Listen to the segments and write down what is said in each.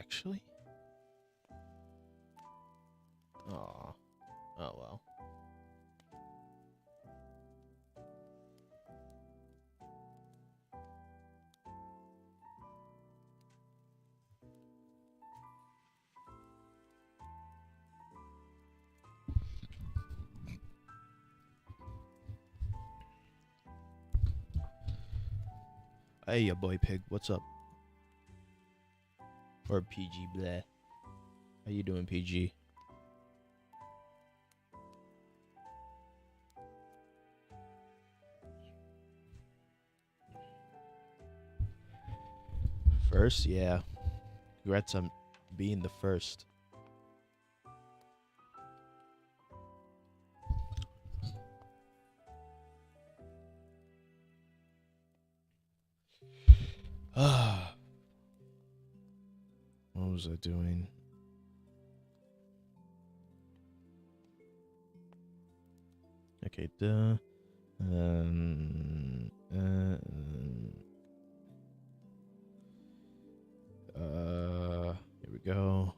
Actually? Aw. Oh well. Hey, ya boy pig, what's up? Or PG, bleh. How you doing, PG? First, yeah. Congrats on being the first. What was I doing? Okay, duh. Here we go.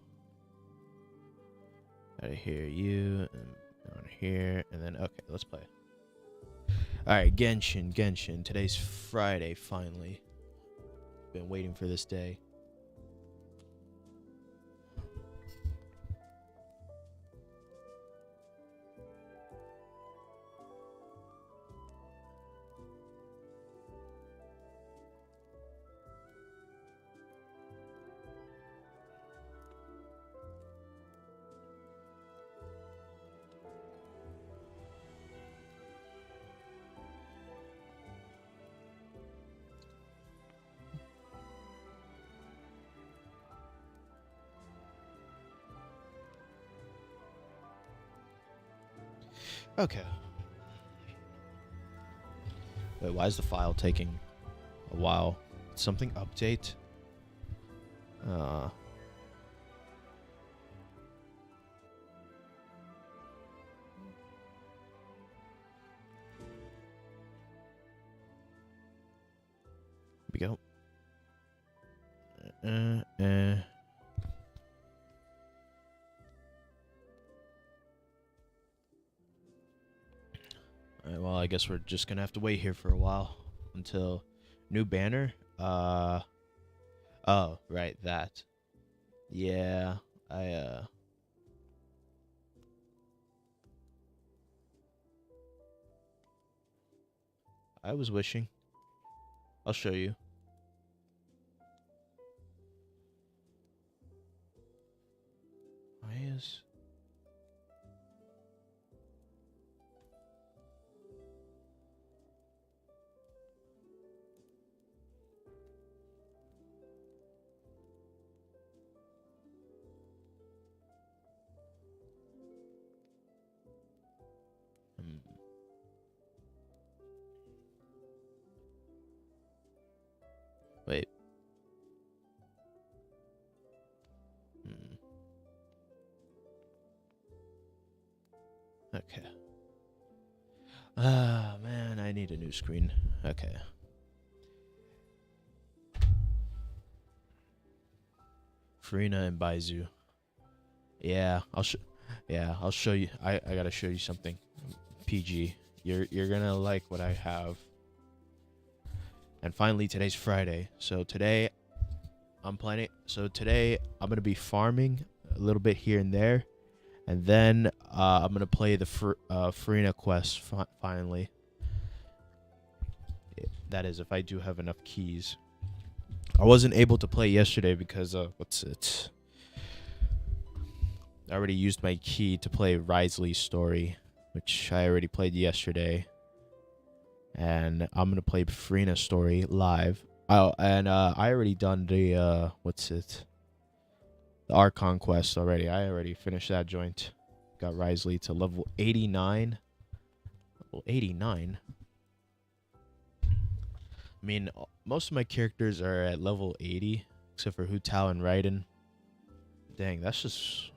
Gotta hear you, and on here, and then, okay, let's play. Alright, Genshin. Today's Friday, finally. Been waiting for this day. Okay. Wait, why is the file taking a while? Something update? Here we go. Alright, well, I guess we're just gonna have to wait here for a while until new banner. Oh, right, that. Yeah, I was wishing. I'll show you. Why is... Wait. Okay. Ah, man, I need a new screen. Okay. Farina and Baizu. Yeah, I'll show you. I gotta show you something. PG. You're gonna like what I have. And finally, today's Friday. So today I'm gonna be farming a little bit here and there. And then I'm gonna play the Farina quest finally. That is, if I do have enough keys. I wasn't able to play yesterday because what's it? I already used my key to play Risley's story, which I already played yesterday. And I'm gonna play Farina's story live. Oh, and I already done the what's it? The Archon quest already. I already finished that joint. Got Risley to level 89. Level 89? I mean, most of my characters are at level 80, except for Hu Tao and Raiden. Dang, that's just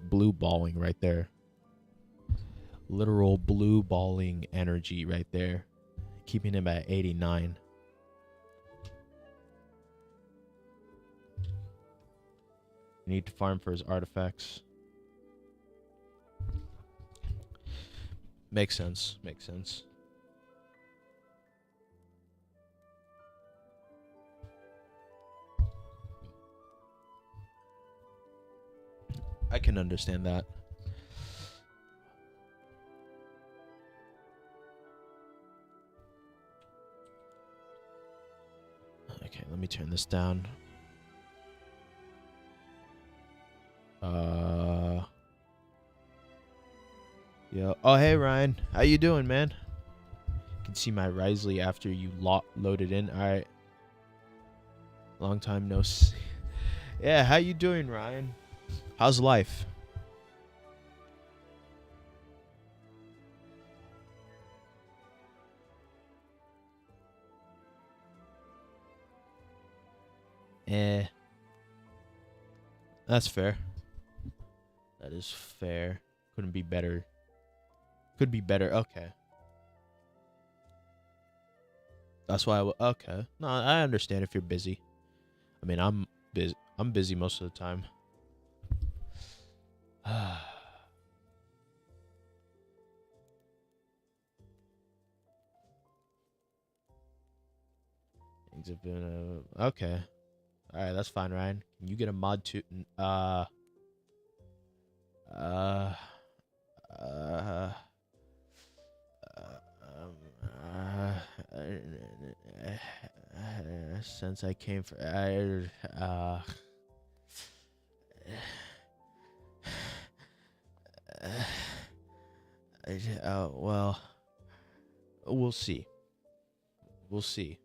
blue balling right there. Literal blue balling energy right there. Keeping him at 89. You need to farm for his artifacts. Makes sense. Makes sense. I can understand that. Okay, let me turn this down. Yo. Oh, hey, Ryan. How you doing, man? You can see my Risley after you loaded in. All right. Long time no see. Yeah, how you doing, Ryan? How's life? That's fair. That is fair. Couldn't be better. Could be better. Okay. That's why okay. No, I understand if you're busy. I mean, I'm busy. I'm busy most of the time. Things have been okay. All right, that's fine, Ryan. Can you get a mod to uh uh since I came for well, we'll see. We'll see.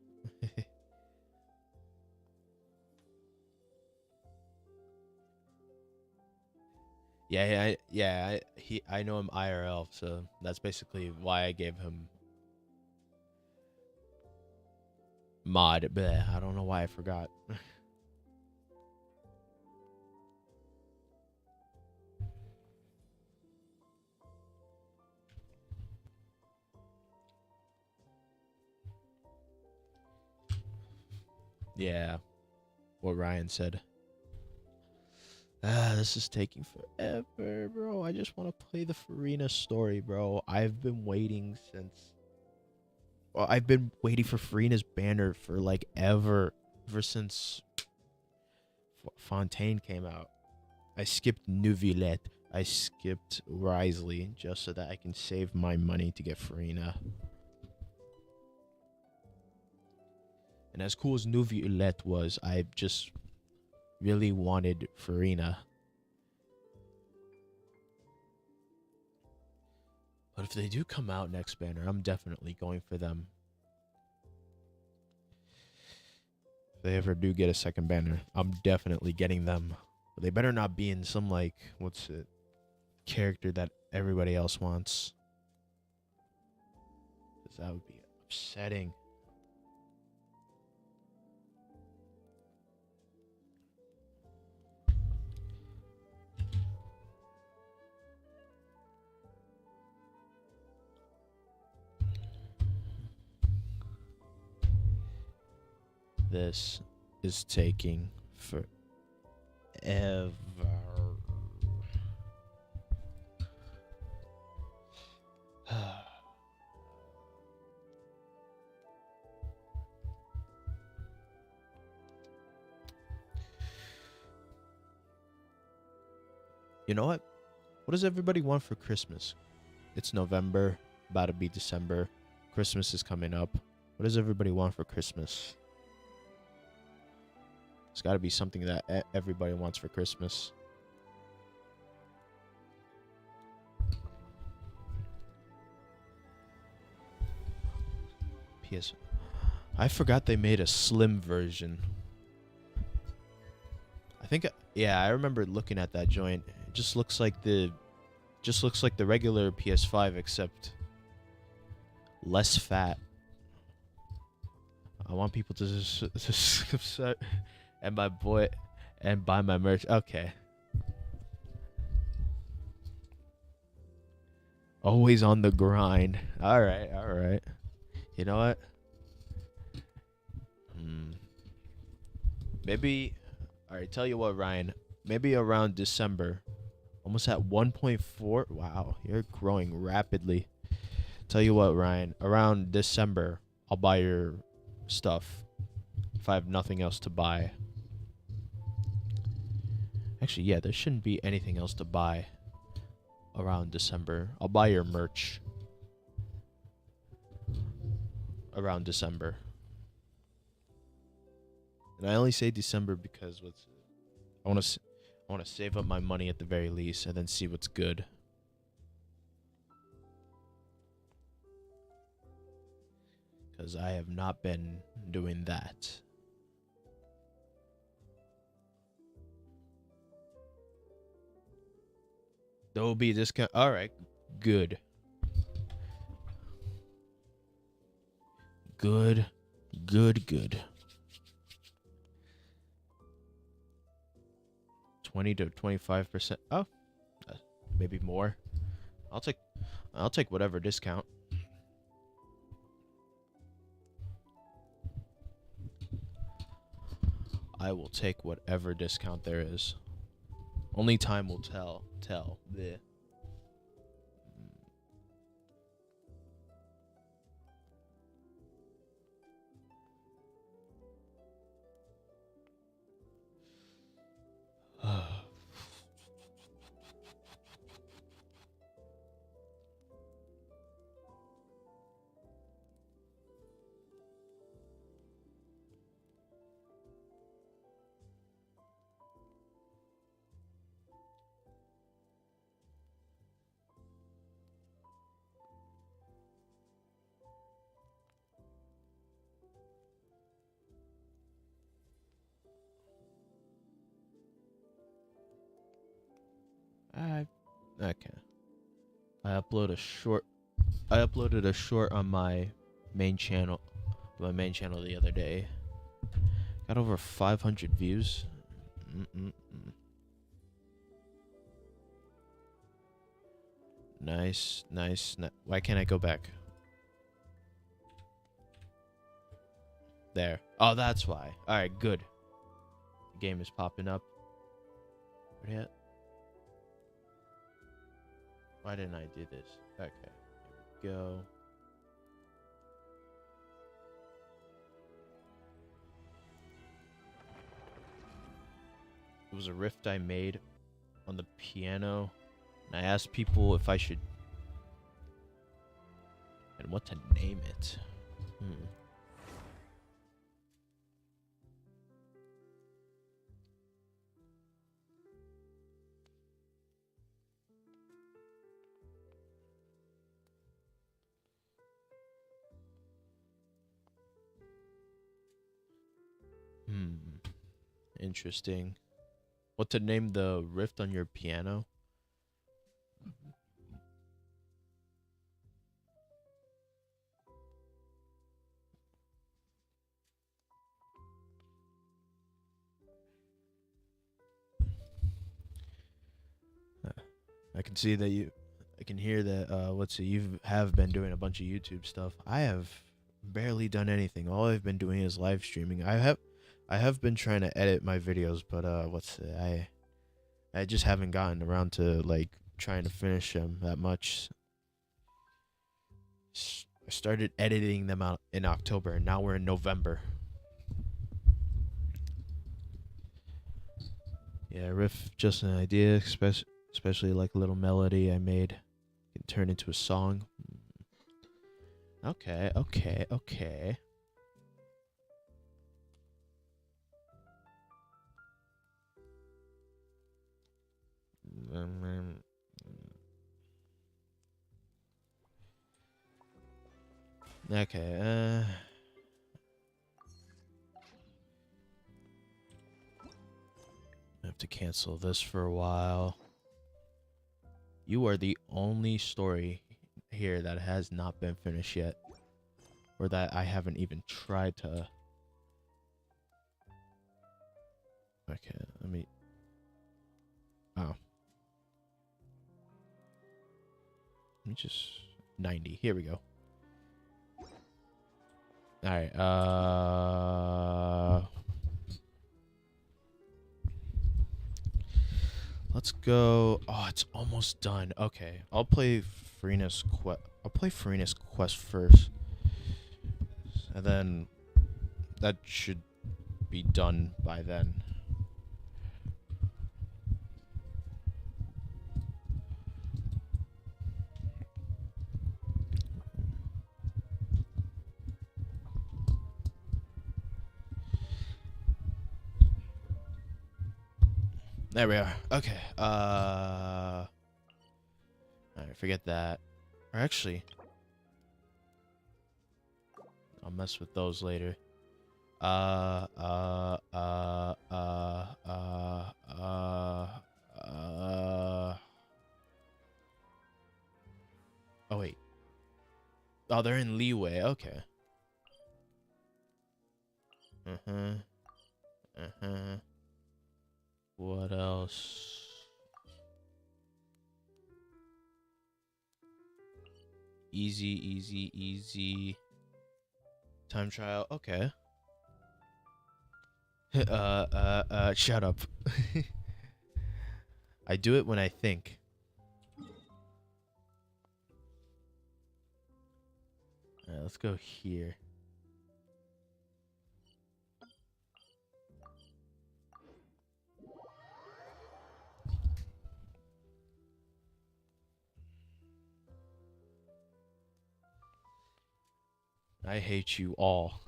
I know him IRL, so that's basically why I gave him mod. Bleh, I don't know why I forgot. Yeah, what Ryan said. This is taking forever, bro. I just want to play the Farina story, bro. I've been waiting since. Well, I've been waiting for Farina's banner for like ever since Fontaine came out. I skipped Neuvillette. I skipped Risley just so that I can save my money to get Farina. And as cool as Neuvillette was, I just really wanted Farina. But if they do come out next banner, I'm definitely going for them. If they ever do get a second banner, I'm definitely getting them. But they better not be in some, like, what's it, character that everybody else wants. Because that would be upsetting. This is taking forever. You know what? What does everybody want for Christmas? It's November, about to be December. Christmas is coming up. What does everybody want for Christmas? It's got to be something that everybody wants for Christmas. PS. I forgot they made a slim version. I think, yeah, I remember looking at that joint. It just looks like the regular PS5 except less fat. I want people to just and my boy and buy my merch. Okay. Always on the grind. All right, all right. You know what? Maybe. All right. Tell you what, Ryan. maybe around December. Almost at 1.4. Wow, you're growing rapidly. Tell you what, Ryan, around December, I'll buy your stuff if I have nothing else to buy. Actually, yeah, there shouldn't be anything else to buy around December. I'll buy your merch around December. And I only say December because I want to save up my money at the very least and then see what's good. Because I have not been doing that. There will be a discount. All right, good. Good. 20 to 25%. Oh, maybe more. I'll take whatever discount. I will take whatever discount there is. Only time will tell. Bleh. Okay. I uploaded a short on my main channel the other day. Got over 500 views. Nice. Why can't I go back? There. Oh, that's why. All right, good. The game is popping up. Where at? Why didn't I do this? Okay, here we go. It was a rift I made on the piano, and I asked people if I should and what to name it. Interesting. What to name the rift on your piano? I can see that I can hear that, you have been doing a bunch of YouTube stuff. I have barely done anything. All I've been doing is live streaming. I have been trying to edit my videos, but I just haven't gotten around to like trying to finish them that much. I started editing them out in October, and now we're in November. Yeah, riff just an idea, especially like a little melody I made can turn into a song. Okay. Okay, I have to cancel this for a while. You are the only story here that has not been finished yet. Or that I haven't even tried to... Okay, let me... Oh. Let me just... 90. Here we go. Alright, Let's go. Oh, it's almost done. Okay, I'll play Farina's quest. I'll play Farina's quest first, and then that should be done by then. There we are. Okay. Alright, forget that. Or actually, I'll mess with those later. Uh. Oh wait. Oh, they're in leeway. Okay. What else? Easy. Time trial. Okay. Shut up. I do it when I think. Alright, let's go here. I hate you all.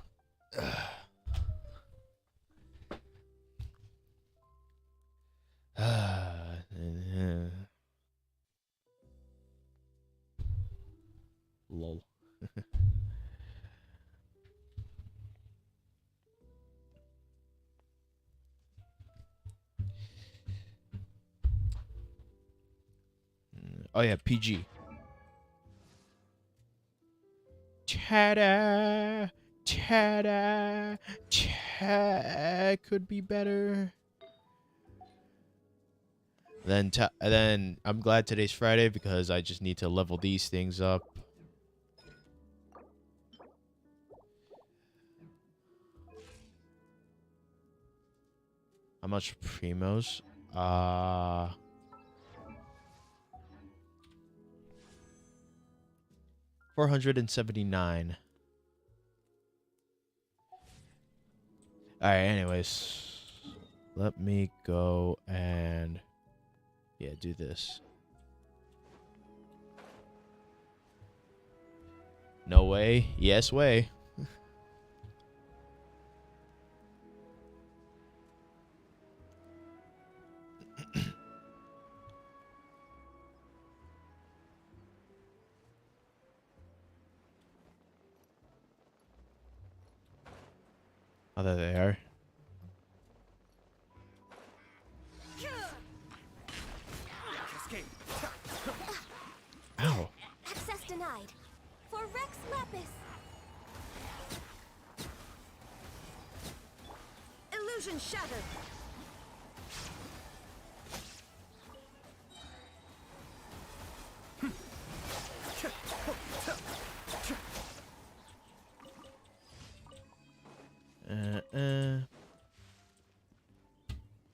Lol. Oh yeah, PG. Ta-da! Ta-da! Could be better. Then I'm glad today's Friday because I just need to level these things up. How much primos? 479. Alright, anyways. Let me go and yeah, do this. No way. Yes way. Oh, there they are. Ow. Access denied. For Rex Lapis. Illusion shattered.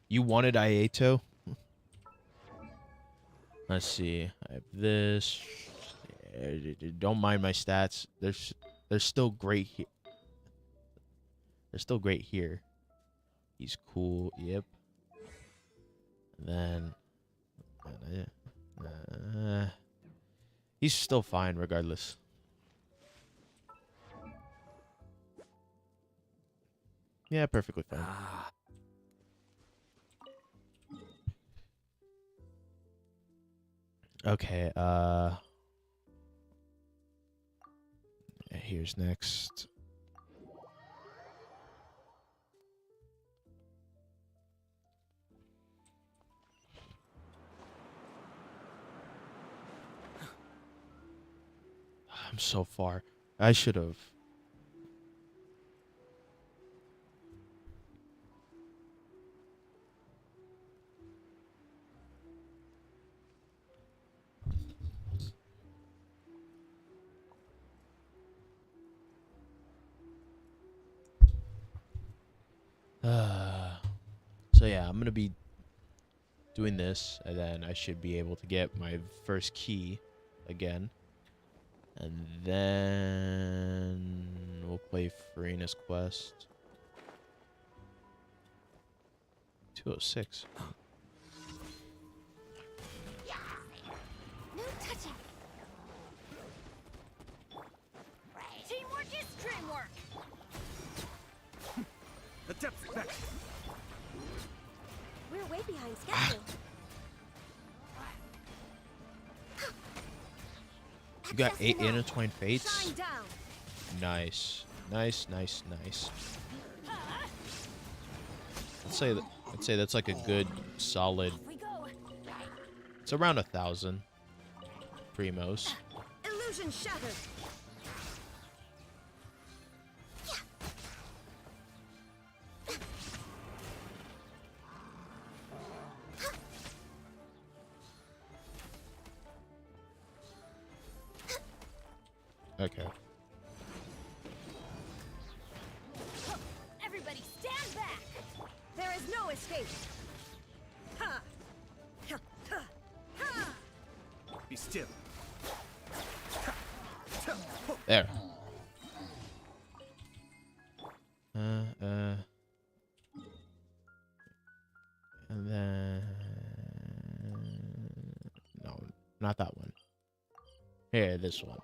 You wanted Iato? Let's see. I have this. Don't mind my stats. They're still great here. They're still great here. He's cool. Yep. And then he's still fine regardless. Yeah, perfectly fine. Okay, here's next. I'm so far. I should have. So yeah, I'm gonna be doing this, and then I should be able to get my first key again. And then we'll play Farina's quest. 206. No touching. Teamwork is dreamwork. The depth's back. We're way behind schedule. You got Access 8 denied. intertwined fates. Shine down. Nice. Nice, nice, nice. I'd say that's like a good solid. Off we go. It's around 1,000 primos. Illusion shattered. Okay. Everybody stand back. There is no escape. Ha. Ha. Ha. Ha. Be still. There. And then no, not that one. Here, this one.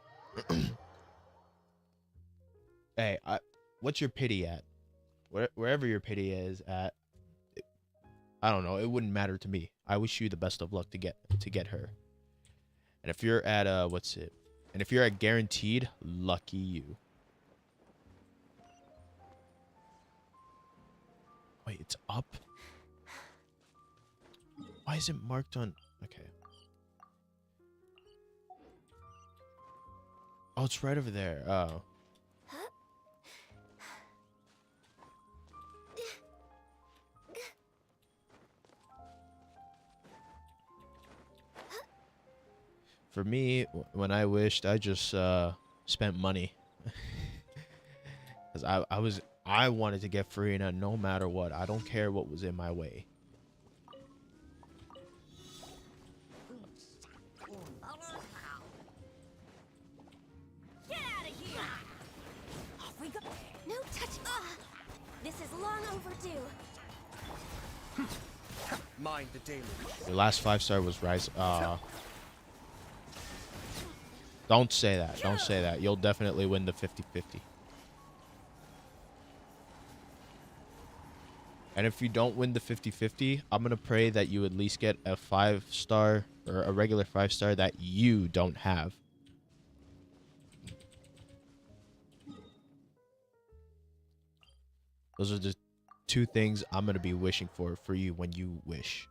Hey, what's your pity at? Wherever your pity is at, I don't know. It wouldn't matter to me. I wish you the best of luck to get her. And if you're at what's it? And if you're at guaranteed, lucky you. Wait, it's up? Why is it marked on? Okay. Oh, it's right over there. Oh. For me, when I wished, I just spent money. Cause I wanted to get Farina no matter what. I don't care what was in my way. Get out of here. Off we go. No touch. This is long overdue. Mind the deluge. Your last 5-star was Rise. Don't say that. Don't say that. You'll definitely win the 50-50. And if you don't win the 50-50, I'm going to pray that you at least get a 5-star or a regular 5-star that you don't have. Those are the 2 things I'm going to be wishing for you when you wish.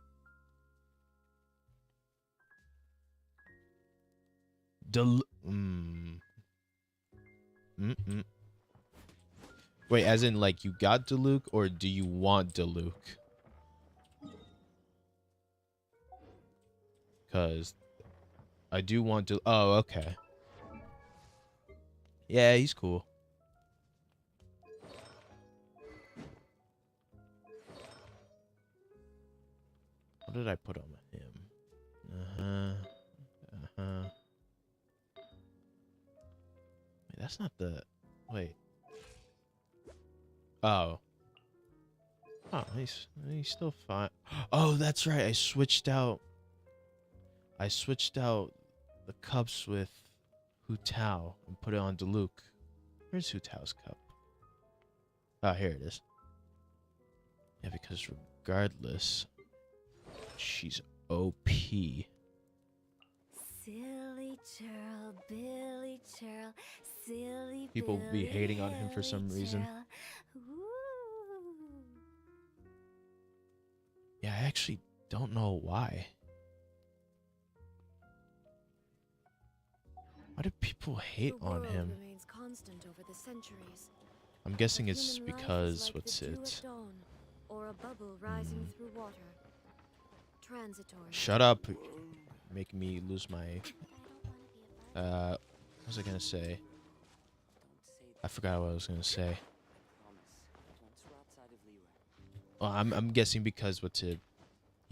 Wait, as in like you got Diluc or do you want Diluc? Because I do want to. Oh, okay. Yeah, he's cool. What did I put on him? Wait, that's not the. Wait. Oh. Oh, he's still fine. Oh, that's right. I switched out the cups with Hu Tao and put it on Diluc. Where's Hu Tao's cup? Oh, here it is. Yeah, because regardless, she's OP. Silly churl, Billy churl, silly People will be hating on him for some reason. Yeah, I actually don't know why. Why do people hate on him? Remains constant over the centuries. I'm guessing But it's human life is because like what's the dew it? at dawn, or a bubble rising through water. Transitory. Shut up. Make me lose my what was I gonna say? I forgot what I was gonna say. Well, I'm guessing because what's it?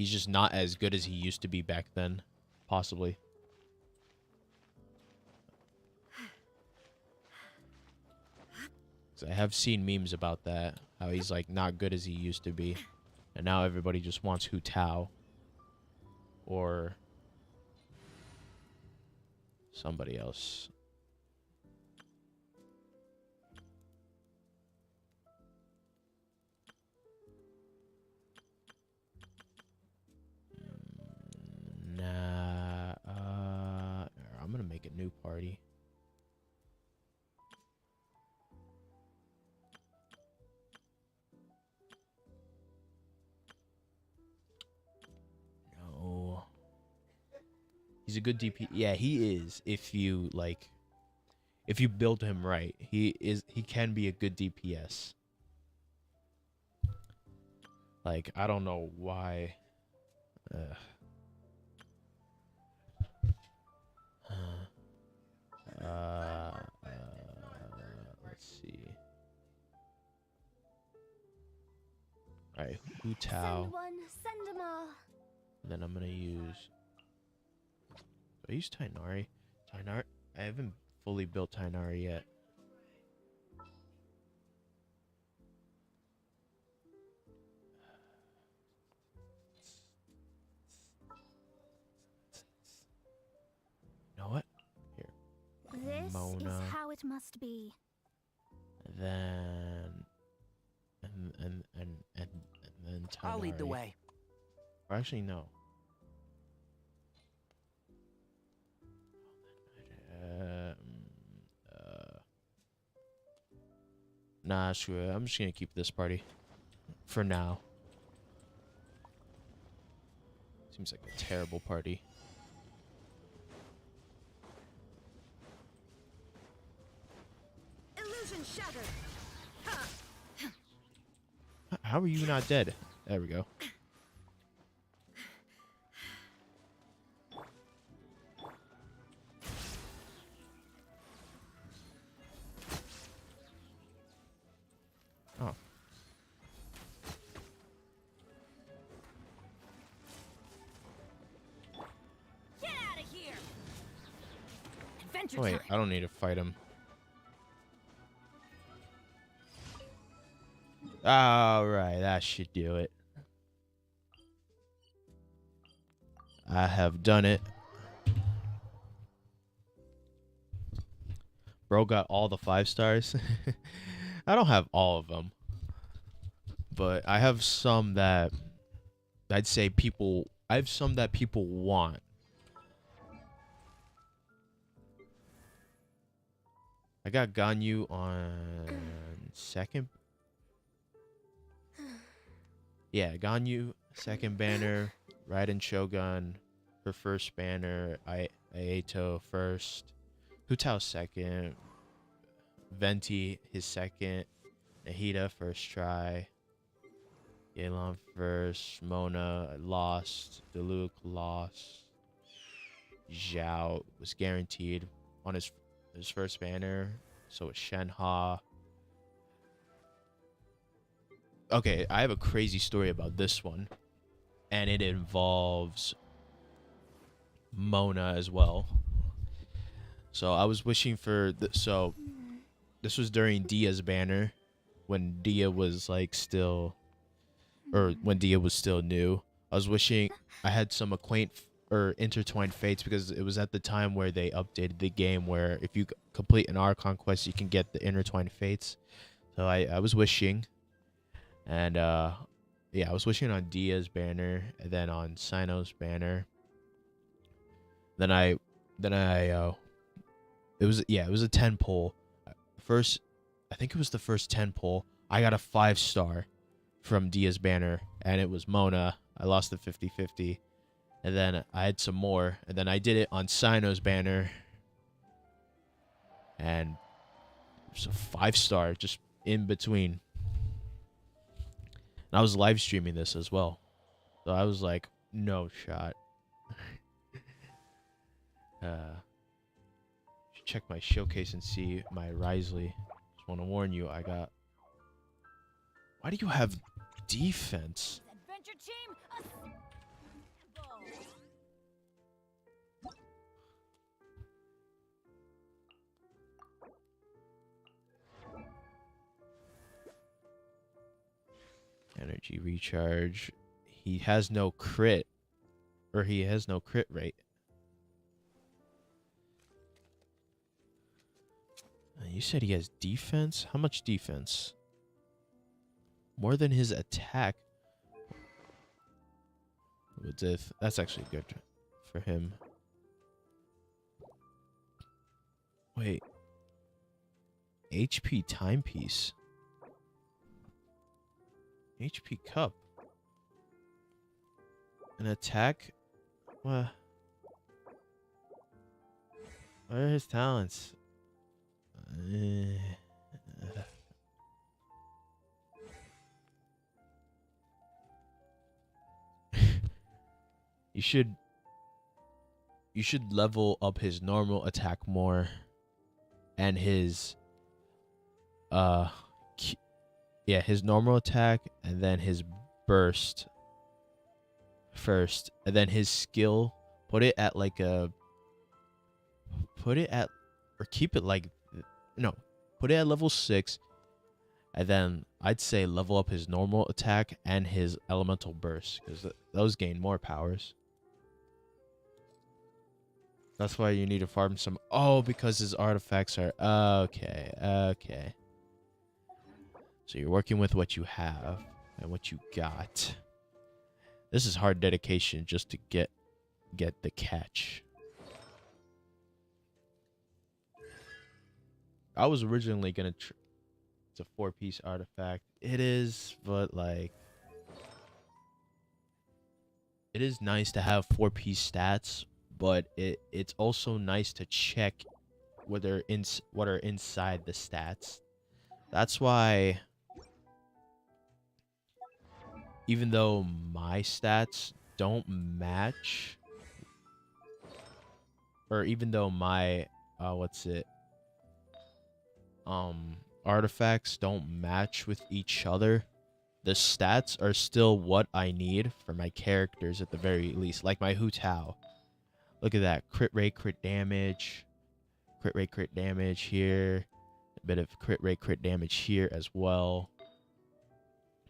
He's just not as good as he used to be back then, possibly. 'Cause I have seen memes about that, how he's like not good as he used to be, and now everybody just wants Hu Tao or somebody else. Nah, I'm gonna make a new party. No. He's a good DP. Yeah, he is. If you build him right, he can be a good DPS. Like, I don't know why. Uh, let's see. All right, Hu Tao. Send one, send them all. Then I'm gonna use. Do I use Tainari? Tainari. I haven't fully built Tainari yet. You know what? Here. This Mona. is how it must be. Then. And then Tainari. I'll lead the way. Or actually, no. Nah, screw it. I'm just gonna keep this party for now. Seems like a terrible party. Illusion shattered. How are you not dead? There we go. Oh. Get out of here. Adventure Wait, time. I don't need to fight him. Alright, that should do it. I have done it. Bro got all the 5 stars. I don't have all of them. But I have some that I'd say people... I have some that people want. I got Ganyu on second... Yeah, Ganyu, second banner. Raiden Shogun for first banner. Aeto first. Hu Tao second. Venti his second. Nahida first try. Yelan first. Mona lost. Diluc lost. Zhao was guaranteed on his first banner. So it's Shenhe. Okay, I have a crazy story about this one. And it involves Mona as well. So I was wishing for... So this was during Dia's banner. When Dia was like still... Or when Dia was still new. I was wishing I had some intertwined fates. Because it was at the time where they updated the game. Where if you complete an Archon quest, you can get the intertwined fates. So I was wishing... And yeah, I was wishing on Dia's banner and then on Sino's banner. Then it was a 10 pull. First, I think it was the first 10 pull. I got a 5-star from Dia's banner and it was Mona. I lost the 50-50. And then I had some more and then I did it on Sino's banner. And it was a 5-star just in between. And I was live streaming this as well. So I was like, no shot. Should check my showcase and see my Risley. Just want to warn you, I got... Why do you have defense? Adventure team. Energy recharge. He has no crit. Or he has no crit rate. You said he has defense? How much defense? More than his attack. That's actually good for him. Wait. HP timepiece. HP cup. An attack? What are his talents? You should level up his normal attack more and his his normal attack and then his burst first and then his skill. Put it at level 6, and then I'd say level up his normal attack and his elemental burst, because those gain more powers. That's why you need to farm some. Oh, because his artifacts are okay. So you're working with what you have and what you got. This is hard dedication just to get the catch. I was originally gonna. It's a 4-piece artifact. It is, but like, it is nice to have 4-piece stats, but it's also nice to check what are inside the stats. That's why, even though my stats don't match, or even though my artifacts don't match with each other, the stats are still what I need for my characters at the very least. Like my Hu Tao. Look at that. Crit rate, crit damage. Crit rate, crit damage here. A bit of crit rate, crit damage here as well.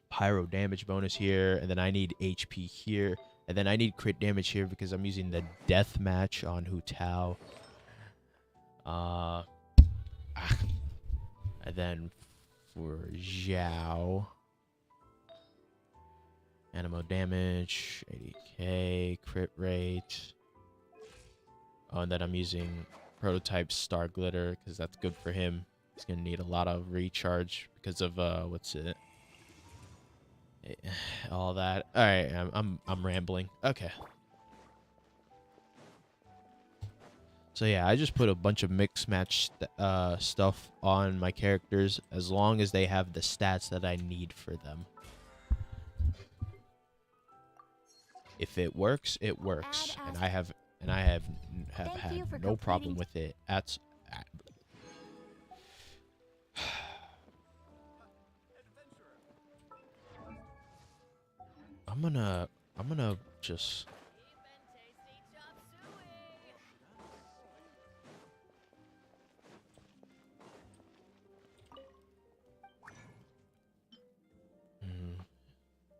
Pyro damage bonus here. And then I need HP here. And then I need crit damage here because I'm using the deathmatch on Hu Tao. And then for Zhao, animo damage, 80k, crit rate. Oh, and then I'm using prototype Star Glitter because that's good for him. He's gonna need a lot of recharge because of all that. All right, I'm rambling. Okay. So yeah, I just put a bunch of mix match stuff on my characters as long as they have the stats that I need for them. If it works, it works, and I have had no problem with it. I'm gonna just.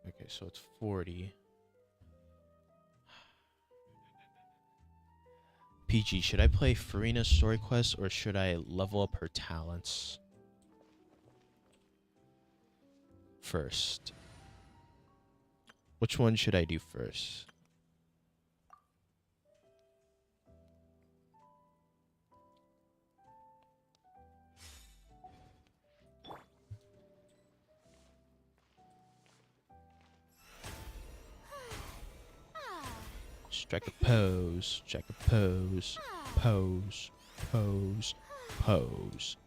Okay, so it's 40. PG, should I play Farina's story quest or should I level up her talents first? Which one should I do first? Strike a pose, strike a pose, pose, pose, pose.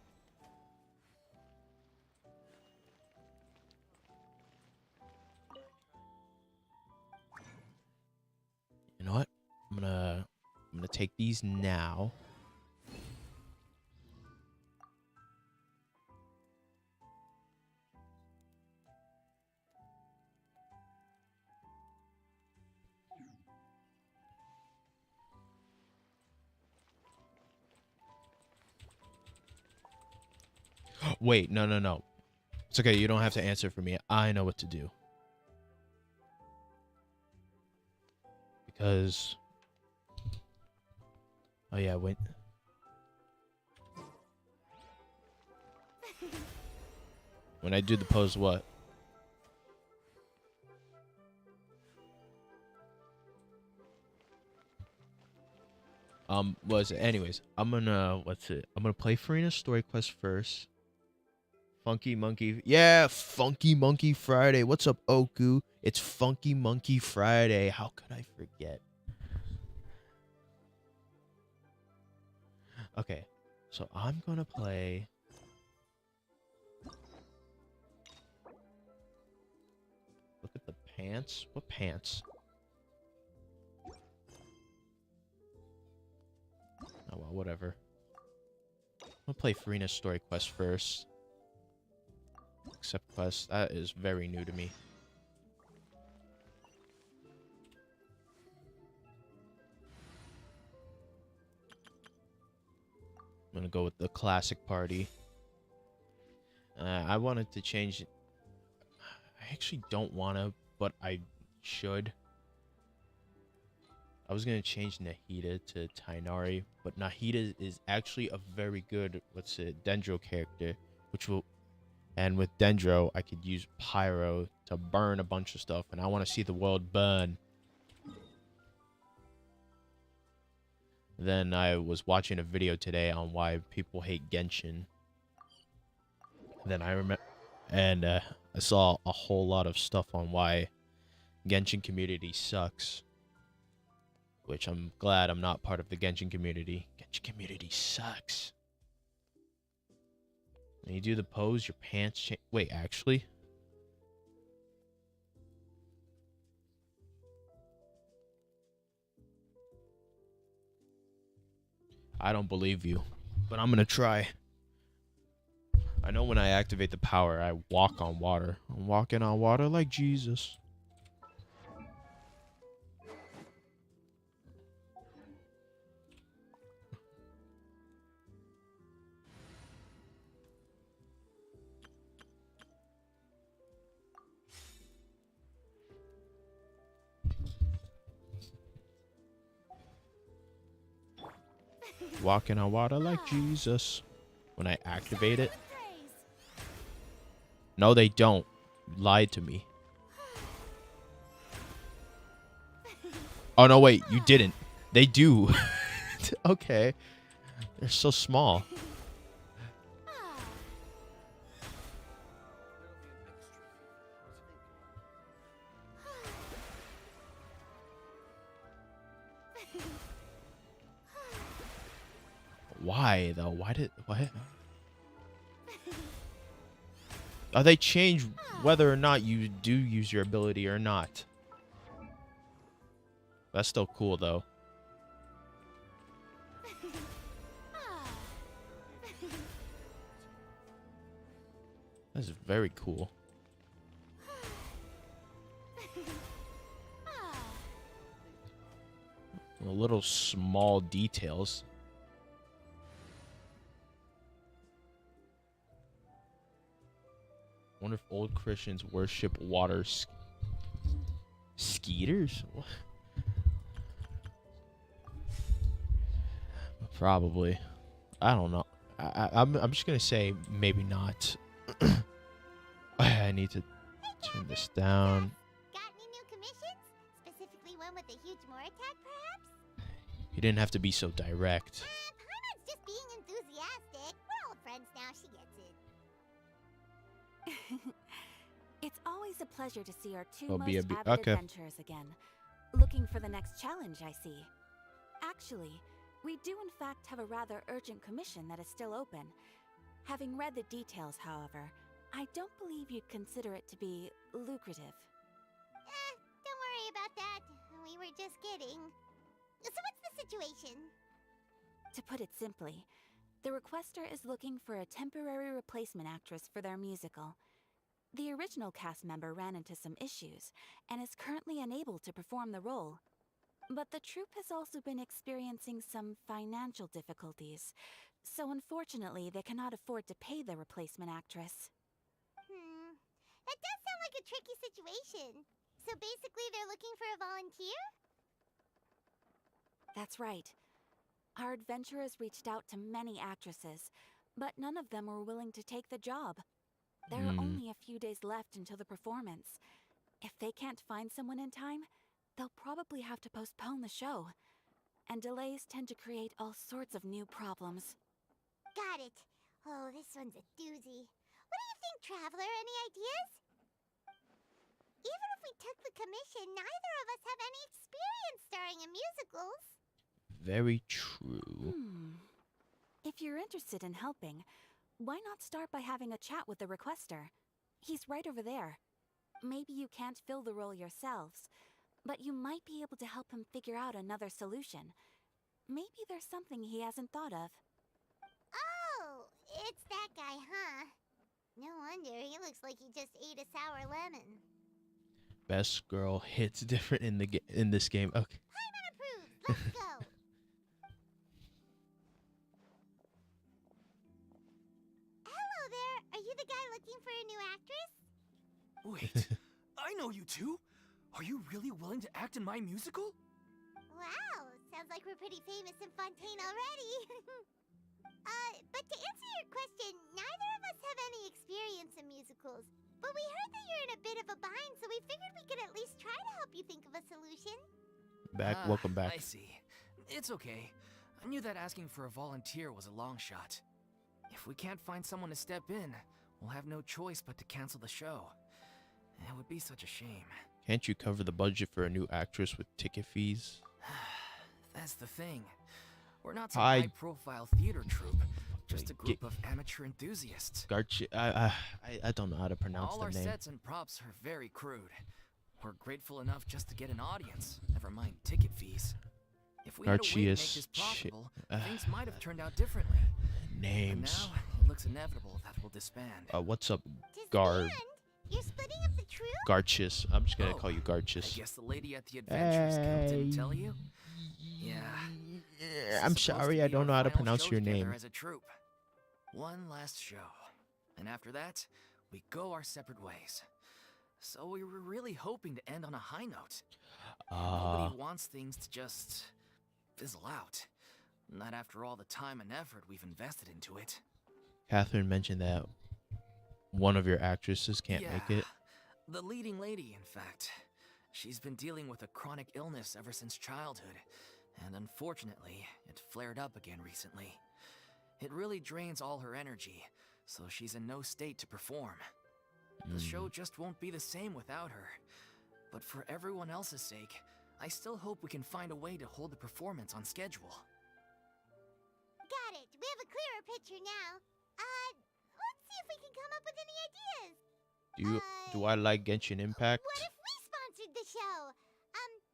You know what? I'm gonna take these now. Wait, no. It's okay. You don't have to answer for me. I know what to do. because... Oh yeah, wait. When I do the pose, what? Anyways, I'm gonna, I'm gonna play Farina's story quest first. Funky Monkey, yeah, Funky Monkey Friday. What's up, Oku? It's Funky Monkey Friday. How could I forget? Okay, so I'm gonna play. Look at the pants. What pants? Oh well, whatever. I'm gonna play Farina's story quest first. Accept quest. That is very new to me. I'm gonna go with the classic party. I wanted to change it. I actually don't wanna, but I should. I was gonna change Nahida to Tainari, but Nahida is actually a very good, Dendro character, which will, and with Dendro, I could use Pyro to burn a bunch of stuff, and I want to see the world burn. Then I was watching a video today on why people hate Genshin. Then I remember, and I saw a whole lot of stuff on why Genshin community sucks. Which I'm glad I'm not part of the Genshin community. Genshin community sucks. When you do the pose, your pants change. Wait, actually? I don't believe you, but I'm gonna try. I know when I activate the power, I walk on water. I'm walking on water like Jesus. Walking on water like Jesus. When I activate it. No, they don't. You lied to me. Oh, no, wait. You didn't. They do. Okay. They're so small. Why, though? What? Oh, they change whether or not you do use your ability or not. That's still cool, though. That's very cool. The little small details. Wonder if old Christians worship water skeeters? What? Probably. I don't know. I'm just gonna say maybe not. I need to turn this down. Got any new commissions? Specifically one with a huge more attack, perhaps? You didn't have to be so direct. Paimon's just being enthusiastic. We're old friends now, she gets it. It's always a pleasure to see our two Oh, most avid okay. adventurers again. Looking for the next challenge, I see. Actually, we do in fact have a rather urgent commission that is still open. Having read the details, however, I don't believe you'd consider it to be lucrative. Don't worry about that. We were just kidding. So what's the situation? To put it simply, the requester is looking for a temporary replacement actress for their musical. The original cast member ran into some issues, and is currently unable to perform the role. But the troupe has also been experiencing some financial difficulties, so unfortunately they cannot afford to pay the replacement actress. That does sound like a tricky situation. So basically they're looking for a volunteer? That's right. Our adventurers reached out to many actresses, but none of them were willing to take the job. There are only a few days left until the performance. If they can't find someone in time, they'll probably have to postpone the show. And delays tend to create all sorts of new problems. Got it. Oh, this one's a doozy. What do you think, Traveler? Any ideas? Even if we took the commission, neither of us have any experience starring in musicals. Very true. If you're interested in helping, why not start by having a chat with the requester? He's right over there. Maybe you can't fill the role yourselves, but you might be able to help him figure out another solution. Maybe there's something he hasn't thought of. Oh, it's that guy, huh? No wonder, he looks like he just ate a sour lemon. Best girl hits different in this game. Okay. Paimon approved! Let's go! Hello there! Are you the guy looking for a new actress? Wait, I know you two. Are you really willing to act in my musical? Wow, sounds like we're pretty famous in Fontaine already. But to answer your question, neither of us have any experience in musicals. But we heard that you're in a bit of a bind, so we figured we could at least try to help you think of a solution. Welcome back. I see. It's okay. I knew that asking for a volunteer was a long shot. If we can't find someone to step in, we'll have no choice but to cancel the show. It would be such a shame. Can't you cover the budget for a new actress with ticket fees? That's the thing. We're not some I- high-profile theater troupe, just a group of amateur enthusiasts. I don't know how to pronounce All the our name. sets and props are very crude. We're grateful enough just to get an audience, never mind ticket fees. If we had a way to make this possible, things might have turned out differently. But Names. now, it looks inevitable that we'll disband. What's up, Disband? You're splitting up the troupe? Garchis? I'm just gonna Oh, call you I Garchis. guess the lady at the Adventures Guild didn't tell you? Yeah. This I'm is supposed sorry, to I be don't our know how to final pronounce show your together name. As a troupe. One last show. And after that, we go our separate ways. So we were really hoping to end on a high note. Nobody wants things to just fizzle out. Not after all the time and effort we've invested into it. Catherine mentioned that one of your actresses can't make it. The leading lady, in fact. She's been dealing with a chronic illness ever since childhood, and unfortunately, it flared up again recently. It really drains all her energy, so she's in no state to perform. The show just won't be the same without her. But for everyone else's sake, I still hope we can find a way to hold the performance on schedule. Got it. We have a clearer picture now. Let's see if we can come up with any ideas. Do I like Genshin Impact? What if we sponsored the show?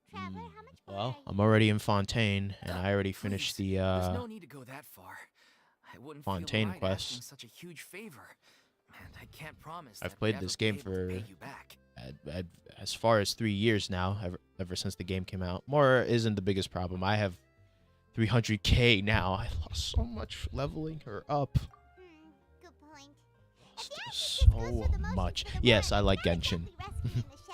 Traveler, how much more Well, are you? I'm already in Fontaine, and I already Please, finished the there's no need to go that far. I wouldn't Fontaine feel right quest. asking such a huge favor, and I can't promise I've that played we'd this ever be game able to for pay you back. as far as 3 years now, ever since the game came out. More isn't the biggest problem. I have 300k now. I lost so much leveling her up. Good point. If Lost the actress so just goes through the motions much. for the Yes, part, I like not Genshin. exactly rescuing the show.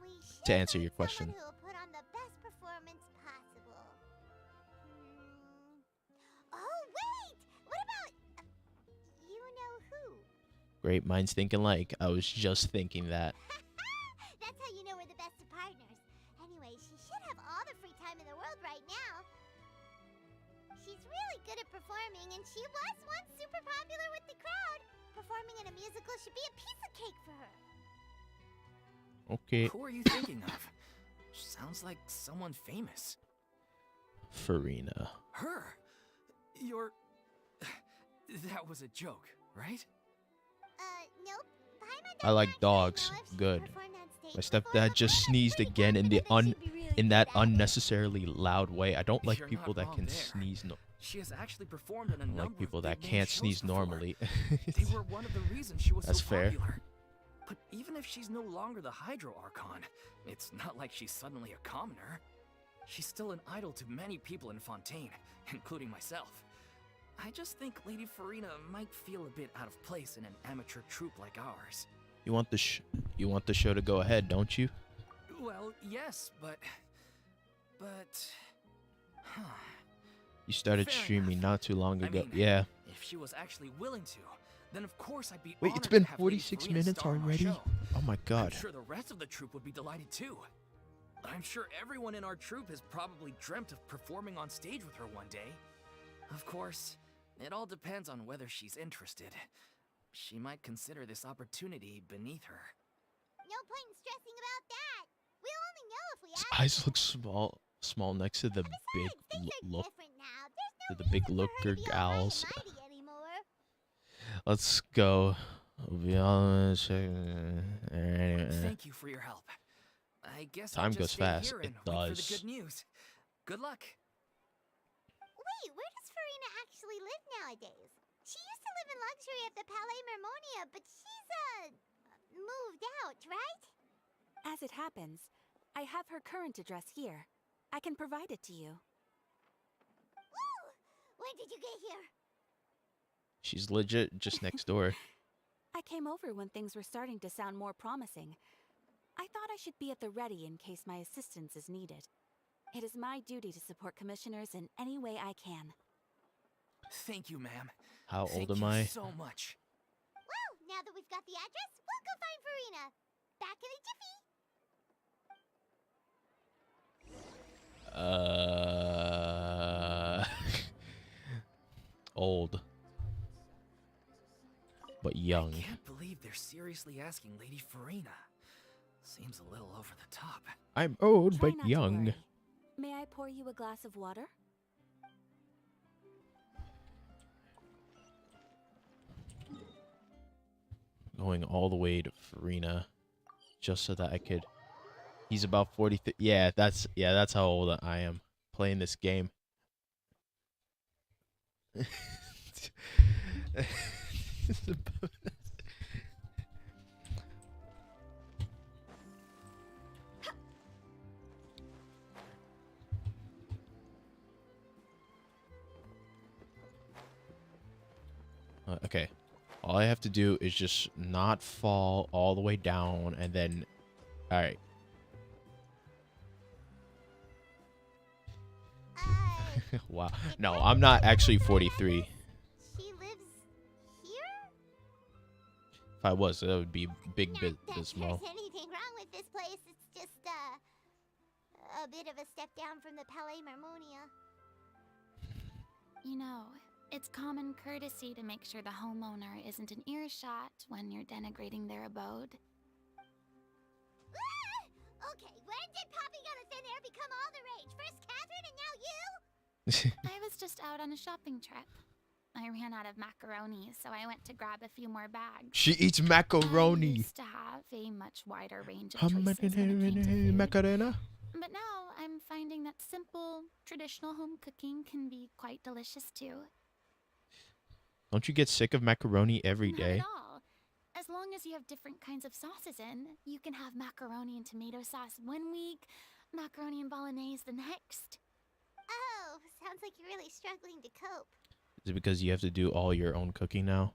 We should To answer find your question. someone who will put on the best performance possible. Oh, wait! What about... you know who? Great minds think alike. I was just thinking that. That's how you know we're the best of partners. Anyway, she should have all the free time in the world right now. She's really good at performing, and she was once super popular with the crowd. Performing in a musical should be a piece of cake for her. Okay, Who are you thinking of? Sounds like someone famous. Farina. Her? You're... That was a joke, right? Nope. Paimon I like doesn't actually dogs. know if she's Good. performed on stage My before, stepdad but just Paimon sneezed pretty again in the confident that she'd be really in good that at it. unnecessarily loud way. I don't like You're people not that wrong can there. sneeze. She has actually performed in a I number like people of that big-name can't shows sneeze before. normally. They were one of the reasons she was That's so fair. popular. But even if she's no longer the Hydro Archon, it's not like she's suddenly a commoner. She's still an idol to many people in Fontaine, including myself. I just think Lady Farina might feel a bit out of place in an amateur troupe like ours. You want the show to go ahead, don't you? Well, yes, but Huh. You started Fair streaming enough. not too long I ago. mean, Yeah. if she was actually willing to, then of course I'd be Wait, honored it's been to have Lady 46 Farina minutes star in our already? show. Oh my I'm god. sure the rest of the troupe would be delighted too. I'm sure everyone in our troupe has probably dreamt of performing on stage with her one day. Of course, it all depends on whether she's interested. She might consider this opportunity beneath her. No point in stressing about that. We'll only know if we His ask eyes her. look small next to the Besides, big things are look. different now. There's no To the big reason for her looker to be all high and gals. mighty anymore. Let's go. I'll be honest. Anyway. Thank you for your help. I guess Time I'll goes just stay fast. here It and wait for the does. good news. Good luck. Wait, where does Farina actually live nowadays? She used to live in luxury at the Palais Mermonia, but she's, moved out, right? As it happens, I have her current address here. I can provide it to you. Woo! When did you get here? She's legit just next door. I came over when things were starting to sound more promising. I thought I should be at the ready in case my assistance is needed. It is my duty to support commissioners in any way I can. Thank you, ma'am. How old Thank am you I? so much. Well, now that we've got the address, we'll go find Farina. Back in a jiffy. Old. But young. I can't believe they're seriously asking Lady Farina. Seems a little over the top. I'm old Try but not to young. worry. May I pour you a glass of water? Going all the way to Farina. Just so that I could. He's about 43. Yeah, that's how old I am playing this game. Okay. All I have to do is just not fall all the way down and then... Alright. Wow. No, I'm not actually 43. She lives here? If I was, that would be big Not bit that dismal. there's anything wrong with this place. It's just, a bit of a step down from the Palais Mermonia. You know, it's common courtesy to make sure the homeowner isn't in earshot when you're denigrating their abode. Ah! Okay, when did popping out of thin air become all the rage? First Catherine and now you? I was just out on a shopping trip. I ran out of macaroni, so I went to grab a few more bags. She eats I macaroni. used to have a much wider range of choices when it came to food. Macarena? But now I'm finding that simple, traditional home cooking can be quite delicious too. Don't you get sick of macaroni every Not day? at all. As long as you have different kinds of sauces in, you can have macaroni and tomato sauce one week, macaroni and bolognese the next. Oh, sounds like you're really struggling to cope. Is it because you have to do all your own cooking now?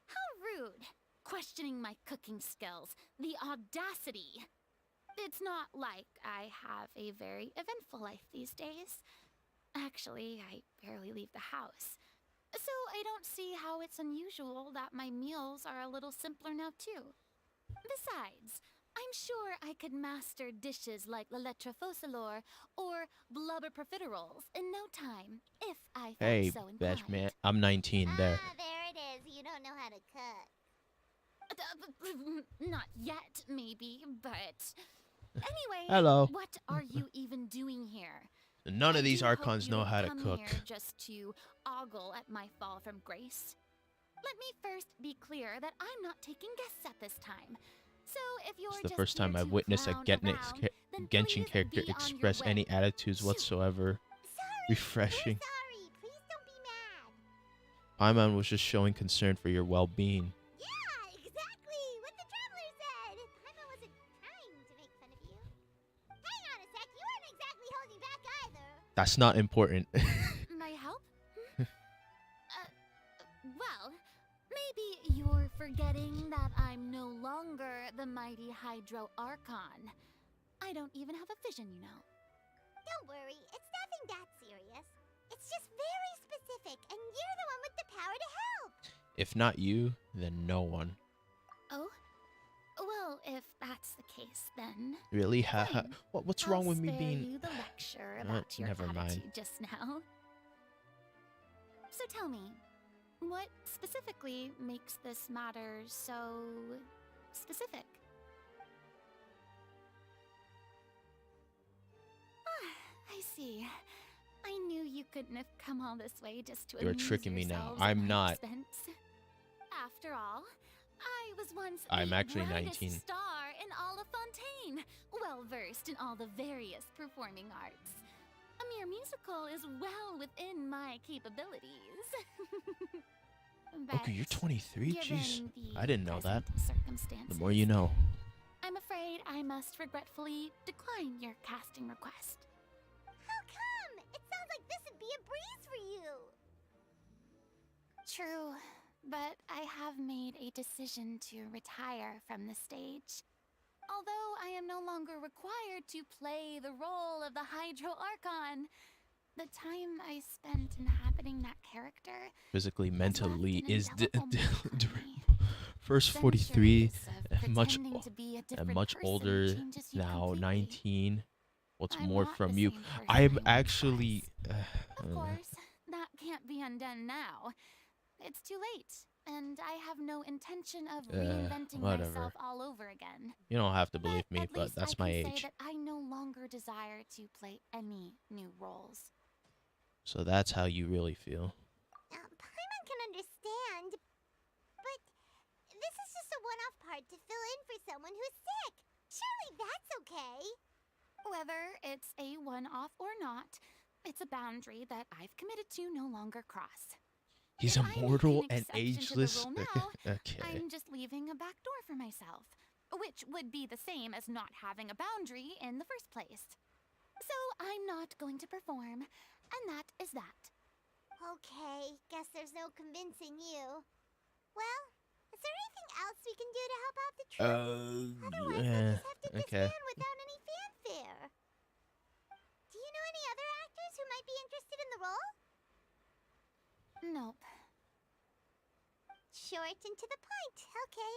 How rude! Questioning my cooking skills. The audacity! It's not like I have a very eventful life these days. Actually, I barely leave the house. So I don't see how it's unusual that my meals are a little simpler now too. Besides, I'm sure I could master dishes like la lettre faucilor or blubber profiteroles in no time, if I felt Hey, so Bash inclined. man. I'm 19 there. Ah, there it is. You don't know how to cook. Not yet, maybe, but... Anyway, Hello. what are you even doing here? None I of these do hope archons you know didn't how to come cook. here just to ogle at my fall from grace. Let me first be clear that I'm not taking guests at this time. So if you're It's the just first time here I've to witnessed a clown Genshin around, then Genshin please character be on your express way. any attitudes Shoot. whatsoever. Sorry. Refreshing. We're sorry. Please don't be mad. Paimon was just showing concern for your well-being. Yeah, exactly. What the traveler said. Paimon wasn't trying to make fun of you. Hang on a sec. You weren't exactly holding back either. That's not important. My help? Well, maybe you're forgetting that I'm no longer the mighty Hydro Archon. I don't even have a vision, you know. Don't worry. It's nothing isn't that serious. It's just very specific, and you're the one with the power to help. If not you, then no one. Oh? Well, if that's the case, then Really? fine. What's I'll wrong with me spare being... you the lecture about your never mind. attitude just now. So tell me, what specifically makes this matter so specific? Ah, I see. I knew you couldn't have come all this way just to You're amuse tricking me now. yourselves at I'm my not. expense. After all, I was once I'm the actually brightest 19. star in all of Fontaine, well versed in all the various performing arts. A mere musical is well within my capabilities. Okay, you're 23? Jeez. given the I didn't know that. present circumstances, The more you know. I'm afraid I must regretfully decline your casting request. How come? It sounds like this would be a breeze for you. True, but I have made a decision to retire from the stage. Although I am no longer required to play the role of the Hydro Archon, the time I spent inhabiting that character Physically, has mentally left an is indelible mark on me. first 43, Centuries of much pretending to be a and different much person older changes you now, completely. 19. What's I'm more not from the you? same person I'm I once actually was. Of course, that can't be undone now. It's too late, and I have no intention of reinventing whatever. myself all over again. You don't have to believe me, at but least that's I my can age. say that I no longer desire to play any new roles. So that's how you really feel. Paimon can understand, but this is just a one-off part to fill in for someone who's sick. Surely that's okay. Whether it's a one-off or not, it's a boundary that I've committed to no longer cross. He's If I make immortal an and exception to the ageless. rule now, Okay. I'm just leaving a back door for myself, which would be the same as not having a boundary in the first place. So I'm not going to perform, and that is that. Okay, guess there's no convincing you. Well, is there anything else we can do to help out the troupe? Otherwise, they'll just have to okay. disband without any fanfare. Do you know any other actors who might be interested in the role? Nope. Short and to the point, okay.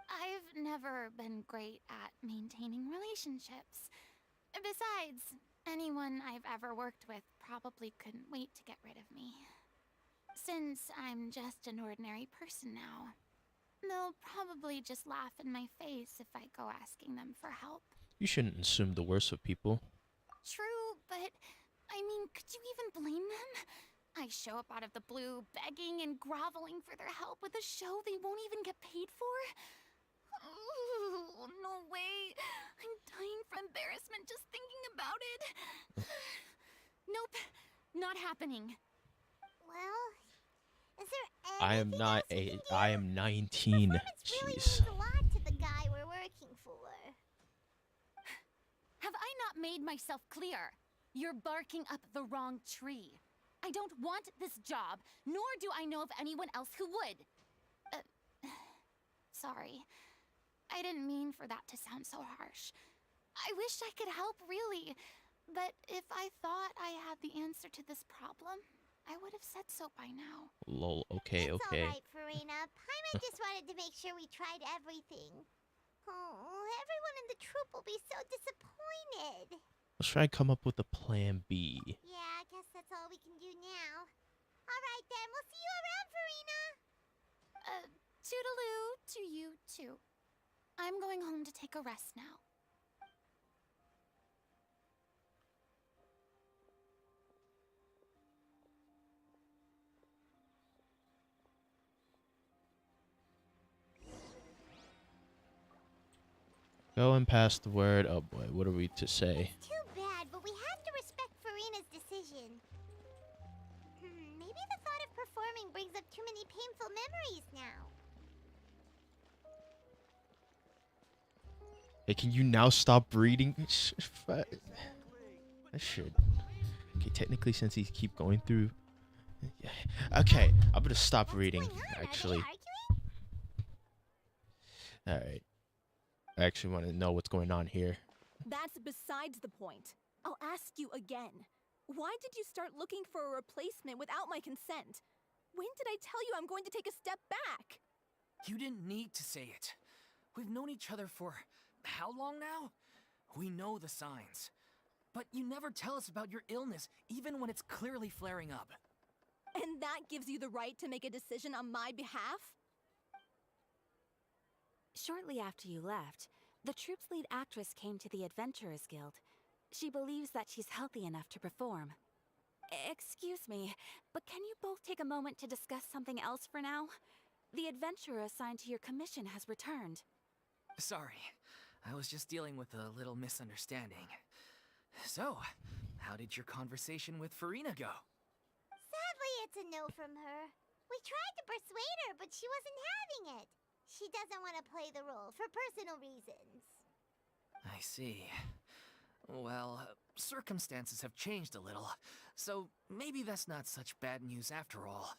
I've never been great at maintaining relationships. Besides, anyone I've ever worked with probably couldn't wait to get rid of me. Since I'm just an ordinary person now, they'll probably just laugh in my face if I go asking them for help. You shouldn't assume the worst of people. True, but I mean, could you even blame them? I show up out of the blue, begging and groveling for their help with a show they won't even get paid for? Oh, no way. I'm dying from embarrassment just thinking about it. Nope, not happening. Well, is there I am anything not else we can do? I am 19. Performance really Jeez. means a lot to the guy we're working for. Have I not made myself clear? You're barking up the wrong tree. I don't want this job, nor do I know of anyone else who would. Sorry. I didn't mean for that to sound so harsh. I wish I could help, really. But if I thought I had the answer to this problem, I would have said so by now. Lol, okay, It's okay. alright, Farina. Paimon just wanted to make sure we tried everything. Oh, everyone in the troupe will be so disappointed. Let's try and come up with a plan B. Yeah, I guess that's all we can do now. Alright then, we'll see you around, Farina! Toodaloo to you, too. I'm going home to take a rest now. Go and pass the word. Oh boy, what are we to say? It's too bad, but we have to respect Farina's decision. Maybe the thought of performing brings up too many painful memories now. Hey, can you now stop reading? I should. Okay, technically, since he keep going through. Yeah. Okay, I'm gonna stop What's reading. going on? Actually, Are they arguing? all right. I actually want to know what's going on here. That's besides the point. I'll ask you again. Why did you start looking for a replacement without my consent? When did I tell you I'm going to take a step back? You didn't need to say it. We've known each other for how long now? We know the signs. But you never tell us about your illness, even when it's clearly flaring up. And that gives you the right to make a decision on my behalf? Shortly after you left, the troop's lead actress came to the Adventurers Guild. She believes that she's healthy enough to perform. Excuse me, but can you both take a moment to discuss something else for now? The adventurer assigned to your commission has returned. Sorry, I was just dealing with a little misunderstanding. So, how did your conversation with Farina go? Sadly, it's a no from her. We tried to persuade her, but she wasn't having it. She doesn't want to play the role for personal reasons. I see. Well, circumstances have changed a little, so maybe that's not such bad news after all.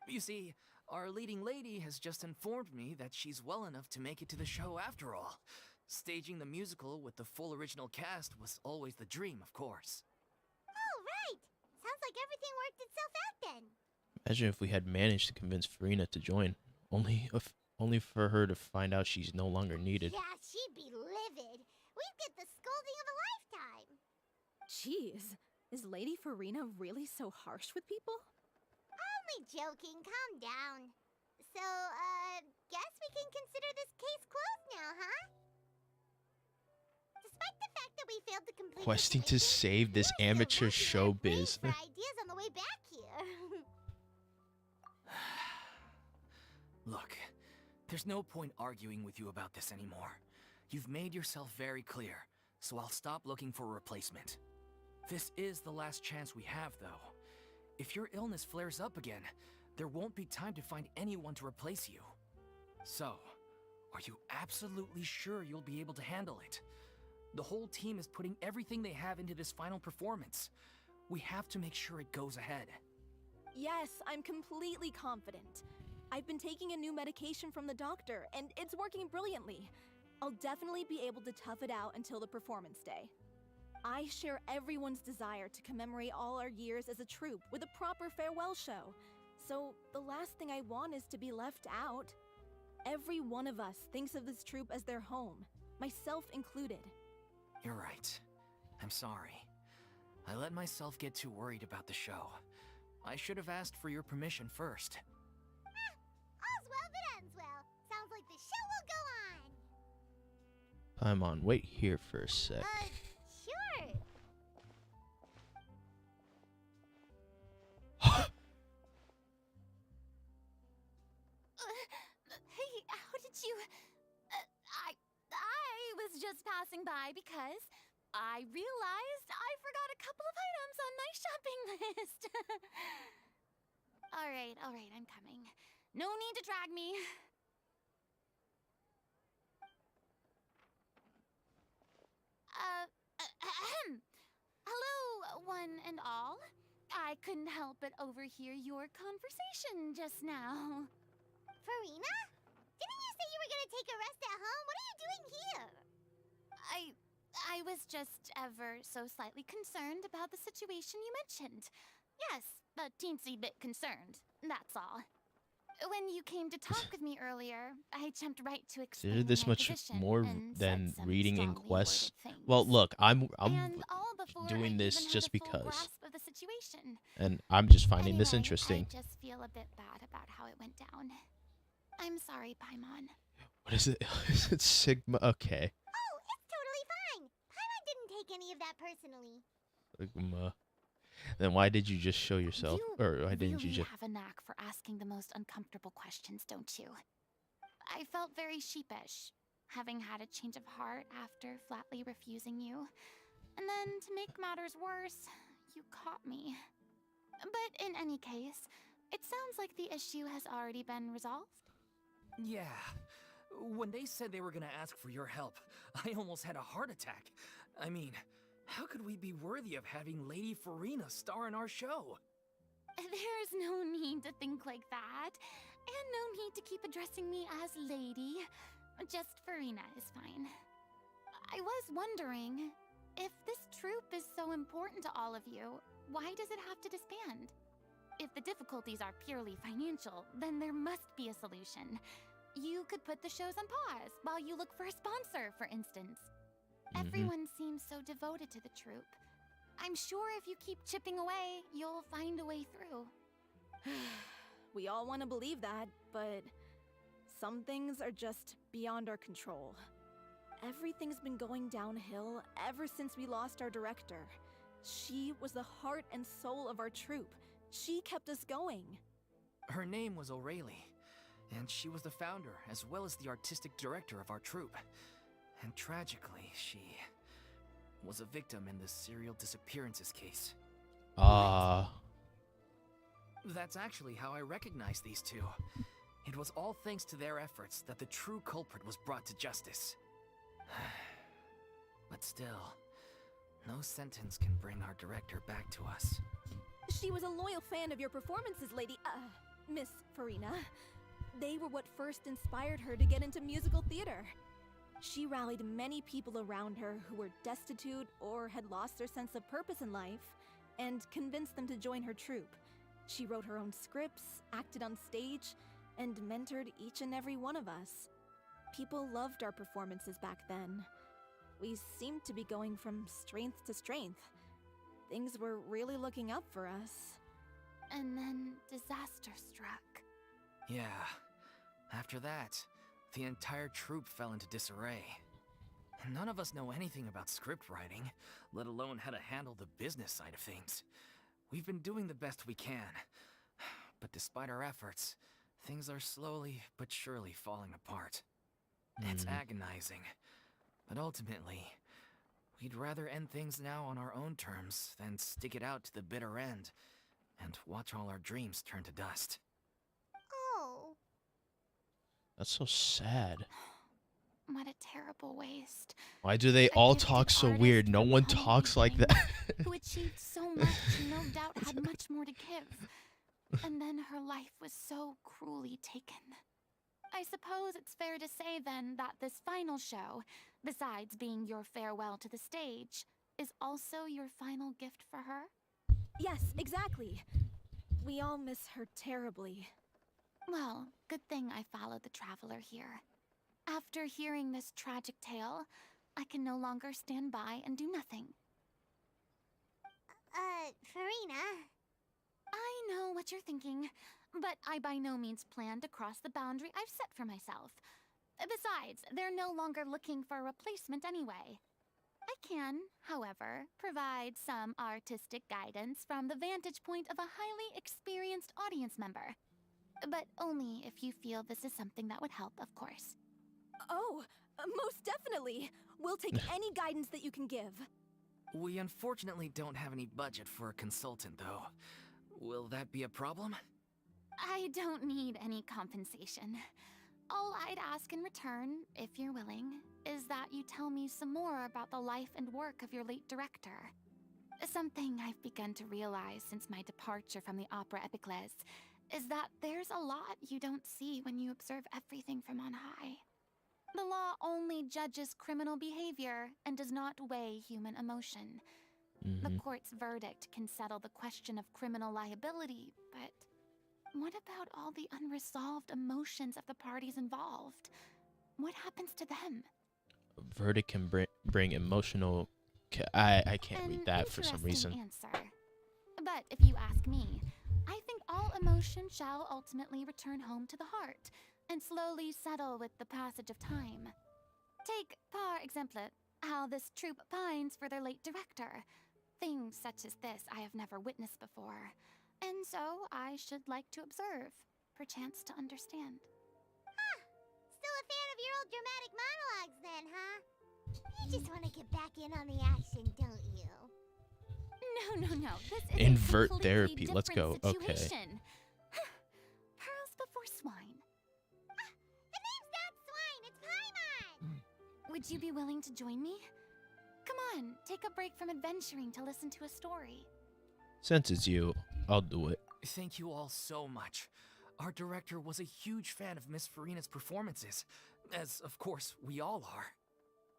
You see, our leading lady has just informed me that she's well enough to make it to the show after all. Staging the musical with the full original cast was always the dream, of course. Oh, right! Sounds like everything worked itself out then. Imagine if we had managed to convince Farina to join, only for her to find out she's no longer needed. Yeah, she'd be livid. We'd get the scolding of a lifetime. Jeez, is Lady Farina really so harsh with people? Only joking, calm down. So, guess we can consider this case closed now, huh? Despite the fact that we failed to complete Questing this to mission, save this we're still amateur working on our brains showbiz. for ideas on the way back here. Look, there's no point arguing with you about this anymore. You've made yourself very clear, so I'll stop looking for a replacement. This is the last chance we have, though. If your illness flares up again, there won't be time to find anyone to replace you. So, are you absolutely sure you'll be able to handle it? The whole team is putting everything they have into this final performance. We have to make sure it goes ahead. Yes, I'm completely confident. I've been taking a new medication from the doctor, and it's working brilliantly. I'll definitely be able to tough it out until the performance day. I share everyone's desire to commemorate all our years as a troupe with a proper farewell show. So the last thing I want is to be left out. Every one of us thinks of this troupe as their home, myself included. You're right. I'm sorry. I let myself get too worried about the show. I should have asked for your permission first. All's well that ends well. Sounds like the show will go on. Paimon, wait here for a sec. Sure. Hey, how did you... I was just passing by because I realized I forgot a couple of items on my shopping list. All right, I'm coming. No need to drag me. Hello, one and all. I couldn't help but overhear your conversation just now. Farina? Didn't you say you were gonna take a rest at home? What are you doing here? I was just ever so slightly concerned about the situation you mentioned. Yes, a teensy bit concerned, that's all. When you came to talk with me earlier, I jumped right to explain Consider this my much position more and than said some reading in strongly quests. worded things. Well, look, I'm And all before doing I this even just had a full because, grasp of the situation. and I'm just finding this Anyway, interesting. I just feel a bit bad about how it went down. I'm sorry, Paimon. What is it? Is it Sigma? Okay. Oh, it's totally fine. Paimon didn't take any of that personally. Sigma. Then why did you just show yourself? You Or why didn't you really just... have a knack for asking the most uncomfortable questions, don't you? I felt very sheepish, having had a change of heart after flatly refusing you. And then, to make matters worse, you caught me. But in any case, it sounds like the issue has already been resolved. Yeah. When they said they were gonna ask for your help, I almost had a heart attack. I mean, how could we be worthy of having Lady Farina star in our show? There's no need to think like that. And no need to keep addressing me as lady. Just Farina is fine. I was wondering, if this troupe is so important to all of you, why does it have to disband? If the difficulties are purely financial, then there must be a solution. You could put the shows on pause while you look for a sponsor, for instance. Everyone seems so devoted to the troupe. I'm sure if you keep chipping away, you'll find a way through. We all want to believe that, but some things are just beyond our control. Everything's been going downhill ever since we lost our director. She was the heart and soul of our troupe. She kept us going. Her name was O'Reilly, and she was the founder as well as the artistic director of our troupe. And tragically, she was a victim in the serial disappearances case. That's actually how I recognized these two. It was all thanks to their efforts that the true culprit was brought to justice. But still, no sentence can bring our director back to us. She was a loyal fan of your performances, Miss Farina. They were what first inspired her to get into musical theater. She rallied many people around her who were destitute or had lost their sense of purpose in life, and convinced them to join her troupe. She wrote her own scripts, acted on stage, and mentored each and every one of us. People loved our performances back then. We seemed to be going from strength to strength. Things were really looking up for us. And then disaster struck. Yeah. After that, the entire troupe fell into disarray. None of us know anything about script writing, let alone how to handle the business side of things. We've been doing the best we can. But despite our efforts, things are slowly but surely falling apart. It's agonizing. But ultimately, we'd rather end things now on our own terms than stick it out to the bitter end and watch all our dreams turn to dust. Oh. That's so sad. What a terrible waste. Why do they A all gifted talk so artist weird? No from one humble talks like beginnings, that. who achieved so much and no doubt had much more to give. And then her life was so cruelly taken. I suppose it's fair to say then that this final show, besides being your farewell to the stage, is also your final gift for her? Yes, exactly. We all miss her terribly. Well, good thing I followed the traveler here. After hearing this tragic tale, I can no longer stand by and do nothing. Farina. I know what you're thinking, but I by no means plan to cross the boundary I've set for myself. Besides, they're no longer looking for a replacement anyway. I can, however, provide some artistic guidance from the vantage point of a highly experienced audience member. But only if you feel this is something that would help, of course. Oh, most definitely. We'll take any guidance that you can give. We unfortunately don't have any budget for a consultant, though. Will that be a problem? I don't need any compensation. All I'd ask in return, if you're willing, is that you tell me some more about the life and work of your late director. Something I've begun to realize since my departure from the Opera Epiclese is that there's a lot you don't see when you observe everything from on high. The law only judges criminal behavior and does not weigh human emotion. The court's verdict can settle the question of criminal liability, but what about all the unresolved emotions of the parties involved? What happens to them? Verdict can bring emotional. I can't read that for some Interesting reason. answer. But if you ask me, I think all emotion shall ultimately return home to the heart and slowly settle with the passage of time. Take, par exemple, how this troupe pines for their late director. Things such as this I have never witnessed before, and so I should like to observe, perchance to understand. Huh. Still a fan of your old dramatic monologues then, huh? You just want to get back in on the action, don't you? No. This is Invert a completely therapy. Let's different go. Okay. situation. Pearls before swine. The name's not Swine, it's Paimon! Would you be willing to join me? Come on, take a break from adventuring to listen to a story. Since it's you, I'll do it. Thank you all so much. Our director was a huge fan of Miss Farina's performances, as of course we all are.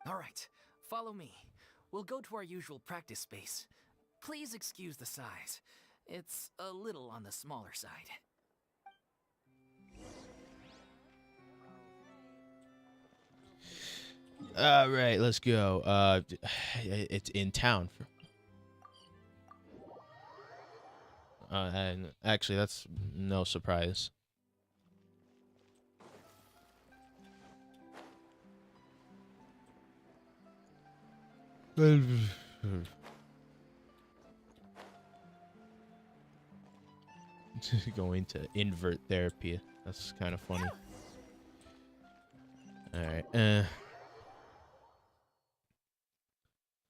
All right, follow me. We'll go to our usual practice space. Please excuse the size. It's a little on the smaller side. All right, let's go. It's in town. And actually, that's no surprise. Going to invert therapy. That's kind of funny. All right.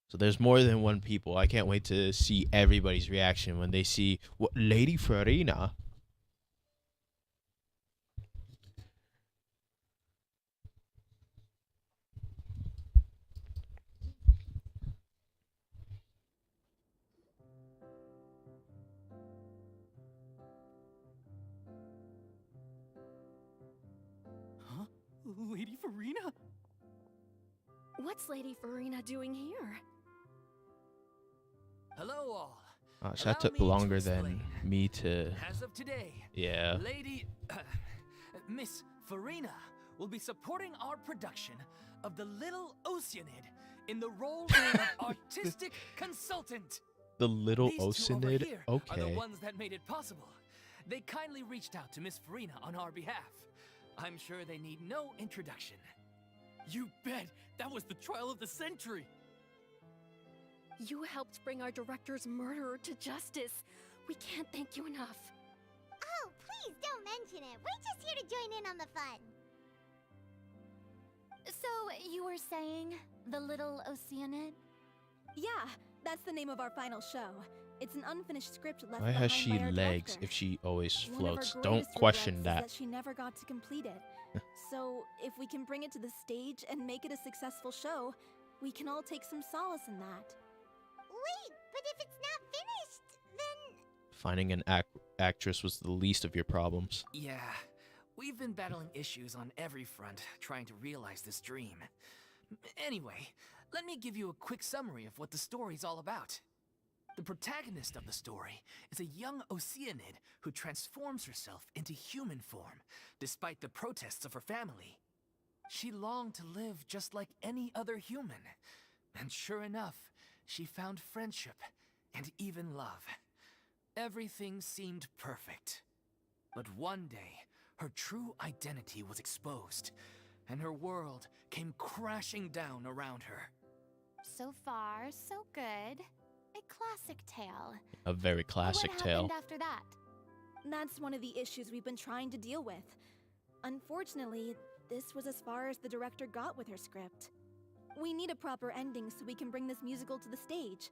So there's more than one people. I can't wait to see everybody's reaction when they see what Lady Farina. Huh? Lady Farina? What's Lady Farina doing here? Hello all. So Allow that took me to longer than explain. me to. As of today, Yeah. Lady Miss Farina will be supporting our production of The Little Oceanid in the role of artistic consultant. The little These two over Oceanid? here are the Okay. ones that made it possible. They kindly reached out to Miss Farina on our behalf. I'm sure they need no introduction. You bet! That was the trial of the century! You helped bring our director's murderer to justice. We can't thank you enough. Oh, please don't mention it. We're just here to join in on the fun. So, you were saying the Little Oceanid? Yeah, that's the name of our final show. It's an unfinished script left Why behind has she by our legs director. if she always One of our floats? Don't greatest question regrets is that. she never got to complete it. So, if we can bring it to the stage and make it a successful show, we can all take some solace in that. Wait, but if it's not finished, then... Finding an actress was the least of your problems. Yeah, we've been battling issues on every front trying to realize this dream. Anyway, let me give you a quick summary of what the story's all about. The protagonist of the story is a young Oceanid who transforms herself into human form, despite the protests of her family. She longed to live just like any other human, and sure enough, she found friendship and even love. Everything seemed perfect. But one day, her true identity was exposed, and her world came crashing down around her. So far, so good. A classic tale. A very classic What tale. happened after that? That's one of the issues we've been trying to deal with. Unfortunately, this was as far as the director got with her script. We need a proper ending so we can bring this musical to the stage.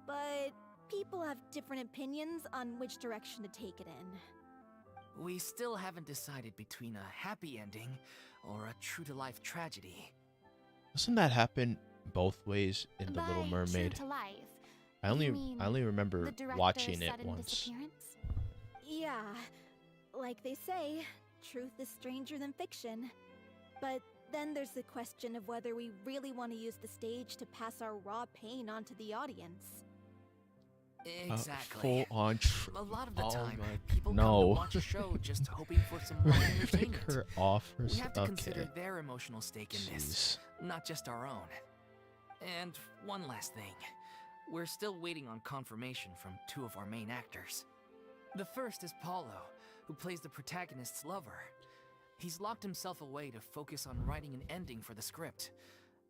But people have different opinions on which direction to take it in. We still haven't decided between a happy ending or a true-to-life tragedy. Doesn't that happen both ways in The By Little Mermaid? True to life. I you only mean remember the director's watching it sudden once. disappearance? Yeah, like they say, truth is stranger than fiction. But then there's the question of whether we really want to use the stage to pass our raw pain onto the audience. Exactly. Full on. A lot of the Oh time, my- people come no. to watch a show just hoping for some light Pick entertainment. her off or We have to okay. consider their emotional stake in this, Jeez. not just our own. And one last thing. We're still waiting on confirmation from two of our main actors. The first is Paulo, who plays the protagonist's lover. He's locked himself away to focus on writing an ending for the script,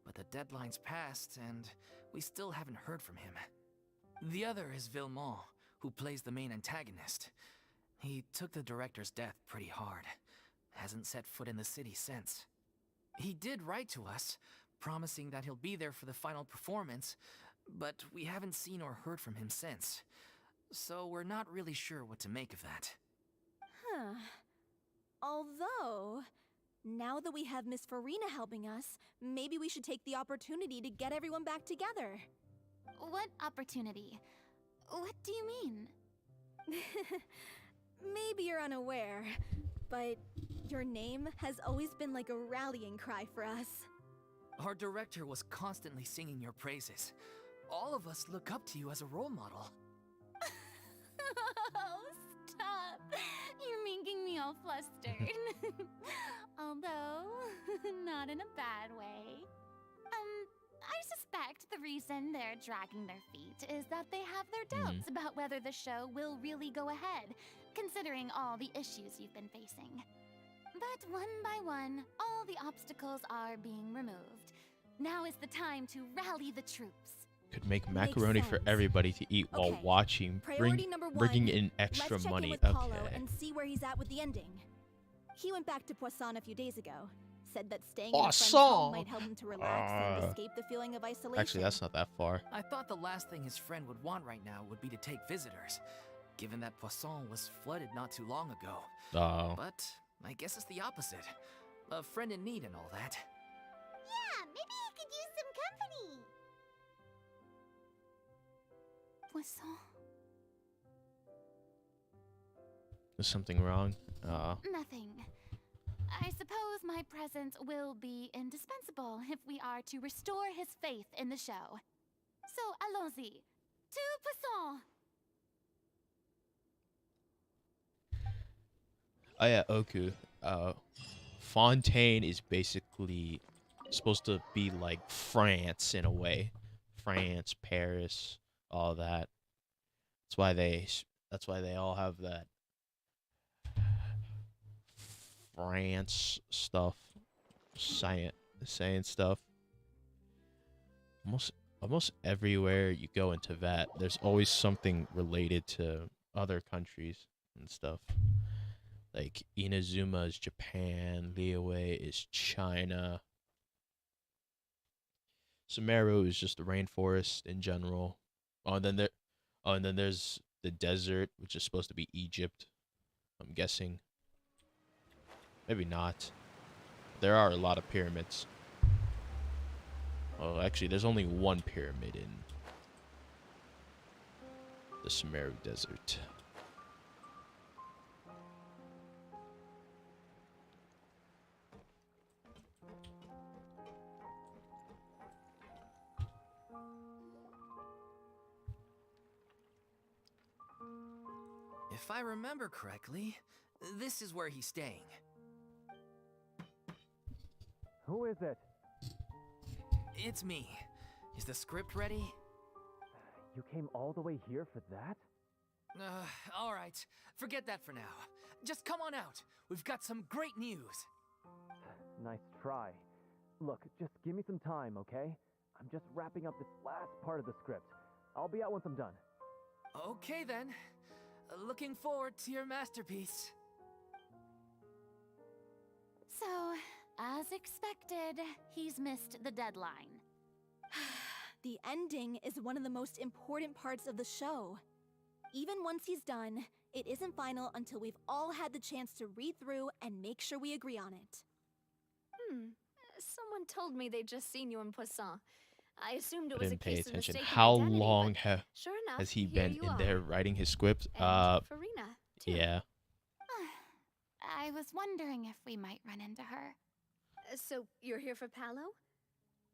but the deadline's passed and we still haven't heard from him. The other is Villemont, who plays the main antagonist. He took the director's death pretty hard. Hasn't set foot in the city since. He did write to us, promising that he'll be there for the final performance, but we haven't seen or heard from him since. So we're not really sure what to make of that. Huh. Although, now that we have Miss Farina helping us, maybe we should take the opportunity to get everyone back together. What opportunity? What do you mean? Maybe you're unaware, but your name has always been like a rallying cry for us. Our director was constantly singing your praises, All of us look up to you as a role model. Oh, stop. You're making me all flustered. Although, not in a bad way. I suspect the reason they're dragging their feet is that they have their doubts about whether the show will really go ahead, considering all the issues you've been facing. But one by one, all the obstacles are being removed. Now is the time to rally the troops. Could make macaroni for sense. everybody to eat while Okay, watching. Priority number one. Bringing in extra Let's check money. in with Paulo Okay. and see where he's at with the ending. He went back to Poisson a few days ago. Said that staying in a friend's home might help him to relax and escape the feeling of isolation. Actually, that's not that far. I thought the last thing his friend would want right now would be to take visitors, given that Poisson was flooded not too long ago. Oh. But I guess it's the opposite. A friend in need and all that. Yeah, maybe he could use some company. Poisson? Is something wrong? Nothing. I suppose my presence will be indispensable if we are to restore his faith in the show. So, allons-y. To Poisson! Oh yeah, Oku. Fontaine is basically supposed to be like France in a way. France, Paris, all that. That's why they all have that France stuff, science stuff. Almost everywhere you go into that, there's always something related to other countries and stuff. Like Inazuma is Japan, Liyue is China. Sumeru is just the rainforest in general. Oh, and then there's the desert, which is supposed to be Egypt. I'm guessing. Maybe not. There are a lot of pyramids. Oh, actually, there's only one pyramid in the Sumeru Desert. If I remember correctly, this is where he's staying. Who is it? It's me. Is the script ready? You came all the way here for that? Alright. Forget that for now. Just come on out. We've got some great news. Nice try. Look, just give me some time, okay? I'm just wrapping up this last part of the script. I'll be out once I'm done. Okay then. Looking forward to your masterpiece. So, as expected, he's missed the deadline. The ending is one of the most important parts of the show. Even once he's done, it isn't final until we've all had the chance to read through and make sure we agree on it. Someone told me they'd just seen you in Poisson. I assumed it I was a didn't pay case of attention. mistaken How identity, long but sure enough, has he here been you in are. there writing his script? And Farina, too. Yeah. I was wondering if we might run into her. So you're here for Paolo?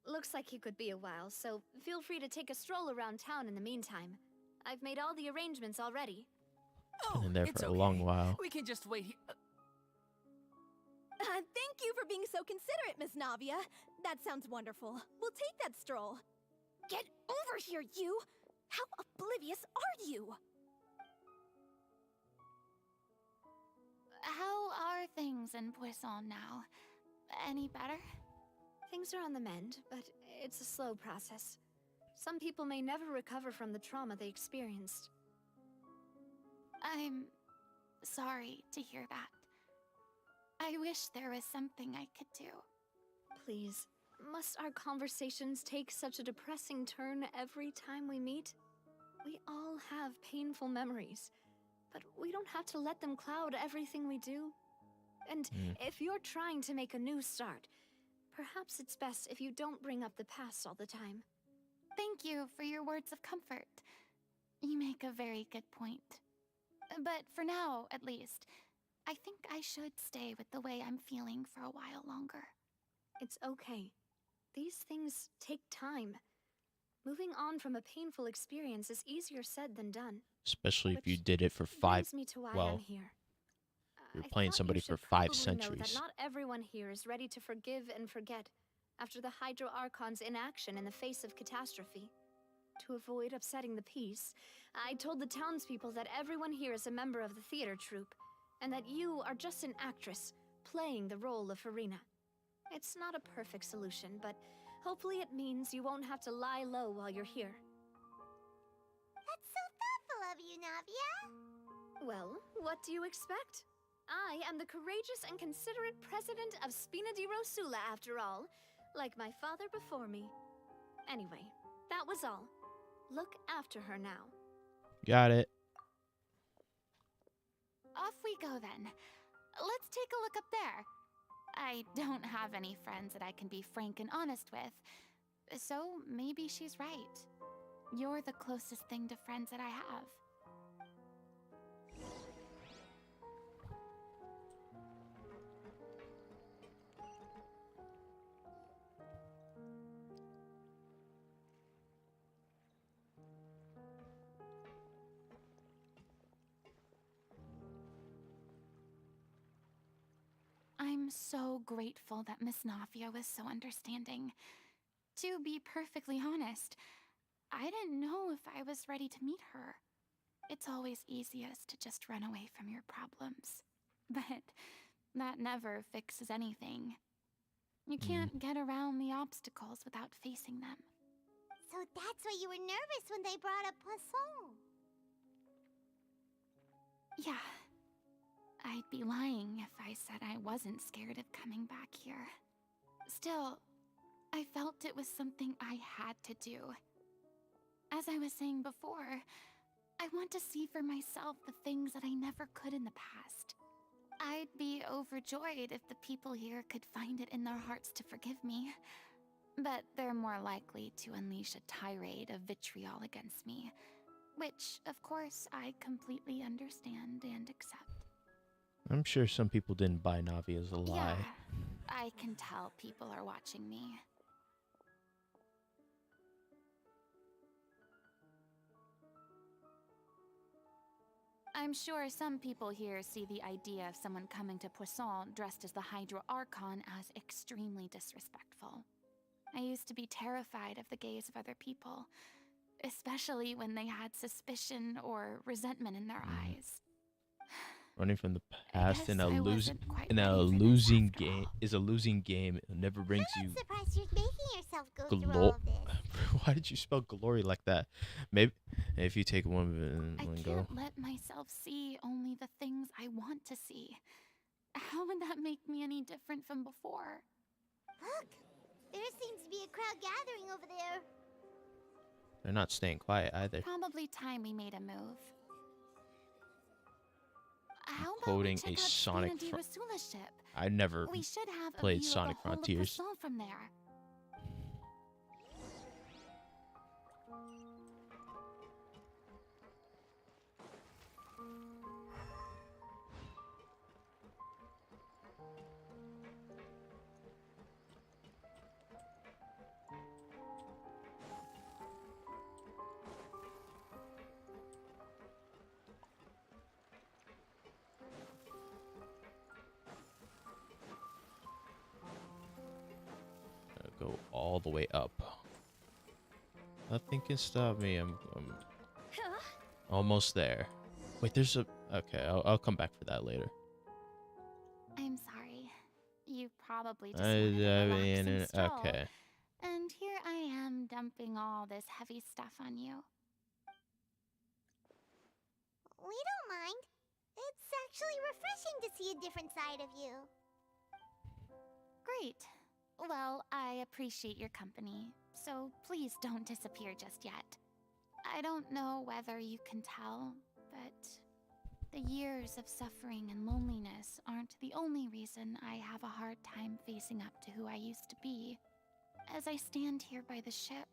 Looks like he could be a while, so feel free to take a stroll around town in the meantime. I've made all the arrangements already. Been in there it's for a okay. long while. We can just wait here. Thank you for being so considerate, Miss Navia. That sounds wonderful. We'll take that stroll. Get over here, you! How oblivious are you? How are things in Poisson now? Any better? Things are on the mend, but it's a slow process. Some people may never recover from the trauma they experienced. I'm sorry to hear that. I wish there was something I could do. Please, must our conversations take such a depressing turn every time we meet? We all have painful memories, but we don't have to let them cloud everything we do. And if you're trying to make a new start, perhaps it's best if you don't bring up the past all the time. Thank you for your words of comfort. You make a very good point. But for now, at least, I think I should stay with the way I'm feeling for a while longer. It's okay. These things take time. Moving on from a painful experience is easier said than done. Especially if you Which did it for brings me to why I'm well, here. you're I playing thought somebody you for should 5 probably know that centuries. not everyone here is ready to forgive and forget after the Hydro Archon's inaction in the face of catastrophe. To avoid upsetting the peace, I told the townspeople that everyone here is a member of the theater troupe, and that you are just an actress playing the role of Farina. It's not a perfect solution, but hopefully it means you won't have to lie low while you're here. That's so thoughtful of you, Navia. Well, what do you expect? I am the courageous and considerate president of Spina di Rosula, after all, like my father before me. Anyway, that was all. Look after her now. Got it. Off we go then. Let's take a look up there. I don't have any friends that I can be frank and honest with, so maybe she's right. You're the closest thing to friends that I have. I'm so grateful that Miss Nafia was so understanding. To be perfectly honest, I didn't know if I was ready to meet her. It's always easiest to just run away from your problems. But that never fixes anything. You can't get around the obstacles without facing them. So that's why you were nervous when they brought up Poisson. Yeah. I'd be lying if I said I wasn't scared of coming back here. Still, I felt it was something I had to do. As I was saying before, I want to see for myself the things that I never could in the past. I'd be overjoyed if the people here could find it in their hearts to forgive me. But they're more likely to unleash a tirade of vitriol against me. Which, of course, I completely understand and accept. I'm sure some people didn't buy Navi as a lie. Yeah, I can tell people are watching me. I'm sure some people here see the idea of someone coming to Poisson dressed as the Hydro Archon as extremely disrespectful. I used to be terrified of the gaze of other people, especially when they had suspicion or resentment in their eyes. Running from the past in a I losing wasn't quite in a ready for this losing after game all. is a losing game. It never brings I'm you surprised you're making yourself go through all glory. of this. Why did you spell glory like that? Maybe if you take one I and go. can't let myself see only the things I want to see. How would that make me any different from before? Look, there seems to be a crowd gathering over there. They're not staying quiet either. Probably time we made a move. How about we Quoting check a out Sonic Spina di Rosula ship? I never We should have a played view Sonic of the whole Frontiers. of Poisson from there. go all the way up. Nothing can stop me. I'm almost there. Wait, there's a. Okay, I'll come back for that later. I'm sorry. You probably just wanted to relax and stroll. Okay. And here I am dumping all this heavy stuff on you. We don't mind. It's actually refreshing to see a different side of you. Great. Well, I appreciate your company, so please don't disappear just yet. I don't know whether you can tell, but the years of suffering and loneliness aren't the only reason I have a hard time facing up to who I used to be. As I stand here by the ship,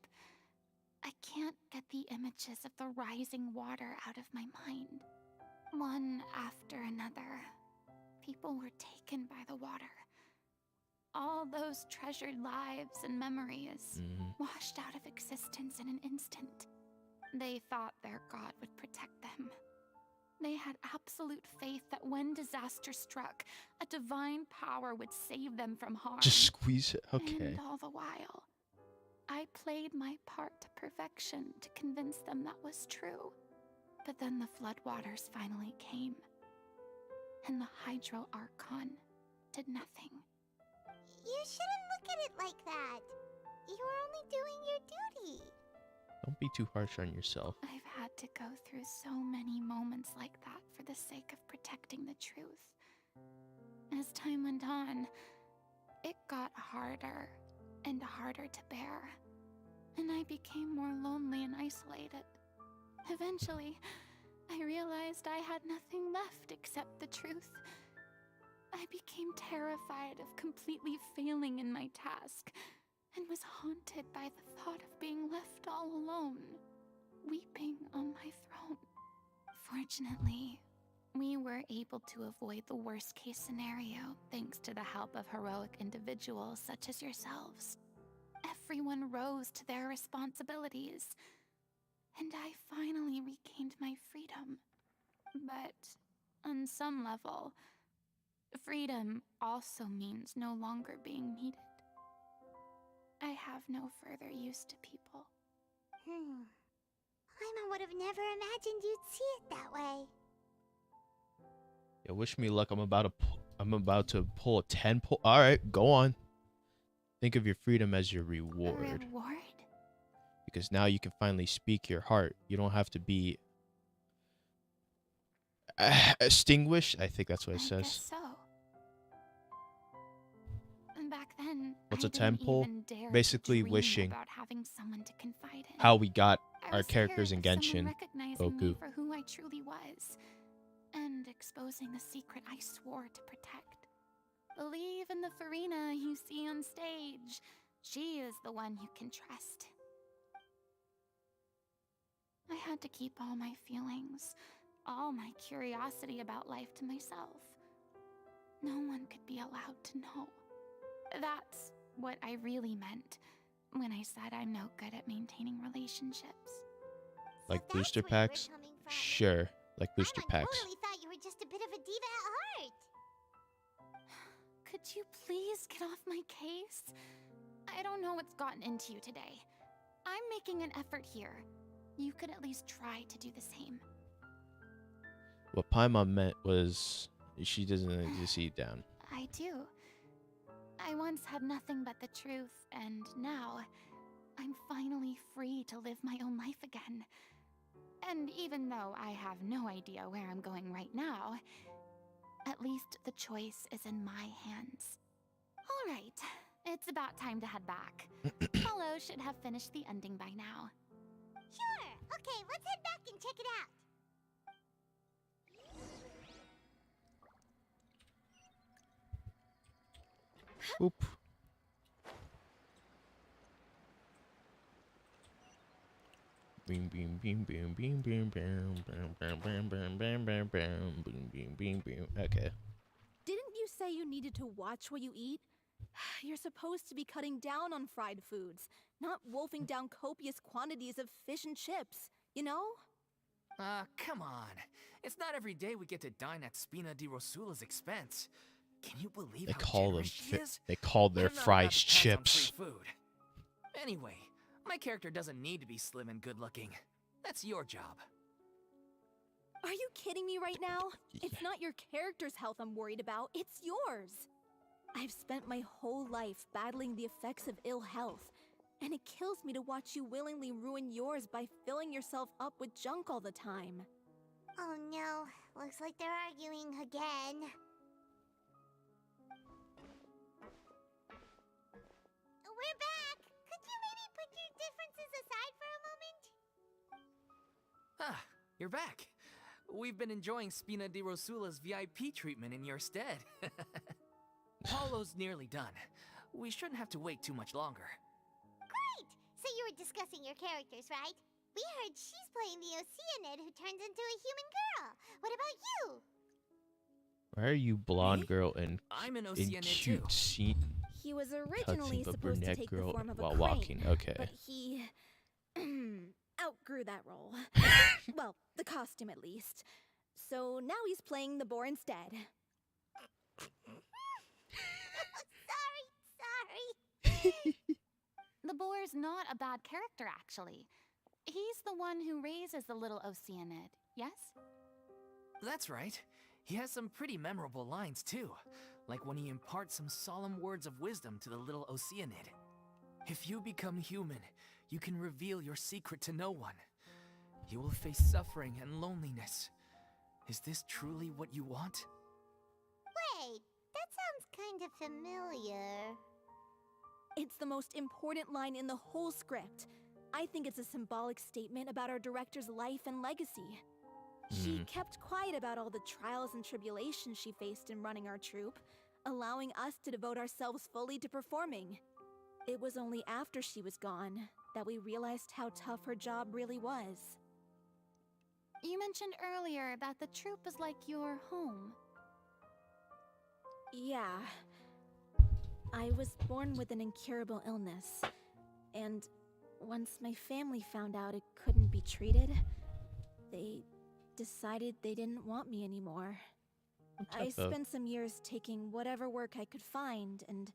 I can't get the images of the rising water out of my mind. One after another, people were taken by the water. all those treasured lives and memories Mhm. washed out of existence in an instant. They thought their god would protect them. They had absolute faith that when disaster struck, a divine power would save them from harm. Just squeeze it. Okay. And all the while, I played my part to perfection to convince them that was true. But then the floodwaters finally came, and the Hydro Archon did nothing. You shouldn't look at it like that. You were only doing your duty. Don't be too harsh on yourself. I've had to go through so many moments like that for the sake of protecting the truth. As time went on, it got harder and harder to bear, and I became more lonely and isolated. Eventually, I realized I had nothing left except the truth. I became terrified of completely failing in my task, and was haunted by the thought of being left all alone, weeping on my throne. Fortunately, we were able to avoid the worst-case scenario thanks to the help of heroic individuals such as yourselves. Everyone rose to their responsibilities, and I finally regained my freedom. But on some level, freedom also means no longer being needed. I have no further use to people. Paimon would have never imagined you'd see it that way. Yeah, wish me luck. I'm about to pull a 10 pull. All right, go on. Think of your freedom as your A reward. reward? Because now you can finally speak your heart. You don't have to be extinguished. I think that's what it I says. guess so. And back then, What's I a didn't temple? even dare Basically to dream wishing. about having someone to confide in. How we got I our was characters in scared of someone Genshin. recognizing me Goku. for who I truly was, and exposing the secret I swore to protect. Believe in the Farina you see on stage. She is the one you can trust. I had to keep all my feelings, all my curiosity about life to myself. No one could be allowed to know. That's what I really meant when I said I'm no good at maintaining relationships. So Like that's booster where you were packs? coming from. Sure, like booster Paimon packs. totally thought you were just a bit of a diva at heart. Could you please get off my case? I don't know what's gotten into you today. I'm making an effort here. You could at least try to do the same. What Paimon meant was she doesn't need to see it down. I do. I once had nothing but the truth, and now I'm finally free to live my own life again. And even though I have no idea where I'm going right now, at least the choice is in my hands. All right, it's about time to head back. Hollow should have finished the ending by now. Sure. Okay, let's head back and check it out. Oop. Beam beam beam beam beam beam beam bam bam bam bam bam bam bam boom beam beam beam. Okay. Didn't you say you needed to watch what you eat? You're supposed to be cutting down on fried foods, not wolfing down copious quantities of fish and chips, you know? Come on. It's not every day we get to dine at Spina di Rosula's expense. Can you believe They how call them. generous she is? They call their I'm not about fries to pass on chips. free food. Anyway, my character doesn't need to be slim and good-looking. That's your job. Are you kidding me right now? It's not your character's health I'm worried about, it's yours. I've spent my whole life battling the effects of ill health, and it kills me to watch you willingly ruin yours by filling yourself up with junk all the time. Oh no, looks like they're arguing again. We're back! Could you maybe put your differences aside for a moment? Ah, you're back. We've been enjoying Spina di Rosula's VIP treatment in your stead. Hollow's nearly done. We shouldn't have to wait too much longer. Great! So you were discussing your characters, right? We heard she's playing the Oceanid who turns into a human girl. What about you? Why are you blonde Me? girl and I'm an in Oceanid too. cute scene? He was Touching originally the supposed to brunette take the girl form of a while crane, walking. Okay. but he outgrew that role. Well, the costume at least. So now he's playing the boar instead. Sorry. The boar's not a bad character, actually. He's the one who raises the little Oceanid, yes? That's right. He has some pretty memorable lines, too. Like when he imparts some solemn words of wisdom to the little Oceanid. If you become human, you can reveal your secret to no one. You will face suffering and loneliness. Is this truly what you want? Wait, that sounds kind of familiar. It's the most important line in the whole script. I think it's a symbolic statement about our director's life and legacy. She kept quiet about all the trials and tribulations she faced in running our troupe, allowing us to devote ourselves fully to performing. It was only after she was gone that we realized how tough her job really was. You mentioned earlier that the troupe is like your home. Yeah. I was born with an incurable illness, and once my family found out it couldn't be treated, they decided they didn't want me anymore. I spent some years taking whatever work I could find and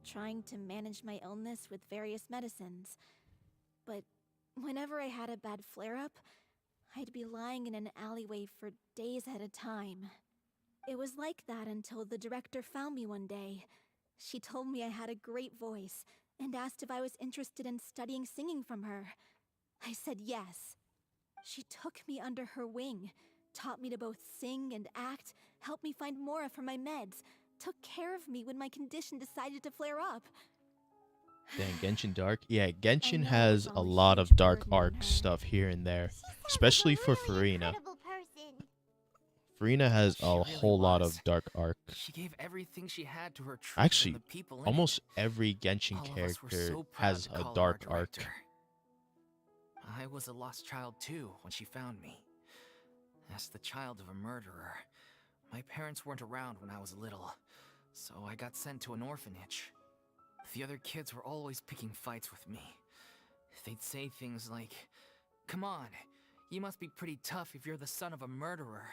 trying to manage my illness with various medicines. But whenever I had a bad flare-up, I'd be lying in an alleyway for days at a time. It was like that until the director found me one day. She told me I had a great voice and asked if I was interested in studying singing from her. I said yes. She took me under her wing, taught me to both sing and act, helped me find Mora for my meds, took care of me when my condition decided to flare up. Dang, Genshin Dark. Yeah, I Genshin know has it's a all a lot huge of dark burden on arc her. stuff here and there, She sounds especially like a for really Farina. incredible person. Farina has She a really whole lot was. of dark arc. She gave everything she had to her troupe Actually, and the people in almost it. every Genshin All of us were character so proud has to a call her our dark arc. director. I was a lost child too when she found me. As the child of a murderer, my parents weren't around when I was little, so I got sent to an orphanage. The other kids were always picking fights with me. They'd say things like, "Come on, you must be pretty tough if you're the son of a murderer."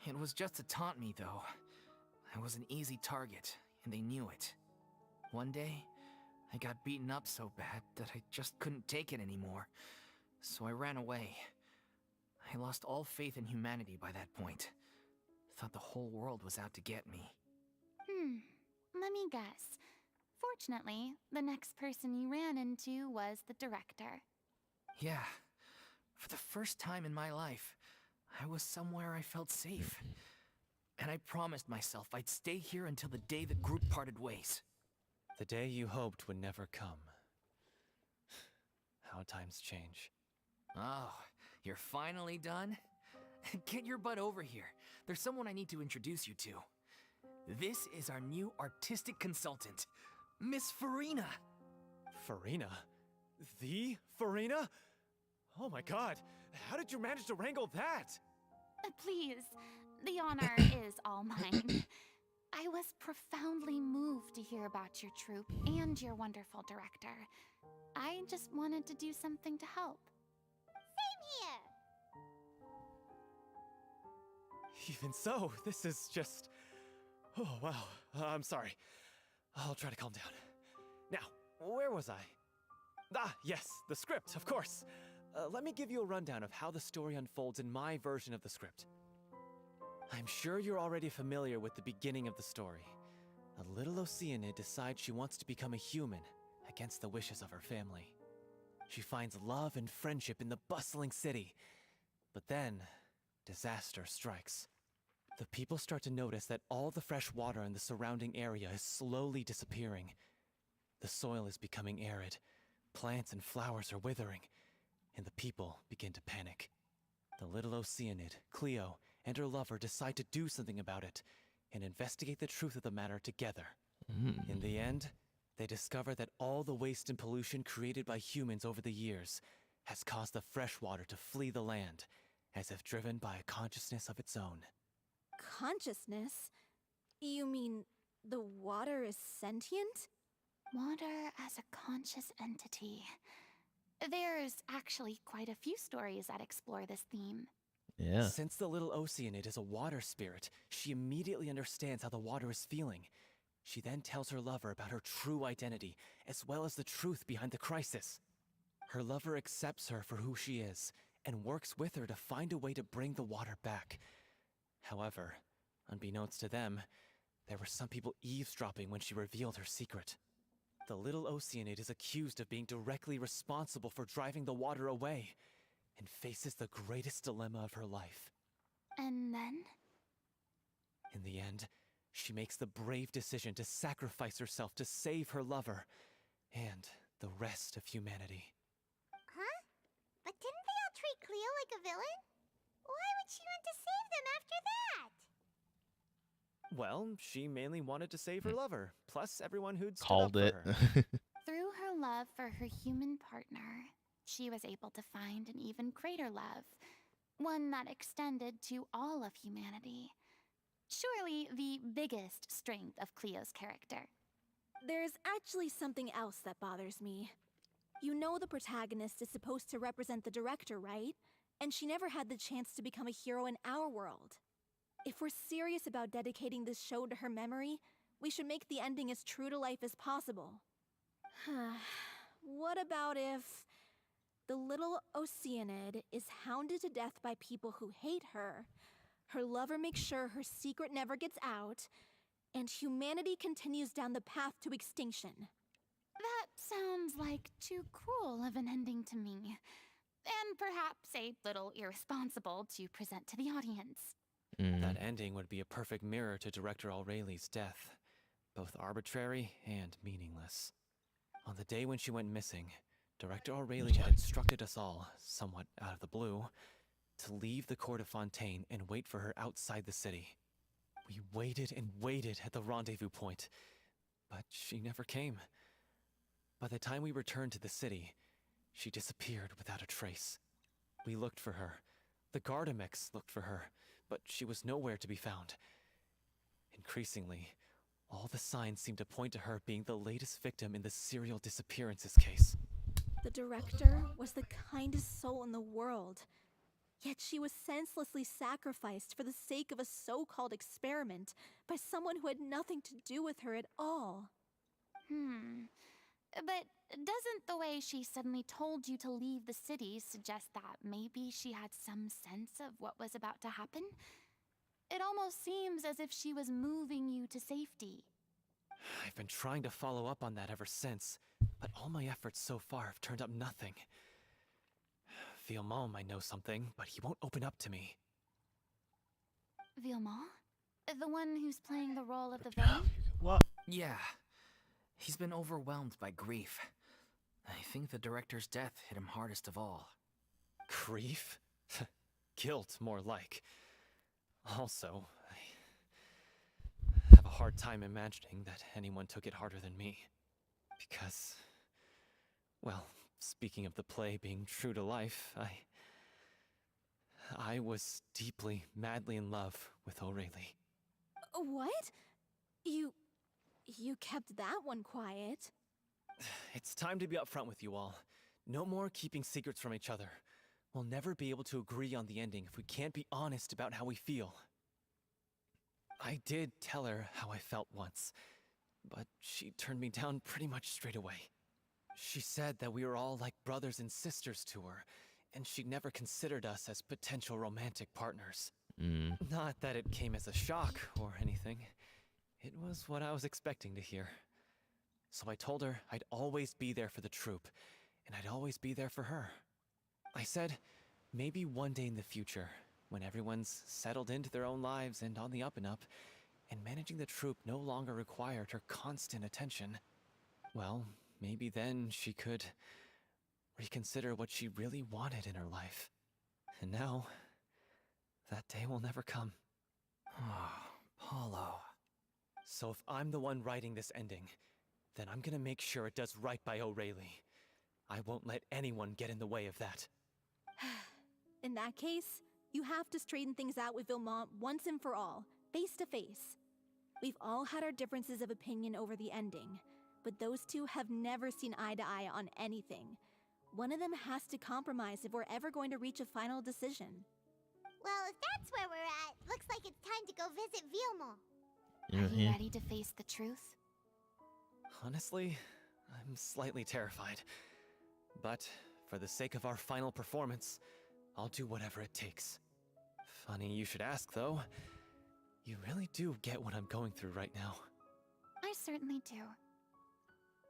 It was just to taunt me, though. I was an easy target, and they knew it. One day, I got beaten up so bad that I just couldn't take it anymore, so I ran away. I lost all faith in humanity by that point. Thought the whole world was out to get me. Let me guess. Fortunately, the next person you ran into was the director. Yeah, for the first time in my life, I was somewhere I felt safe. And I promised myself I'd stay here until the day the group parted ways. The day you hoped would never come. How times change. Oh, you're finally done? Get your butt over here. There's someone I need to introduce you to. This is our new artistic consultant, Miss Farina. Farina? The Farina? Oh my god, how did you manage to wrangle that? Please, the honor is all mine. I was profoundly moved to hear about your troupe and your wonderful director. I just wanted to do something to help. Same here. Even so, this is just... Oh, wow. I'm sorry. I'll try to calm down. Now, where was I? Ah, yes, the script, of course. Let me give you a rundown of how the story unfolds in my version of the script. I'm sure you're already familiar with the beginning of the story. A little Oceanid decides she wants to become a human, against the wishes of her family. She finds love and friendship in the bustling city. But then, disaster strikes. The people start to notice that all the fresh water in the surrounding area is slowly disappearing. The soil is becoming arid, plants and flowers are withering, and the people begin to panic. The little Oceanid, Cleo, and her lover decide to do something about it, and investigate the truth of the matter together. In the end, they discover that all the waste and pollution created by humans over the years has caused the fresh water to flee the land, as if driven by a consciousness of its own. Consciousness? You mean The water is sentient? Water as a conscious entity. There's actually quite a few stories that explore this theme. Yeah. Since the little Oceanid is a water spirit, she immediately understands how the water is feeling. She then tells her lover about her true identity, as well as the truth behind the crisis. Her lover accepts her for who she is, and works with her to find a way to bring the water back. However, unbeknownst to them, there were some people eavesdropping when she revealed her secret. The little Oceanid is accused of being directly responsible for driving the water away, and faces the greatest dilemma of her life. And then? In the end, she makes the brave decision to sacrifice herself to save her lover, and the rest of humanity. Huh? But didn't they all treat Cleo like a villain? Why would she want to save them after that? Well, she mainly wanted to save her lover, plus everyone who'd stood Called up it. for her. Through her love for her human partner, she was able to find an even greater love, one that extended to all of humanity. Surely the biggest strength of Cleo's character. There's actually something else that bothers me. You know the protagonist is supposed to represent the director, right? And she never had the chance to become a hero in our world. If we're serious about dedicating this show to her memory, we should make the ending as true to life as possible. What about if the little Oceanid is hounded to death by people who hate her, her lover makes sure her secret never gets out, and humanity continues down the path to extinction? That sounds like too cruel of an ending to me, and perhaps a little irresponsible to present to the audience. That ending would be a perfect mirror to Director Aureli's death, both arbitrary and meaningless. On the day when she went missing, Director Aurelie had instructed us all, somewhat out of the blue, to leave the court of Fontaine and wait for her outside the city. We waited and waited at the rendezvous point, but she never came. By the time we returned to the city, she disappeared without a trace. We looked for her. The Gardamex looked for her, but she was nowhere to be found. Increasingly, all the signs seemed to point to her being the latest victim in the serial disappearances case. The director was the kindest soul in the world, yet she was senselessly sacrificed for the sake of a so-called experiment by someone who had nothing to do with her at all. But doesn't the way she suddenly told you to leave the city suggest that maybe she had some sense of what was about to happen? It almost seems as if she was moving you to safety. I've been trying to follow up on that ever since, but all my efforts so far have turned up nothing. Villemont might know something, but he won't open up to me. Villemont? The one who's playing the role of the villain? What? Yeah, he's been overwhelmed by grief. I think the director's death hit him hardest of all. Grief? Guilt, more like. Also, I have a hard time imagining that anyone took it harder than me. Because, well, speaking of the play being true to life, I was deeply, madly in love with Aurelie. What? You kept that one quiet. It's time to be upfront with you all. No more keeping secrets from each other. We'll never be able to agree on the ending if we can't be honest about how we feel. I did tell her how I felt once, but she turned me down pretty much straight away. She said that we were all like brothers and sisters to her, and she'd never considered us as potential romantic partners. Not that it came as a shock or anything. It was what I was expecting to hear. So I told her I'd always be there for the troupe, and I'd always be there for her. I said, maybe one day in the future, when everyone's settled into their own lives and on the up and up, and managing the troupe no longer required her constant attention, well, maybe then she could reconsider what she really wanted in her life. And now, that day will never come. Paulo. So if I'm the one writing this ending, then I'm gonna make sure it does right by Aurelie. I won't let anyone get in the way of that. In that case, you have to straighten things out with Villemont once and for all, face to face. We've all had our differences of opinion over the ending, but those two have never seen eye to eye on anything. One of them has to compromise if we're ever going to reach a final decision. Well, if that's where we're at, looks like it's time to go visit Vilmo. Are you ready to face the truth? Honestly, I'm slightly terrified. But for the sake of our final performance, I'll do whatever it takes. Funny you should ask, though. You really do get what I'm going through right now. I certainly do.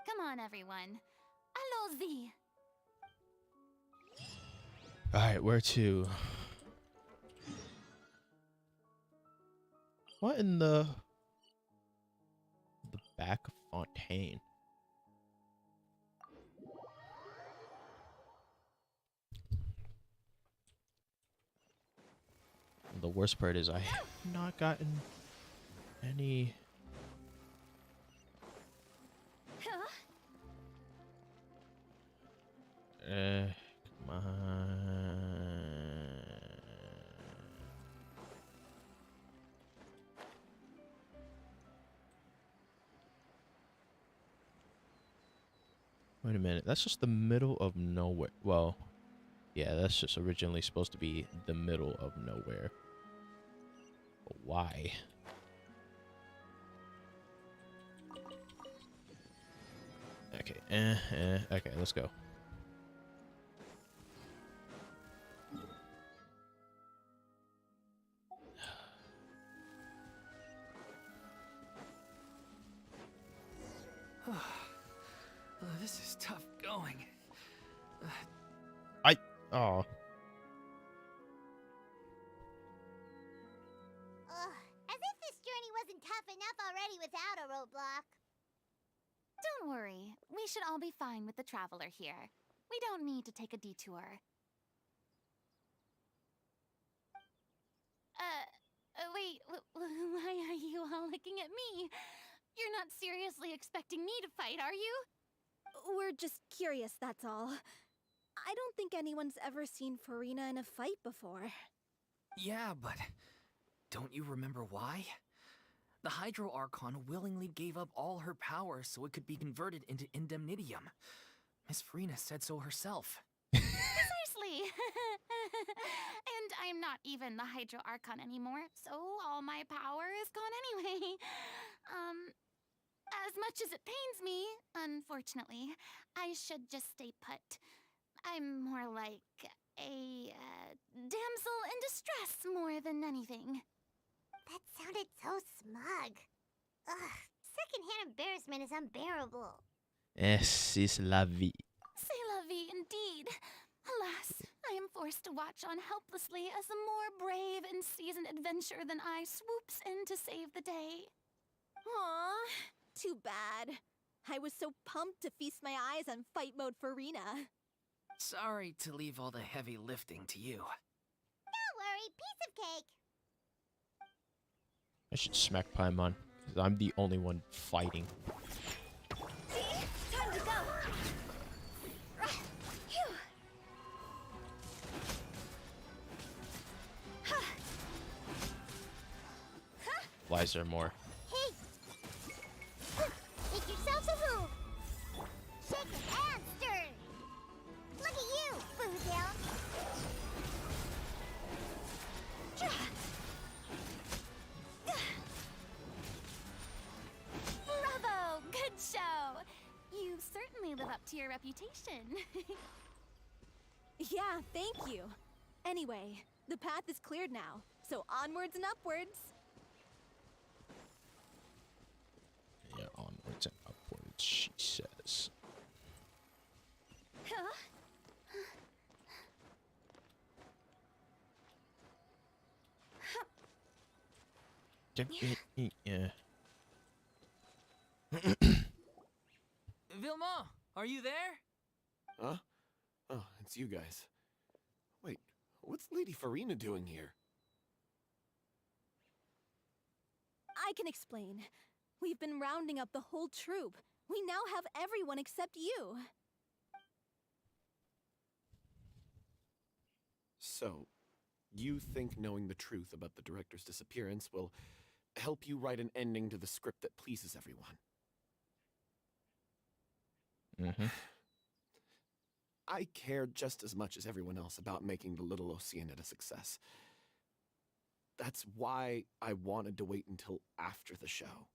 Come on, everyone. Allons-y! Alright, where to? What in the back of Fontaine? The worst part is I have not gotten any. Come on. Wait a minute, that's just the middle of nowhere. Well, yeah, that's just originally supposed to be the middle of nowhere. But why? Okay, okay, let's go. This is tough going. Oh, Ugh, as if this journey wasn't tough enough already without a roadblock. Don't worry. We should all be fine with the traveler here. We don't need to take a detour. Wait, why are you all looking at me? You're not seriously expecting me to fight, are you? We're just curious, that's all. I don't think anyone's ever seen Farina in a fight before. Yeah, but don't you remember why? The Hydro Archon willingly gave up all her power so it could be converted into Indemnitium. Miss Farina said so herself. Precisely! And I'm not even the Hydro Archon anymore, so all my power is gone anyway. As much as it pains me, unfortunately, I should just stay put. I'm more like a damsel in distress more than anything. That sounded so smug. Ugh, secondhand embarrassment is unbearable. c'est la vie. C'est la vie indeed. Alas, I am forced to watch on helplessly as a more brave and seasoned adventurer than I swoops in to save the day. Aww, too bad. I was so pumped to feast my eyes on fight mode Farina. Sorry to leave all the heavy lifting to you. Don't worry, piece of cake. I should smack Paimon, because I'm the only one fighting. Time to go! Phew. Why is there more? Hey! Make yourselves a move! Shake and stir! Look at you, Foodale! Bravo! Good show! You certainly live up to your reputation. Yeah, thank you. Anyway, the path is cleared now, so onwards and upwards. Yeah, onwards and upwards, she says. Yeah. Vilma, are you there? Huh? Oh, it's you guys. Wait, what's Lady Farina doing here? I can explain. We've been rounding up the whole troop. We now have everyone except you. So, you think knowing the truth about the director's disappearance will help you write an ending to the script that pleases everyone. Mm-hmm. I care just as much as everyone else about making the Little Oceanid a success. That's why I wanted to wait until after the show.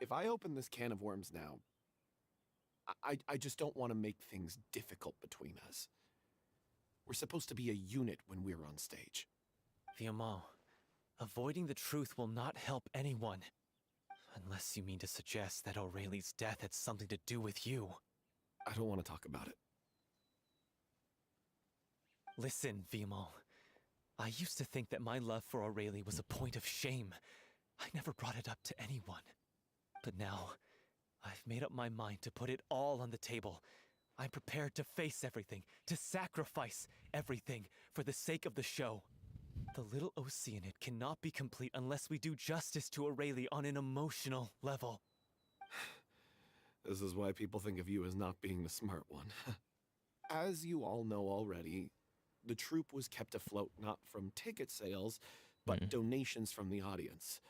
If I open this can of worms now, I just don't want to make things difficult between us. We're supposed to be a unit when we're on stage. Viamont, avoiding the truth will not help anyone. Unless you mean to suggest that Aurelie's death had something to do with you. I don't want to talk about it. Listen, Viamont. I used to think that my love for Aurelie was a point of shame. I never brought it up to anyone. But now, I've made up my mind to put it all on the table. I'm prepared to face everything, to sacrifice everything for the sake of the show. The Little Oceanid cannot be complete unless we do justice to Aurelie on an emotional level. This is why people think of you as not being the smart one. As you all know already, the troupe was kept afloat not from ticket sales, but donations from the audience.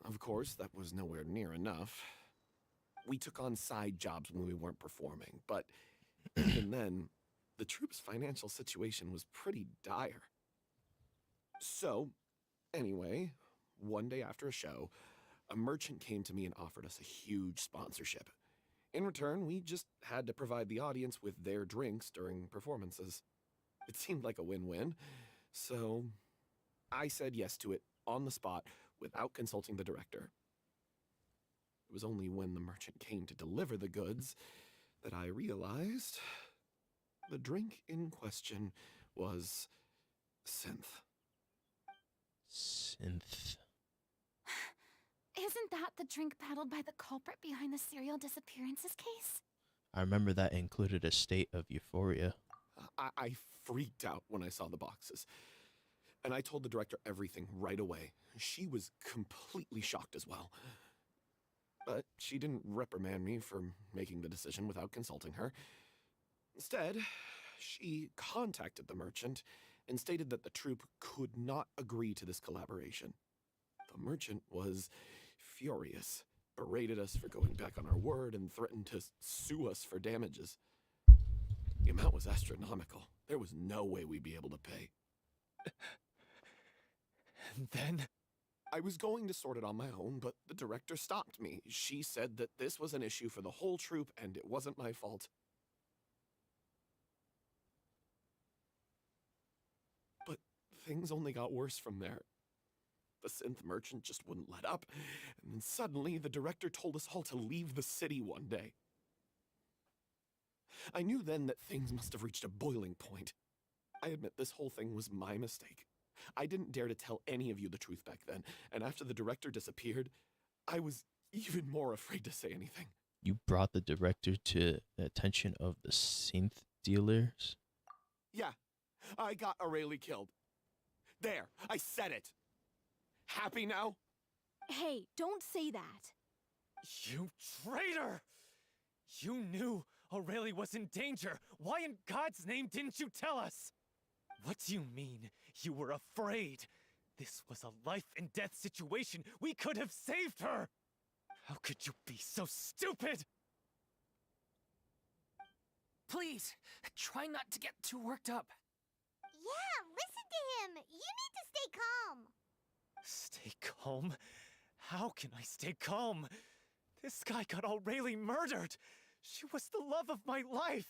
Of course, that was nowhere near enough. We took on side jobs when we weren't performing, but even then, the troupe's financial situation was pretty dire. So, anyway, one day after a show, a merchant came to me and offered us a huge sponsorship. In return, we just had to provide the audience with their drinks during performances. It seemed like a win-win, so I said yes to it on the spot without consulting the director. It was only when the merchant came to deliver the goods that I realized the drink in question was synth. Synth. Isn't that the drink peddled by the culprit behind the serial disappearances case? I remember that included a state of euphoria. I freaked out when I saw the boxes. And I told the director everything right away. She was completely shocked as well. But she didn't reprimand me for making the decision without consulting her. Instead, she contacted the merchant and stated that the troupe could not agree to this collaboration. The merchant was furious, berated us for going back on our word, and threatened to sue us for damages. The amount was astronomical. There was no way we'd be able to pay. And then? I was going to sort it on my own, but the director stopped me. She said that this was an issue for the whole troupe, and it wasn't my fault. But things only got worse from there. The synth merchant just wouldn't let up, and then suddenly the director told us all to leave the city one day. I knew then that things must have reached a boiling point. I admit this whole thing was my mistake. I didn't dare to tell any of you the truth back then, and after the director disappeared, I was even more afraid to say anything. You brought the director to the attention of the synth dealers? Yeah, I got Aurelie killed. There, I said it. Happy now? Hey, don't say that. You traitor! You knew Aurelie was in danger. Why in God's name didn't you tell us? What do you mean, you were afraid? This was a life and death situation. We could have saved her! How could you be so stupid? Please, try not to get too worked up. Yeah, listen to him. You need to stay calm. Stay calm? How can I stay calm? This guy got Aurelie murdered! She was the love of my life!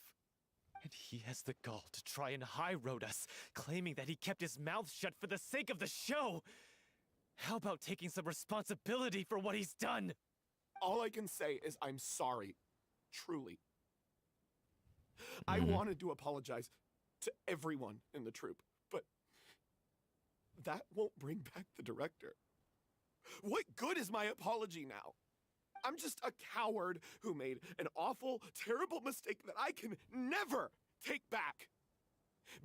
And he has the gall to try and high-road us, claiming that he kept his mouth shut for the sake of the show! How about taking some responsibility for what he's done? All I can say is I'm sorry. Truly. I wanted to apologize to everyone in the troupe, but that won't bring back the director. What good is my apology now? I'm just a coward who made an awful, terrible mistake that I can never take back.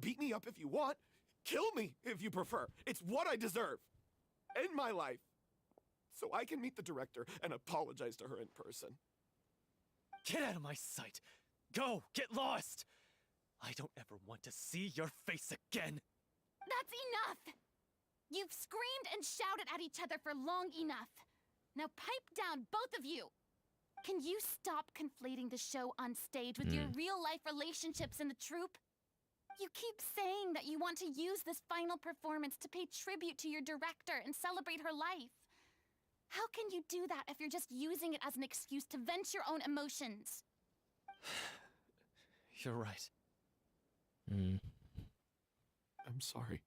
Beat me up if you want. Kill me if you prefer. It's what I deserve. End my life. So I can meet the director and apologize to her in person. Get out of my sight! Go! Get lost! I don't ever want to see your face again! That's enough! You've screamed and shouted at each other for long enough. Now pipe down, both of you! Can you stop conflating the show on stage with your real-life relationships in the troupe? You keep saying that you want to use this final performance to pay tribute to your director and celebrate her life. How can you do that if you're just using it as an excuse to vent your own emotions? You're right. Hmm. I'm sorry.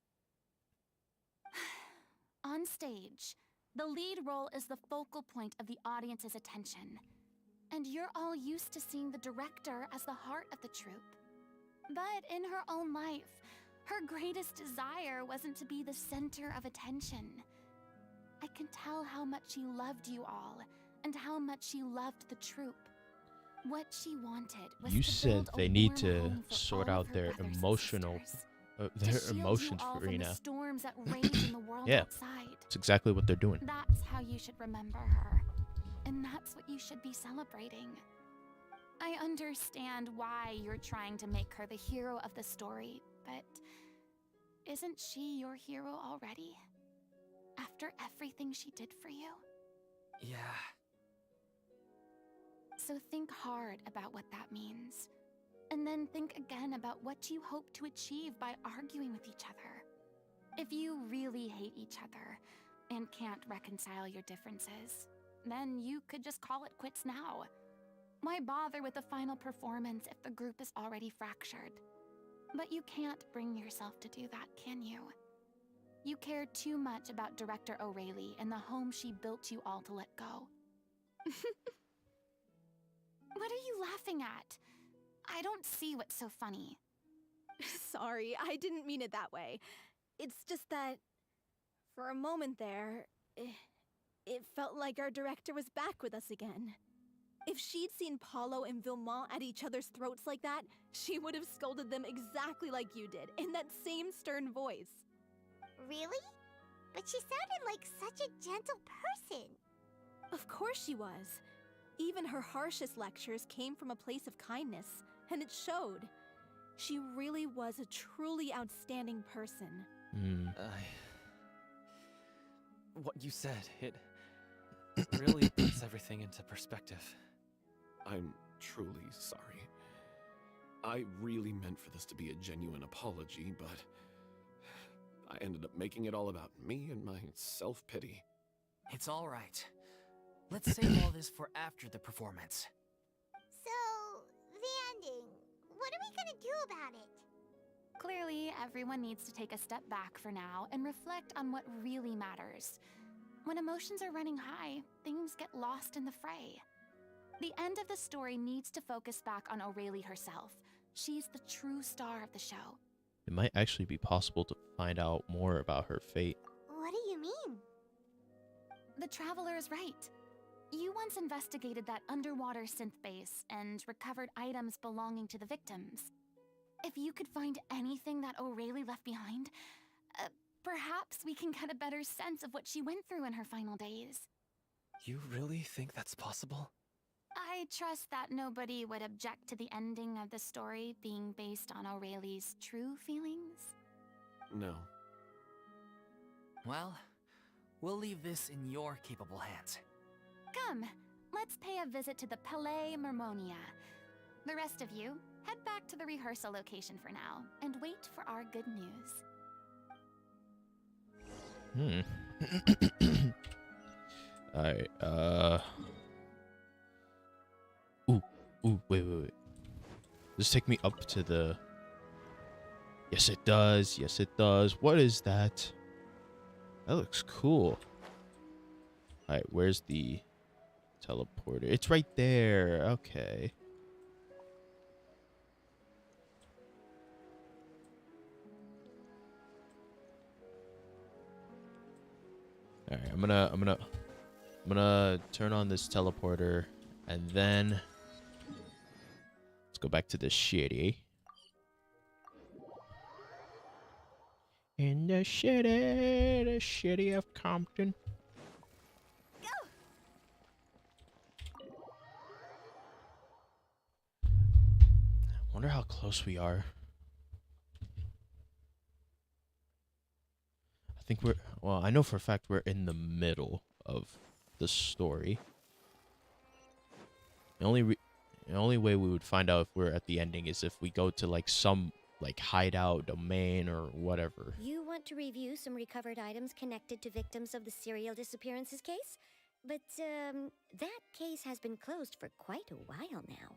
On stage, the lead role is the focal point of the audience's attention. And you're all used to seeing the director as the heart of the troupe. But in her own life, her greatest desire wasn't to be the center of attention. I can tell how much she loved you all, and how much she loved the troupe. What she wanted was You to said build a they need warm to home for sort all out of her their brothers and emotional, sisters. their To shield you emotions, all from the Farina. storms that rage in the world Yeah. outside. It's exactly what they're doing. That's how you should remember her. And that's what you should be celebrating. I understand why you're trying to make her the hero of the story, but isn't she your hero already? After everything she did for you? Yeah. So think hard about what that means. And then think again about what you hope to achieve by arguing with each other. If you really hate each other and can't reconcile your differences, then you could just call it quits now. Why bother with the final performance if the group is already fractured? But you can't bring yourself to do that, can you? You care too much about Director O'Reilly and the home she built you all to let go. What are you laughing at? I don't see what's so funny. Sorry, I didn't mean it that way. It's just that, for a moment there, it felt like our director was back with us again. If she'd seen Paulo and Vilmont at each other's throats like that, she would have scolded them exactly like you did, in that same stern voice. Really? But she sounded like such a gentle person. Of course she was. Even her harshest lectures came from a place of kindness, and it showed. She really was a truly outstanding person. What you said, it really puts everything into perspective. I'm truly sorry. I really meant for this to be a genuine apology, but I ended up making it all about me and my self-pity. It's all right. Let's save all this for after the performance. So, the ending. What are we gonna do about it? Clearly, everyone needs to take a step back for now and reflect on what really matters. When emotions are running high, things get lost in the fray. The end of the story needs to focus back on O'Reilly herself. She's the true star of the show. It might actually be possible to find out more about her fate. What do you mean? The Traveler is right. You once investigated that underwater synth base and recovered items belonging to the victims. If you could find anything that O'Reilly left behind, perhaps we can get a better sense of what she went through in her final days. You really think that's possible? I trust that nobody would object to the ending of the story being based on O'Reilly's true feelings. No. Well, we'll leave this in your capable hands. Come, let's pay a visit to the Palais Mermonia. The rest of you, head back to the rehearsal location for now, and wait for our good news. Alright, wait. Does this take me up to the... Yes, it does. Yes, it does. What is that? That looks cool. Alright, where's the teleporter? It's right there. Okay. Alright, I'm gonna turn on this teleporter, and then let's go back to the shitty. In the city of Compton. Go! Wonder how close we are. I think we're well. I know for a fact we're in the middle of the story. The only way we would find out if we're at the ending is if we go to like some like hideout domain or whatever. You want to review some recovered items connected to victims of the serial disappearances case? But, that case has been closed for quite a while now.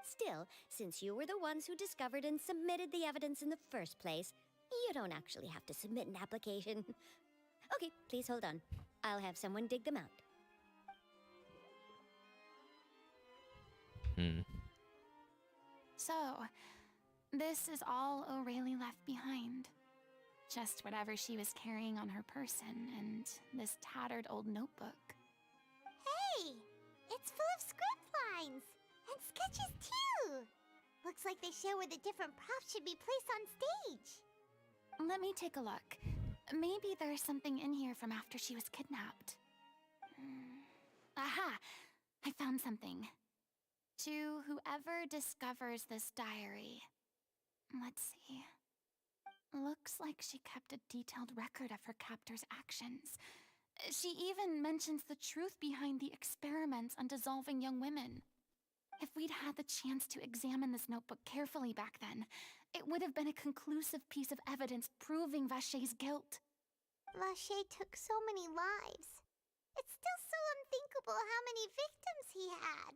Still, since you were the ones who discovered and submitted the evidence in the first place, you don't actually have to submit an application. Okay, please hold on. I'll have someone dig them out. So, this is all O'Reilly left behind. Just whatever she was carrying on her person and this tattered old notebook. Hey! It's full of script lines! And sketches, too! Looks like they show where the different props should be placed on stage. Let me take a look. Maybe there's something in here from after she was kidnapped. Aha! I found something. To whoever discovers this diary. Let's see. Looks like she kept a detailed record of her captor's actions. She even mentions the truth behind the experiments on dissolving young women. If we'd had the chance to examine this notebook carefully back then, it would have been a conclusive piece of evidence proving Vacher's guilt. Vacher took so many lives. It's still so unthinkable how many victims he had.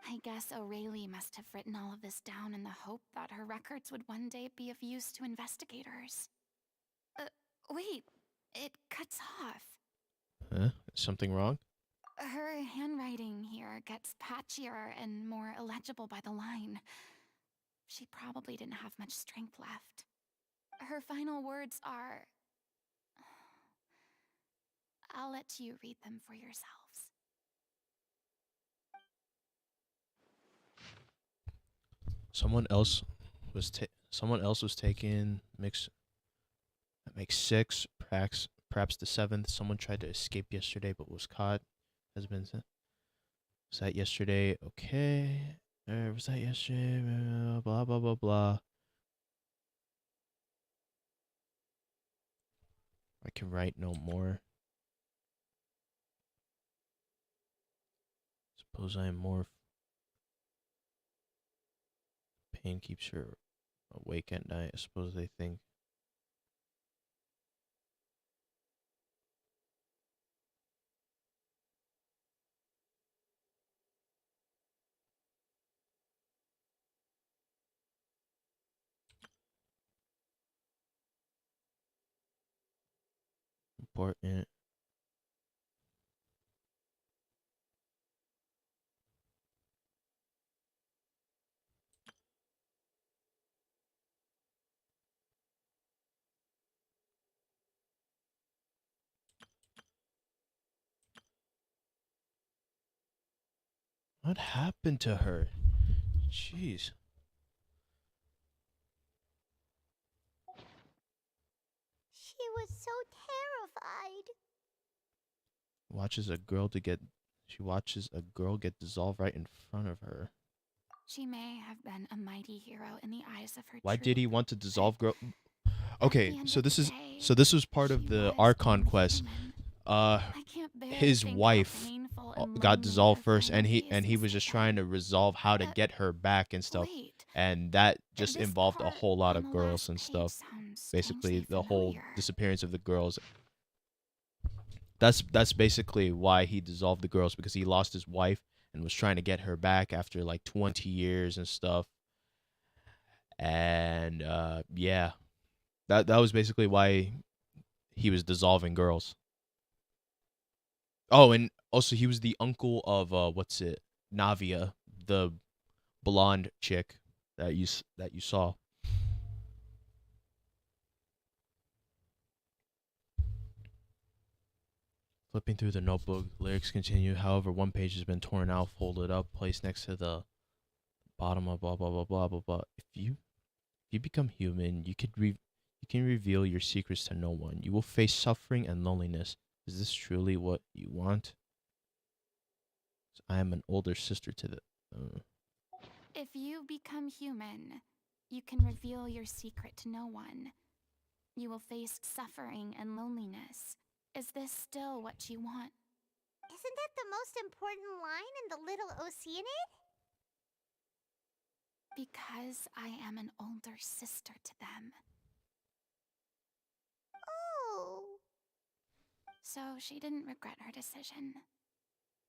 I guess O'Reilly must have written all of this down in the hope that her records would one day be of use to investigators. Wait, it cuts off. Huh? Is something wrong? Her handwriting here gets patchier and more illegible by the line. She probably didn't have much strength left. Her final words are... I'll let you read them for yourselves. Someone else was taken. That makes 6. Perhaps the 7th. Someone tried to escape yesterday but was caught. Has been sent. Was that yesterday? Okay. Was that yesterday? Blah blah blah blah. I can write no more. Suppose I am more. Pain keeps her awake at night. I suppose they think. Important. What happened to her? Jeez. She was so terrified. She watches a girl get dissolved right in front of her. She may have been a mighty hero in the eyes of her Why troop, did he want to dissolve girl? at Okay, the end so of this the is day, this was part of she the was Archon quest. inhuman. I can't bear to His think how wife painful and got lonely dissolved her first, and final he days was must just have trying to been. resolve how to Uh, get her back and stuff, Wait, and that just this involved a part whole lot on of the girls last and page stuff. sounds Basically, strangely the whole familiar. disappearance of the girls. That's basically why he dissolved the girls, because he lost his wife and was trying to get her back after like 20 years and stuff. And yeah, that was basically why he was dissolving girls. Oh, and also he was the uncle of Navia, the blonde chick that you saw. Flipping through the notebook, lyrics continue. However, one page has been torn out, folded up, placed next to the bottom of blah blah blah blah blah blah. If you become human, you can reveal your secrets to no one. You will face suffering and loneliness. Is this truly what you want? I am an older sister to the. If you become human, you can reveal your secret to no one. You will face suffering and loneliness. Is this still what you want? Isn't that the most important line in the Little Oceanid? Because I am an older sister to them. Oh. So she didn't regret her decision,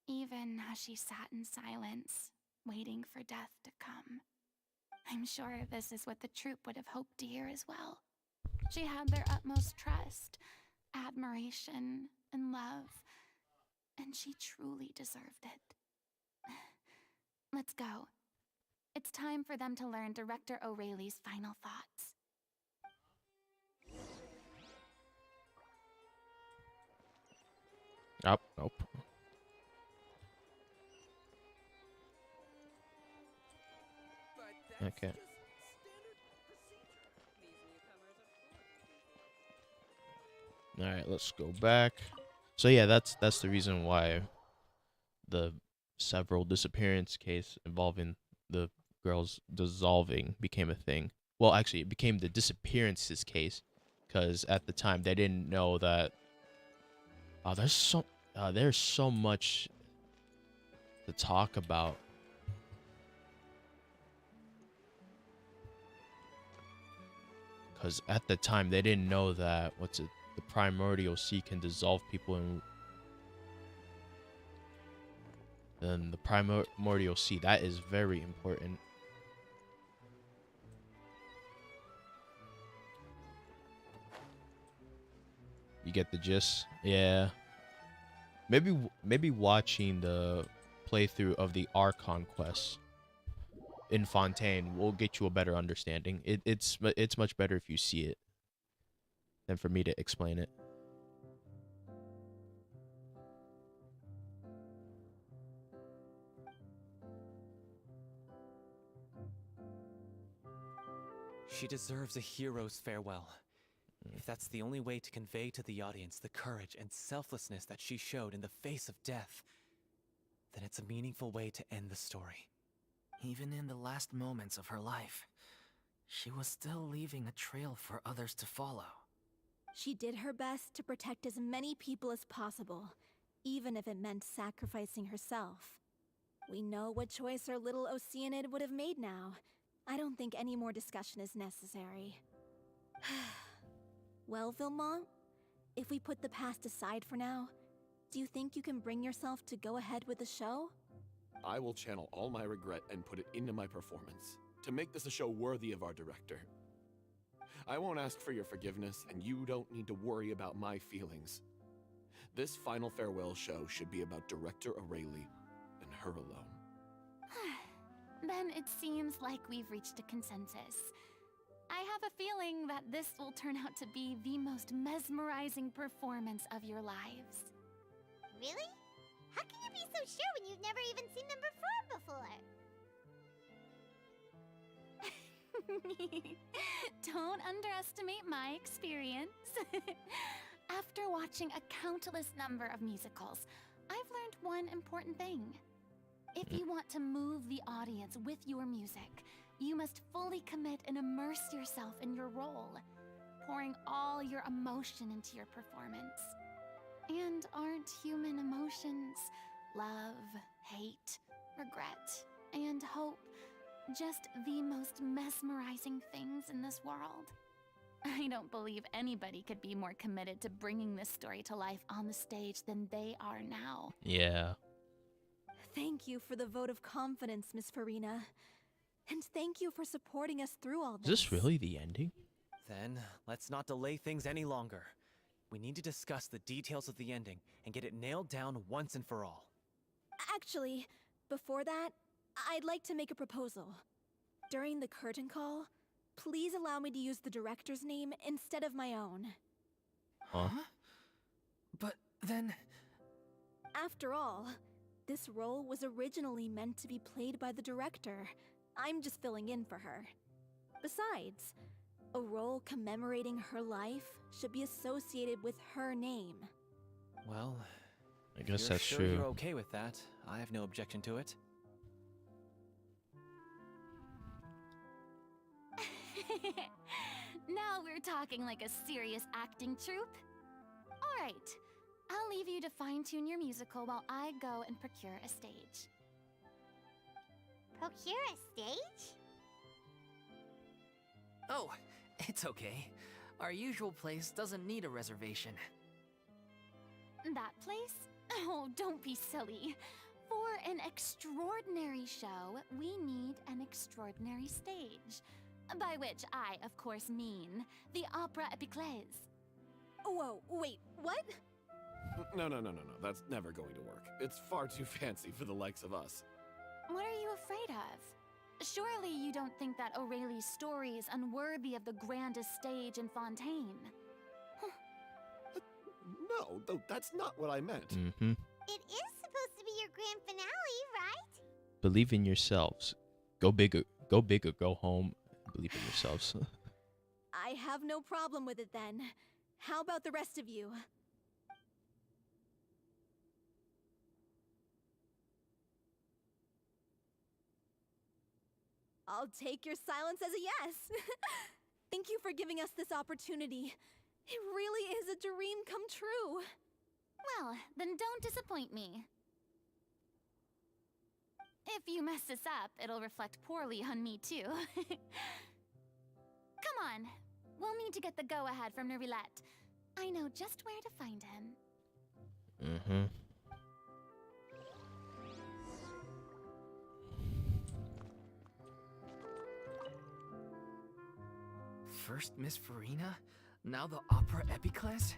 even as she sat in silence, waiting for death to come. I'm sure this is what the troupe would have hoped to hear as well. She had their utmost trust, admiration, and love, and she truly deserved it. Let's go. It's time for them to learn Director O'Reilly's final thoughts. Nope. Okay. All right, let's go back. So yeah, that's the reason why the several disappearance case involving the girls dissolving became a thing. Well, actually, it became the disappearances case because at the time they didn't know that. Oh, there's so much to talk about. Because at the time they didn't know that the primordial sea can dissolve people in. Then the primordial sea, that is very important. You get the gist? Yeah. Maybe watching the playthrough of the Archon quest in Fontaine will get you a better understanding. It's much better if you see it than for me to explain it. She deserves a hero's farewell. If that's the only way to convey to the audience the courage and selflessness that she showed in the face of death, then it's a meaningful way to end the story. Even in the last moments of her life, she was still leaving a trail for others to follow. She did her best to protect as many people as possible, even if it meant sacrificing herself. We know what choice our little Oceanid would have made now. I don't think any more discussion is necessary. Well, Vilmont, if we put the past aside for now, do you think you can bring yourself to go ahead with the show? I will channel all my regret and put it into my performance to make this a show worthy of our director. I won't ask for your forgiveness, and you don't need to worry about my feelings. This final farewell show should be about Director O'Reilly and her alone. Then it seems like we've reached a consensus. I have a feeling that this will turn out to be the most mesmerizing performance of your lives. Really? How can you be so sure when you've never even seen them perform before? Don't underestimate my experience. After watching a countless number of musicals, I've learned one important thing. If you want to move the audience with your music, you must fully commit and immerse yourself in your role, pouring all your emotion into your performance. And aren't human emotions, love, hate, regret, and hope, just the most mesmerizing things in this world? I don't believe anybody could be more committed to bringing this story to life on the stage than they are now. Yeah. Thank you for the vote of confidence, Miss Farina. And thank you for supporting us through all Is this. this really the ending? Then, let's not delay things any longer. We need to discuss the details of the ending and get it nailed down once and for all. Actually, before that, I'd like to make a proposal. During the curtain call, please allow me to use the director's name instead of my own. Huh? But then... After all, this role was originally meant to be played by the director. I'm just filling in for her. Besides, a role commemorating her life should be associated with her name. Well, I guess if that's you're sure true. you're okay with that, I have no objection to it. Now we're talking like a serious acting troupe. All right, I'll leave you to fine-tune your musical while I go and procure a stage. Procure a stage? Oh, it's okay. Our usual place doesn't need a reservation. That place? Oh, don't be silly. For an extraordinary show, we need an extraordinary stage. By which I, of course, mean the Opera Epiclese. Whoa, wait, what? No. That's never going to work. It's far too fancy for the likes of us. What are you afraid of? Surely you don't think that Aurelie's story is unworthy of the grandest stage in Fontaine. No, though that's not what I meant. Mm-hmm. It is supposed to be your grand finale, right? Believe in yourselves. Go big or go home. Believe in yourselves. I have no problem with it then. How about the rest of you? I'll take your silence as a yes. Thank you for giving us this opportunity. It really is a dream come true. Well, then don't disappoint me. If you mess this up, it'll reflect poorly on me too. Come on. We'll need to get the go-ahead from Nerilette. I know just where to find him. Mm-hmm. First Miss Farina, now the Opera Epiclese?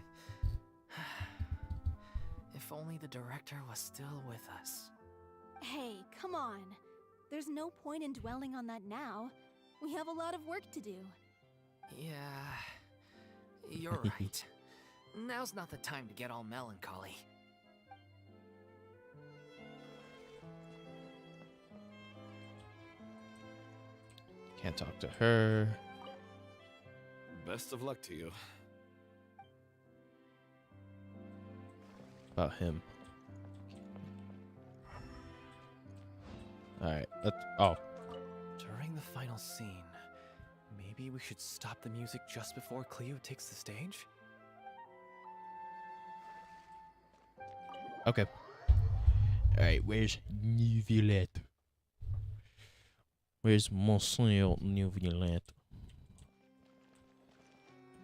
If only the director was still with us. Hey, come on. There's no point in dwelling on that now. We have a lot of work to do. Yeah, you're right. Now's not the time to get all melancholy. Can't talk to her. Best of luck to you. About him. Alright, oh. During the final scene, maybe we should stop the music just before Cleo takes the stage? Okay. Alright, where's Neuvillette? Where's Monsieur Neuvillette?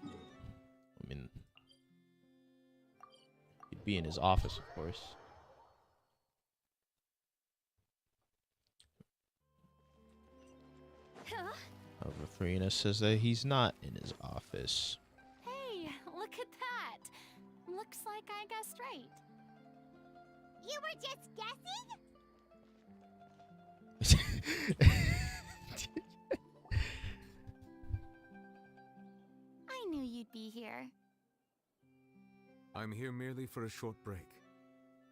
I mean, he'd be in his office, of course. Huh? However, Farina says that he's not in his office. Hey, look at that. Looks like I guessed right. You were just guessing? I knew you'd be here. I'm here merely for a short break.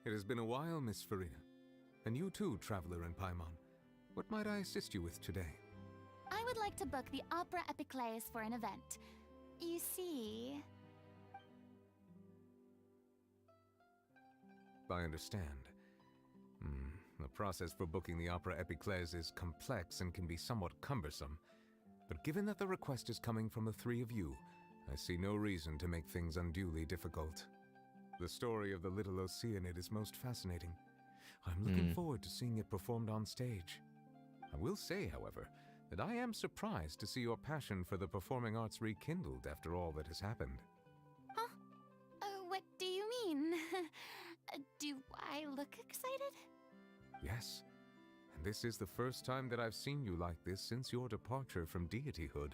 It has been a while, Miss Farina. And you too, traveler in Paimon. What might I assist you with today? I would like to book the Opera Epiclese for an event. You see... I understand. The process for booking the Opera Epiclese is complex and can be somewhat cumbersome. But given that the request is coming from the three of you, I see no reason to make things unduly difficult. The story of the little Oceanid is most fascinating. I'm looking forward to seeing it performed on stage. I will say, however, that I am surprised to see your passion for the performing arts rekindled after all that has happened. Huh? What do you mean? Do I look excited? Yes, and this is the first time that I've seen you like this since your departure from deityhood.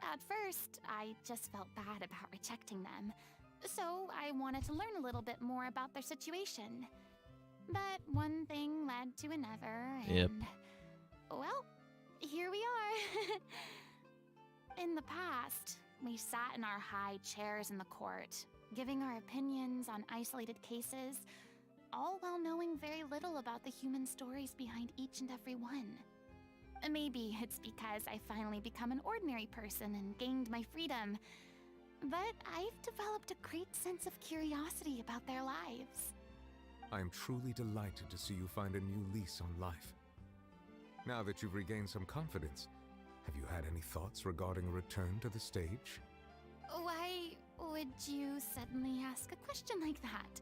At first, I just felt bad about rejecting them. So I wanted to learn a little bit more about their situation. But one thing led to another, and... Yep. Well, here we are. In the past, we sat in our high chairs in the court, giving our opinions on isolated cases, all while knowing very little about the human stories behind each and every one. Maybe it's because I finally become an ordinary person and gained my freedom, but I've developed a great sense of curiosity about their lives. I am truly delighted to see you find a new lease on life. Now that you've regained some confidence, Have you had any thoughts regarding a return to the stage? Why would you suddenly ask a question like that?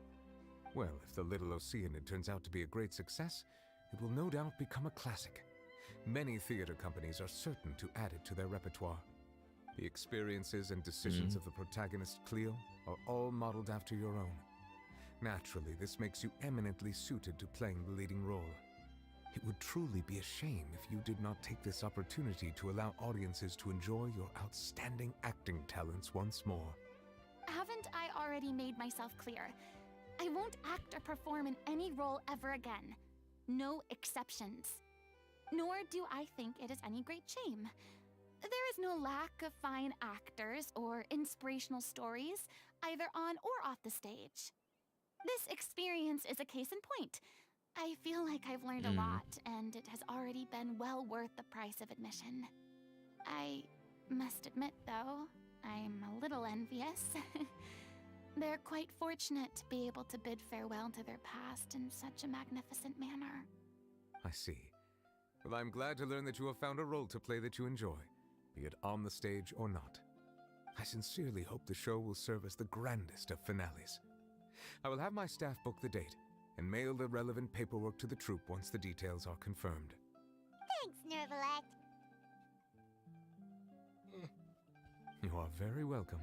Well, if the Little Oceanid turns out to be a great success, it will no doubt become a classic. Many theater companies are certain to add it to their repertoire. The experiences and decisions of the protagonist Cleo are all modeled after your own. Naturally, this makes you eminently suited to playing the leading role. It would truly be a shame if you did not take this opportunity to allow audiences to enjoy your outstanding acting talents once more. Haven't I already made myself clear? I won't act or perform in any role ever again. No exceptions. Nor do I think it is any great shame. There is no lack of fine actors or inspirational stories, either on or off the stage. This experience is a case in point. I feel like I've learned a lot, and it has already been well worth the price of admission. I must admit, though, I'm a little envious. They're quite fortunate to be able to bid farewell to their past in such a magnificent manner. I see. Well, I'm glad to learn that you have found a role to play that you enjoy, be it on the stage or not. I sincerely hope the show will serve as the grandest of finales. I will have my staff book the date and mail the relevant paperwork to the troupe once the details are confirmed. Thanks, Nervalette. You are very welcome.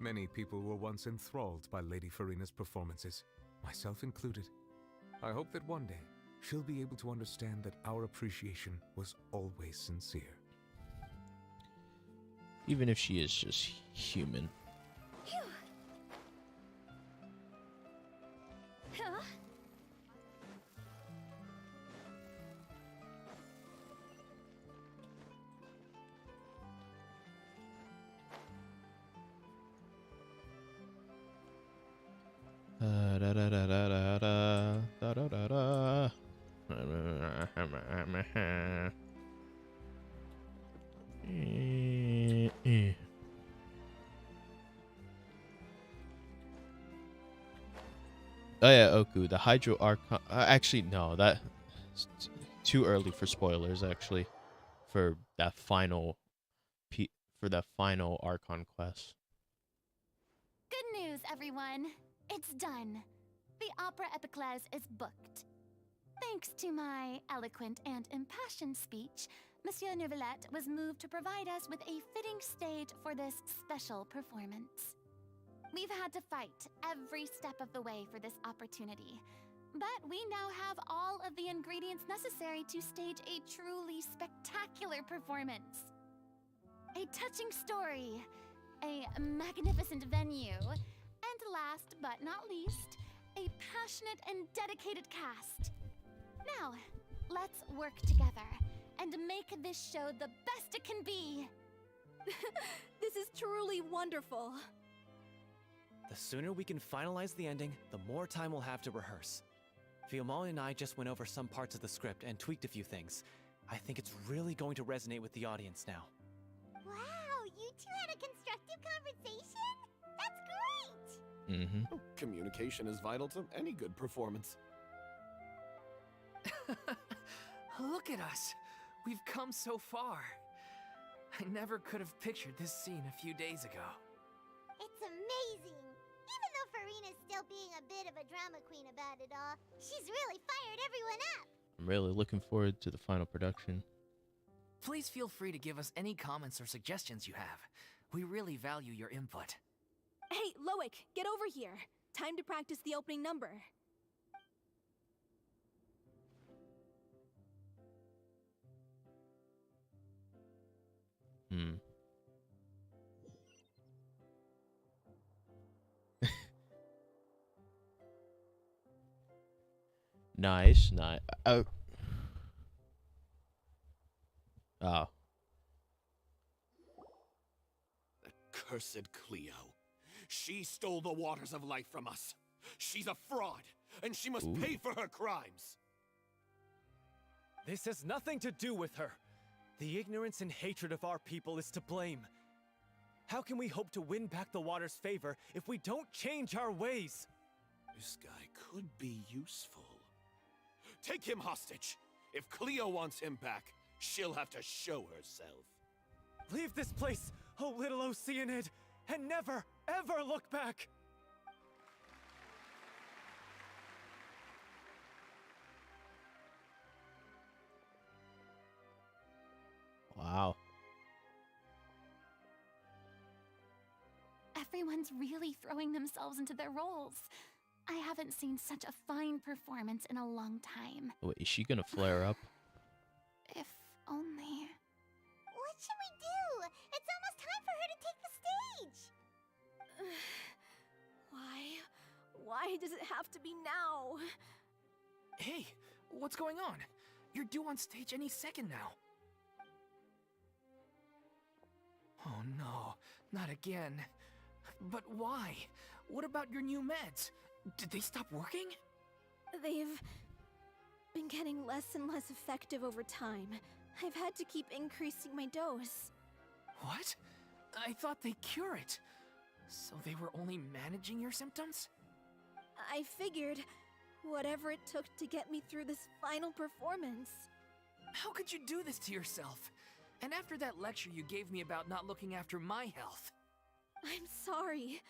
Many people were once enthralled by Lady Farina's performances, myself included. I hope that one day she'll be able to understand that our appreciation was always sincere. Even if she is just human. Phew. Huh? Da da da da da da da da da. Oh yeah, Oku, the Hydro Archon. Actually, no, that's too early for spoilers. Actually, for that final, for that final Archon quest. Good news, everyone. It's done. The Opera Epiclese is booked. Thanks to my eloquent and impassioned speech, Monsieur Nervalette was moved to provide us with a fitting stage for this special performance. We've had to fight every step of the way for this opportunity, but we now have all of the ingredients necessary to stage a truly spectacular performance. A touching story, a magnificent venue, and last but not least, a passionate and dedicated cast. Now, let's work together and make this show the best it can be. This is truly wonderful. The sooner we can finalize the ending, the more time we'll have to rehearse. Fiamma and I just went over some parts of the script and tweaked a few things. I think it's really going to resonate with the audience now. Wow, you two had a constructive conversation? That's great! Oh, communication is vital to any good performance. Look at us. We've come so far. I never could have pictured this scene a few days ago. It's amazing! Even though Farina's still being a bit of a drama queen about it all, she's really fired everyone up! I'm really looking forward to the final production. Please feel free to give us any comments or suggestions you have. We really value your input. Hey, Loic, get over here. Time to practice the opening number. Nice. Oh. Oh. Cursed Cleo. She stole the waters of life from us. She's a fraud, and she must pay for her crimes. This has nothing to do with her. The ignorance and hatred of our people is to blame. How can we hope to win back the water's favor if we don't change our ways? This guy could be useful. Take him hostage. If Cleo wants him back, she'll have to show herself. Leave this place, oh little Oceanid, and never, ever look back! Wow. Everyone's really throwing themselves into their roles. I haven't seen such a fine performance in a long time. Wait, is she gonna flare up? If only. What should we do? It's almost time for her to take the stage! Why? Why does it have to be now? Hey, what's going on? You're due on stage any second now. Oh no, not again. But why? What about your new meds? Did they stop working? They've been getting less and less effective over time. I've had to keep increasing my dose. What? I thought they cure it. So they were only managing your symptoms? I figured whatever it took to get me through this final performance. How could you do this to yourself? And after that lecture you gave me about not looking after my health. I'm sorry.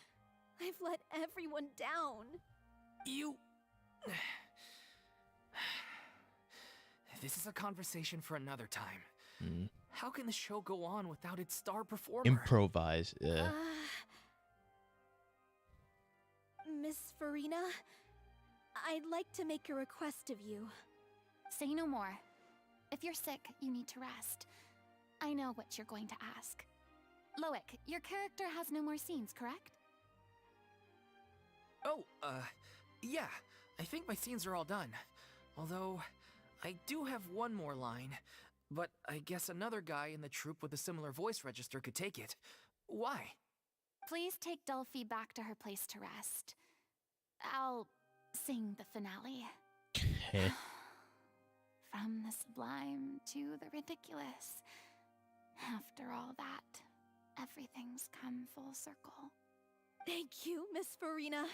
I've let everyone down. You... This is a conversation for another time. Mm. How can the show go on without its star performer? Improvise. Miss Farina, I'd like to make a request of you. Say no more. If you're sick, you need to rest. I know what you're going to ask. Loic, your character has no more scenes, correct? Oh, yeah. I think my scenes are all done. Although, I do have one more line. But I guess another guy in the troupe with a similar voice register could take it. Why? Please take Delphi back to her place to rest. I'll sing the finale. Okay. From the sublime to the ridiculous. After all that, everything's come full circle. Thank you, Miss Farina.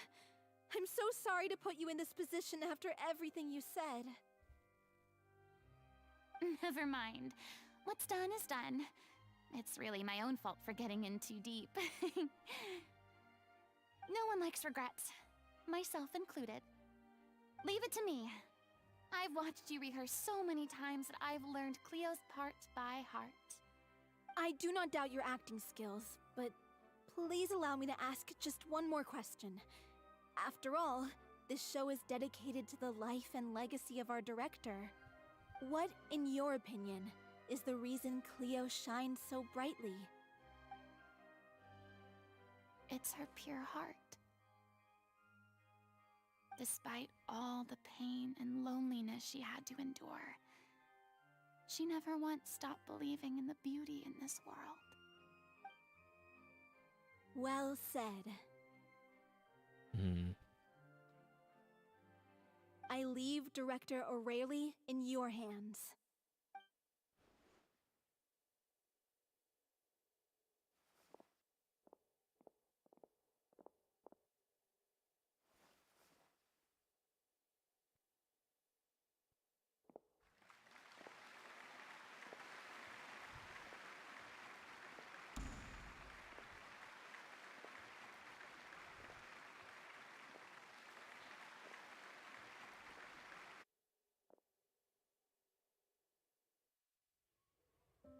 I'm so sorry to put you in this position after everything you said. Never mind. What's done is done. It's really my own fault for getting in too deep. No one likes regrets, myself included. Leave it to me. I've watched you rehearse so many times that I've learned Cleo's parts by heart. I do not doubt your acting skills, but please allow me to ask just one more question. After all, this show is dedicated to the life and legacy of our director. What, in your opinion, is the reason Cleo shines so brightly? It's her pure heart. Despite all the pain and loneliness she had to endure, she never once stopped believing in the beauty in this world. Well said. Hmm. I leave Director O'Reilly in your hands.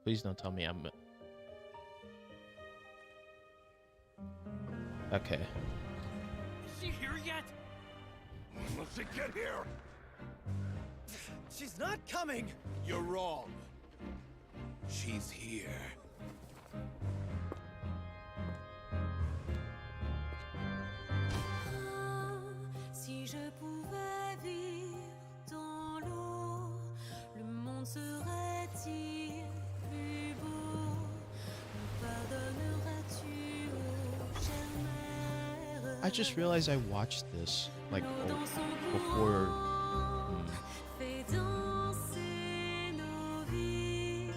Please don't tell me I'm... Okay. Is she here yet? When will she get here? She's not coming! You're wrong. She's here. Si je pouvais vivre dans l'eau, le monde serait-il plus beau? Me pardonneras-tu, ô chère mère? I just realized I watched this, like, before... Fais danser nos vies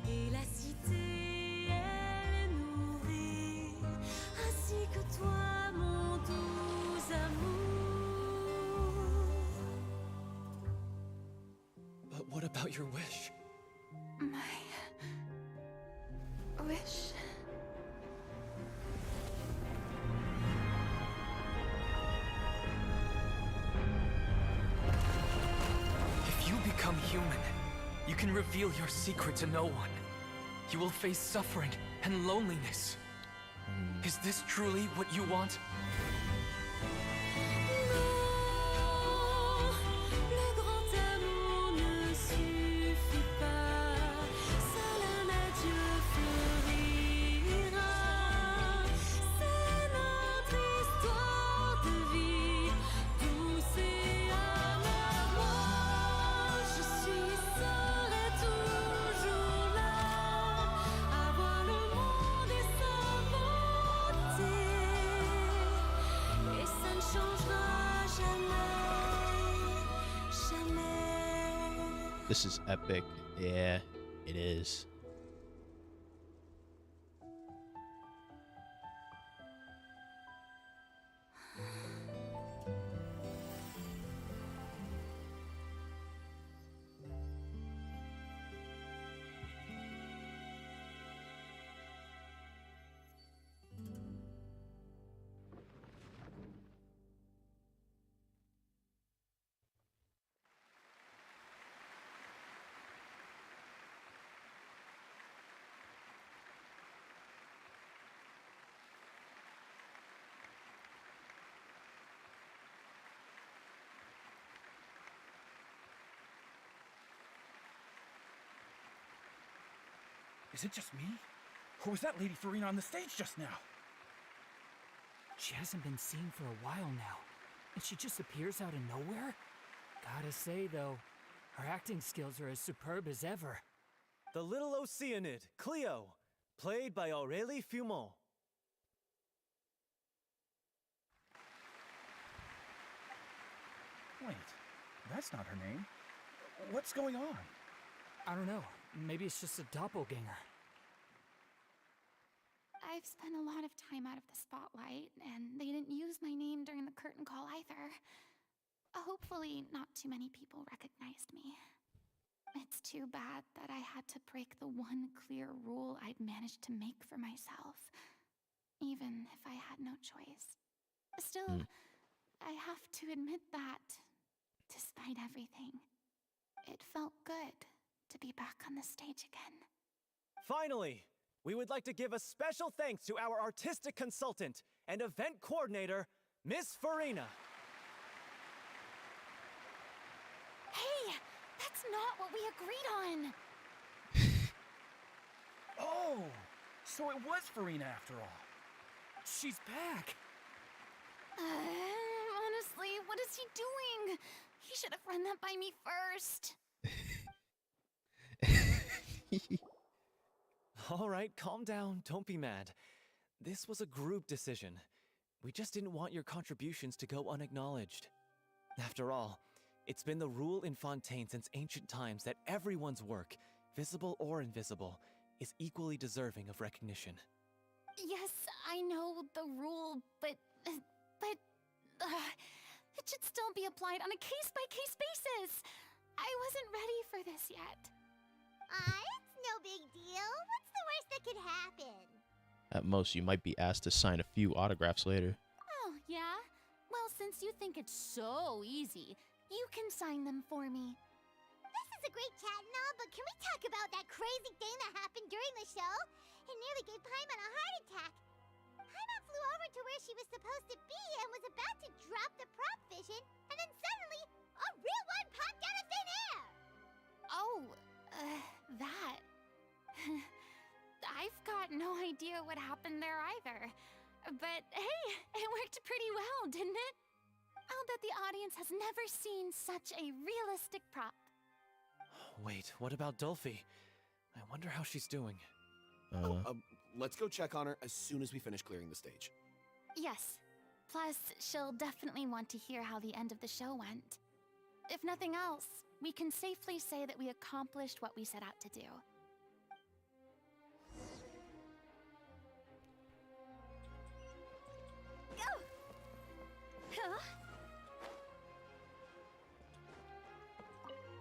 et la cité elle nourrit, ainsi que toi mon doux amour. about your wish? My wish. If you become human, you can reveal your secret to no one. You will face suffering and loneliness. Is this truly what you want? Non, le grand amour ne suffit pas. Seul un adieu fleurira. C'est notre histoire de vie, douce et amère. Moi, je suis seule et toujours là, à voir le monde et sa beauté. Et ça ne changera jamais, jamais. This is epic. Yeah, it is. Is it just me? Or was that Lady Farina on the stage just now? She hasn't been seen for a while now, and she just appears out of nowhere? Gotta say, though, her acting skills are as superb as ever. The little Oceanid, Cleo, played by Aurélie Fumont. Wait, that's not her name. What's going on? I don't know, maybe it's just a doppelganger. I've spent a lot of time out of the spotlight, and they didn't use my name during the curtain call either. Hopefully, not too many people recognized me. It's too bad that I had to break the one clear rule I'd managed to make for myself, even if I had no choice. Still, I have to admit that, despite everything, it felt good to be back on the stage again. Finally, we would like to give a special thanks to our artistic consultant and event coordinator, Miss Farina. Hey, that's not what we agreed on! Oh, so it was Farina after all. She's back! Honestly, what is he doing? He should have run that by me first. All right, calm down, don't be mad. This was a group decision. We just didn't want your contributions to go unacknowledged. After all, it's been the rule in Fontaine since ancient times that everyone's work, visible or invisible, is equally deserving of recognition. Yes, I know the rule, but it should still be applied on a case-by-case basis. I wasn't ready for this yet. It's no big deal. What's the worst that could happen? At most, you might be asked to sign a few autographs later. Oh, yeah? Well, since you think it's so easy, you can sign them for me. This is a great chat and all, but can we talk about that crazy thing that happened during the show? It nearly gave Paimon a heart attack. Paimon flew over to where she was supposed to be and was about to drop the prop vision, and then suddenly, a real one popped out of thin air! Oh, that. I've got no idea what happened there either. But hey, it worked pretty well, didn't it? I'll bet the audience has never seen such a realistic prop. Wait, what about Dolphy? I wonder how she's doing. Let's go check on her as soon as we finish clearing the stage. Yes. Plus, she'll definitely want to hear how the end of the show went. If nothing else, we can safely say that we accomplished what we set out to do.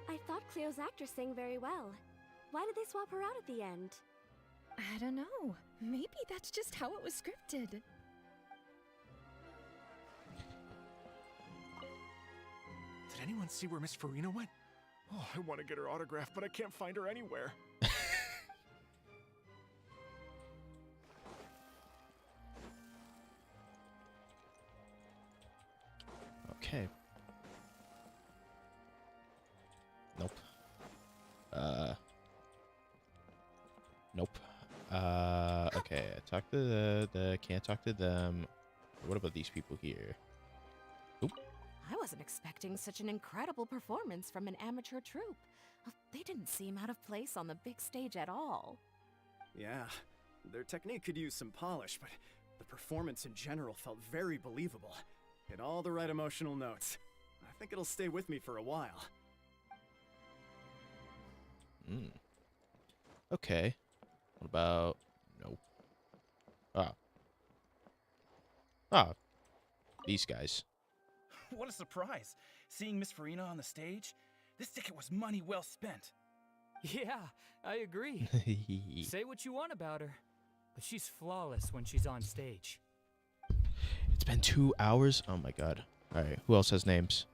I thought Cleo's actor sang very well. Why did they swap her out at the end? I don't know. Maybe that's just how it was scripted. Did anyone see where Miss Farina went? Oh, I want to get her autograph, but I can't find her anywhere. Okay. Nope. Nope. Okay. Talk to the can't talk to them. What about these people here? Oop. I wasn't expecting such an incredible performance from an amateur troupe. They didn't seem out of place on the big stage at all. Yeah, their technique could use some polish, but the performance in general felt very believable. Hit all the right emotional notes. I think it'll stay with me for a while. Okay. What about... Nope. These guys. What a surprise! Seeing Miss Farina on the stage? This ticket was money well spent. Yeah, I agree. Say what you want about her, but she's flawless when she's on stage. It's been 2 hours? Oh my god. Alright, who else has names?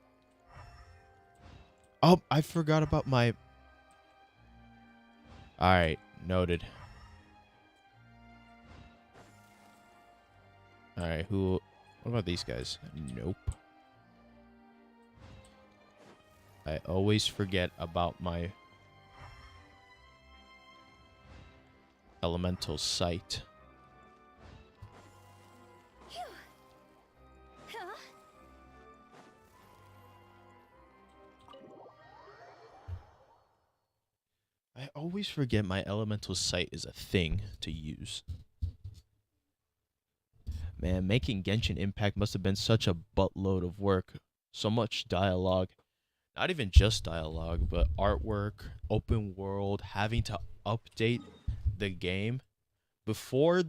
Oh, I forgot about my... Alright, noted. Alright, who... What about these guys? Nope. I always forget about my... elemental sight. I always forget my elemental sight is a thing to use. Man, making Genshin Impact must have been such a buttload of work. So much dialogue. Not even just dialogue, but artwork, open world, having to update the game. Before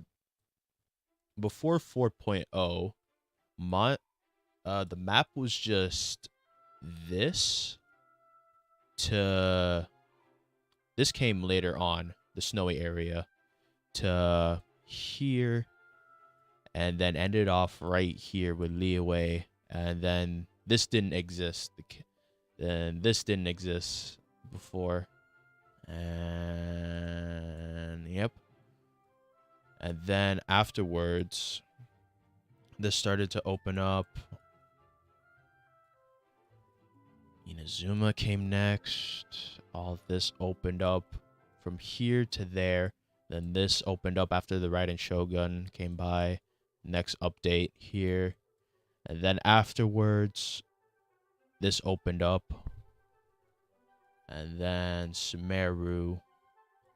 4.0, the map was just this to... This came later on, the snowy area, to here, and then ended off right here with Leeway, and then this didn't exist. Then this didn't exist before, and yep. And then afterwards, this started to open up. Inazuma came next. All of this opened up from here to there. Then this opened up after the Raiden Shogun came by. Next update here. And then afterwards, this opened up. And then Sumeru.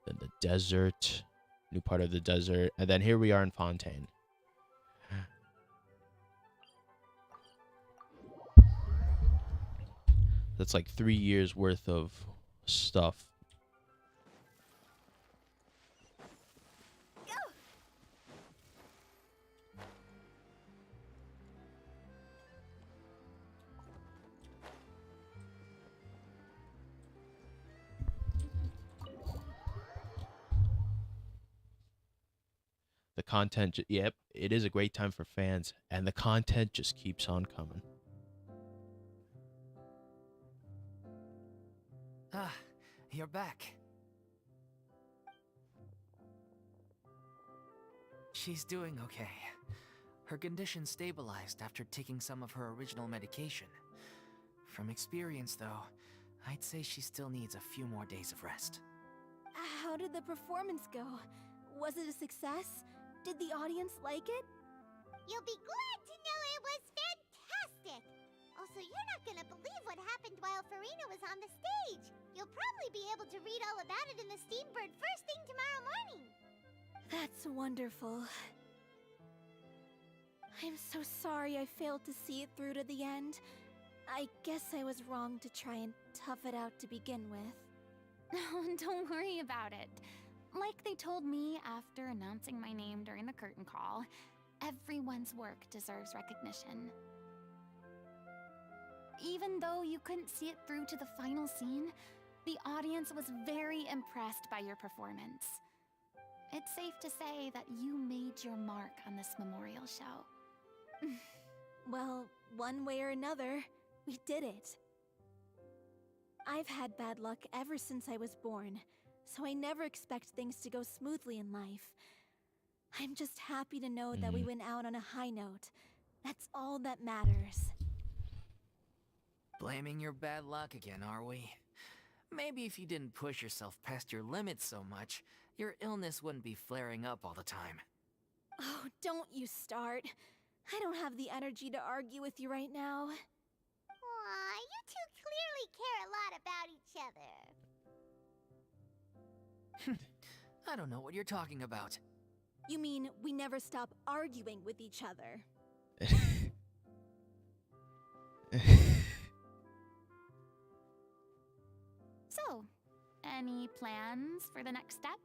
Then the desert. New part of the desert. And then here we are in Fontaine. That's like 3 years worth of stuff. The content, yep, it is a great time for fans, and the content just keeps on coming. Ah, you're back. She's doing okay. Her condition stabilized after taking some of her original medication. From experience, though, I'd say she still needs a few more days of rest. How did the performance go? Was it a success? Did the audience like it? You'll be glad to know it was fantastic! Also, you're not gonna believe what happened while Farina was on the stage. You'll probably be able to read all about it in the Steambird first thing tomorrow morning. That's wonderful. I'm so sorry I failed to see it through to the end. I guess I was wrong to try and tough it out to begin with. Oh, don't worry about it. Like they told me after announcing my name during the curtain call, everyone's work deserves recognition. Even though you couldn't see it through to the final scene, the audience was very impressed by your performance. It's safe to say that you made your mark on this memorial show. Well, one way or another, we did it. I've had bad luck ever since I was born, so I never expect things to go smoothly in life. I'm just happy to know that we went out on a high note. That's all that matters. Blaming your bad luck again, are we? Maybe if you didn't push yourself past your limits so much, your illness wouldn't be flaring up all the time. Oh, don't you start. I don't have the energy to argue with you right now. Aw, you two clearly care a lot about each other. I don't know what you're talking about. You mean we never stop arguing with each other? So, any plans for the next step?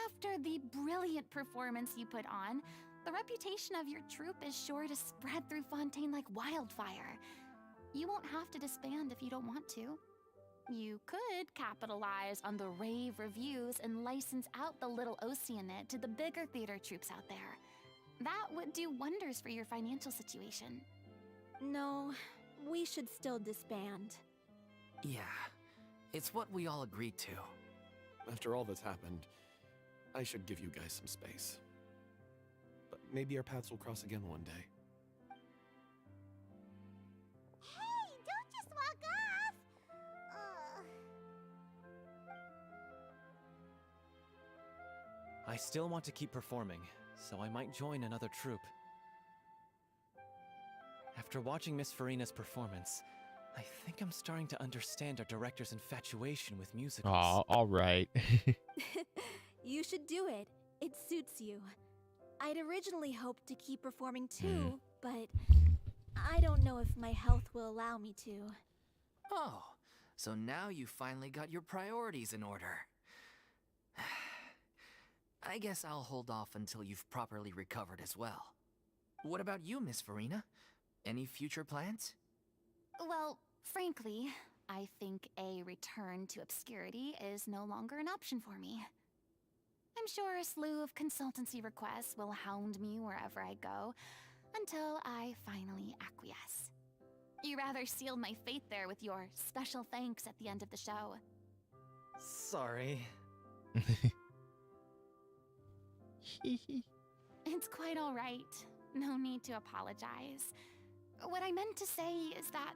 After the brilliant performance you put on, the reputation of your troupe is sure to spread through Fontaine like wildfire. You won't have to disband if you don't want to. You could capitalize on the rave reviews and license out the little Oceanid to the bigger theater troupes out there. That would do wonders for your financial situation. No, we should still disband. Yeah, it's what we all agreed to. After all that's happened, I should give you guys some space. But maybe our paths will cross again one day. Hey, don't just walk off! I still want to keep performing, so I might join another troupe. After watching Miss Farina's performance, I think I'm starting to understand our director's infatuation with musicals. Aw, all right. You should do it. It suits you. I'd originally hoped to keep performing too, but I don't know if my health will allow me to. Oh, so now you finally got your priorities in order. I guess I'll hold off until you've properly recovered as well. What about you, Miss Farina? Any future plans? Well, frankly, I think a return to obscurity is no longer an option for me. I'm sure a slew of consultancy requests will hound me wherever I go, until I finally acquiesce. You rather sealed my fate there with your special thanks at the end of the show. Sorry. It's quite all right. No need to apologize. What I meant to say is that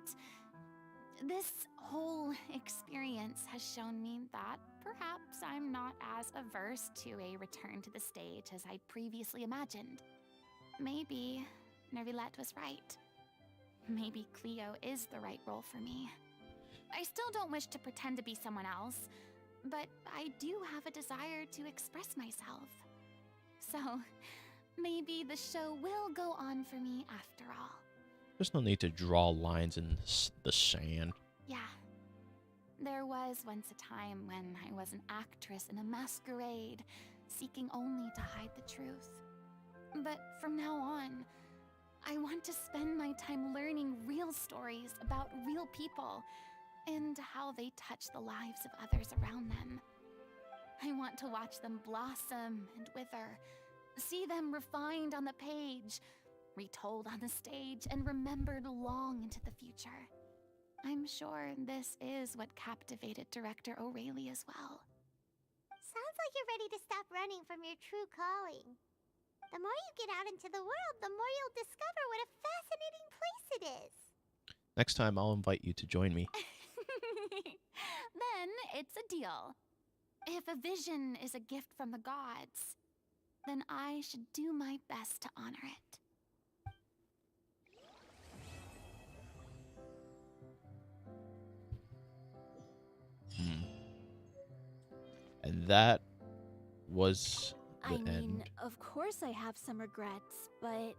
this whole experience has shown me that perhaps I'm not as averse to a return to the stage as I previously imagined. Maybe Nervilette was right. Maybe Cleo is the right role for me. I still don't wish to pretend to be someone else, but I do have a desire to express myself. So, maybe the show will go on for me after all. There's no need to draw lines in the sand. Yeah. There was once a time when I was an actress in a masquerade, seeking only to hide the truth. But from now on, I want to spend my time learning real stories about real people and how they touch the lives of others around them. I want to watch them blossom and wither, see them refined on the page, retold on the stage, and remembered long into the future. I'm sure this is what captivated director O'Reilly as well. Sounds like you're ready to stop running from your true calling. The more you get out into the world, the more you'll discover what a fascinating place it is. Next time, I'll invite you to join me. Then it's a deal. If a vision is a gift from the gods, then I should do my best to honor it. And that was the I mean, end. of course I have some regrets, but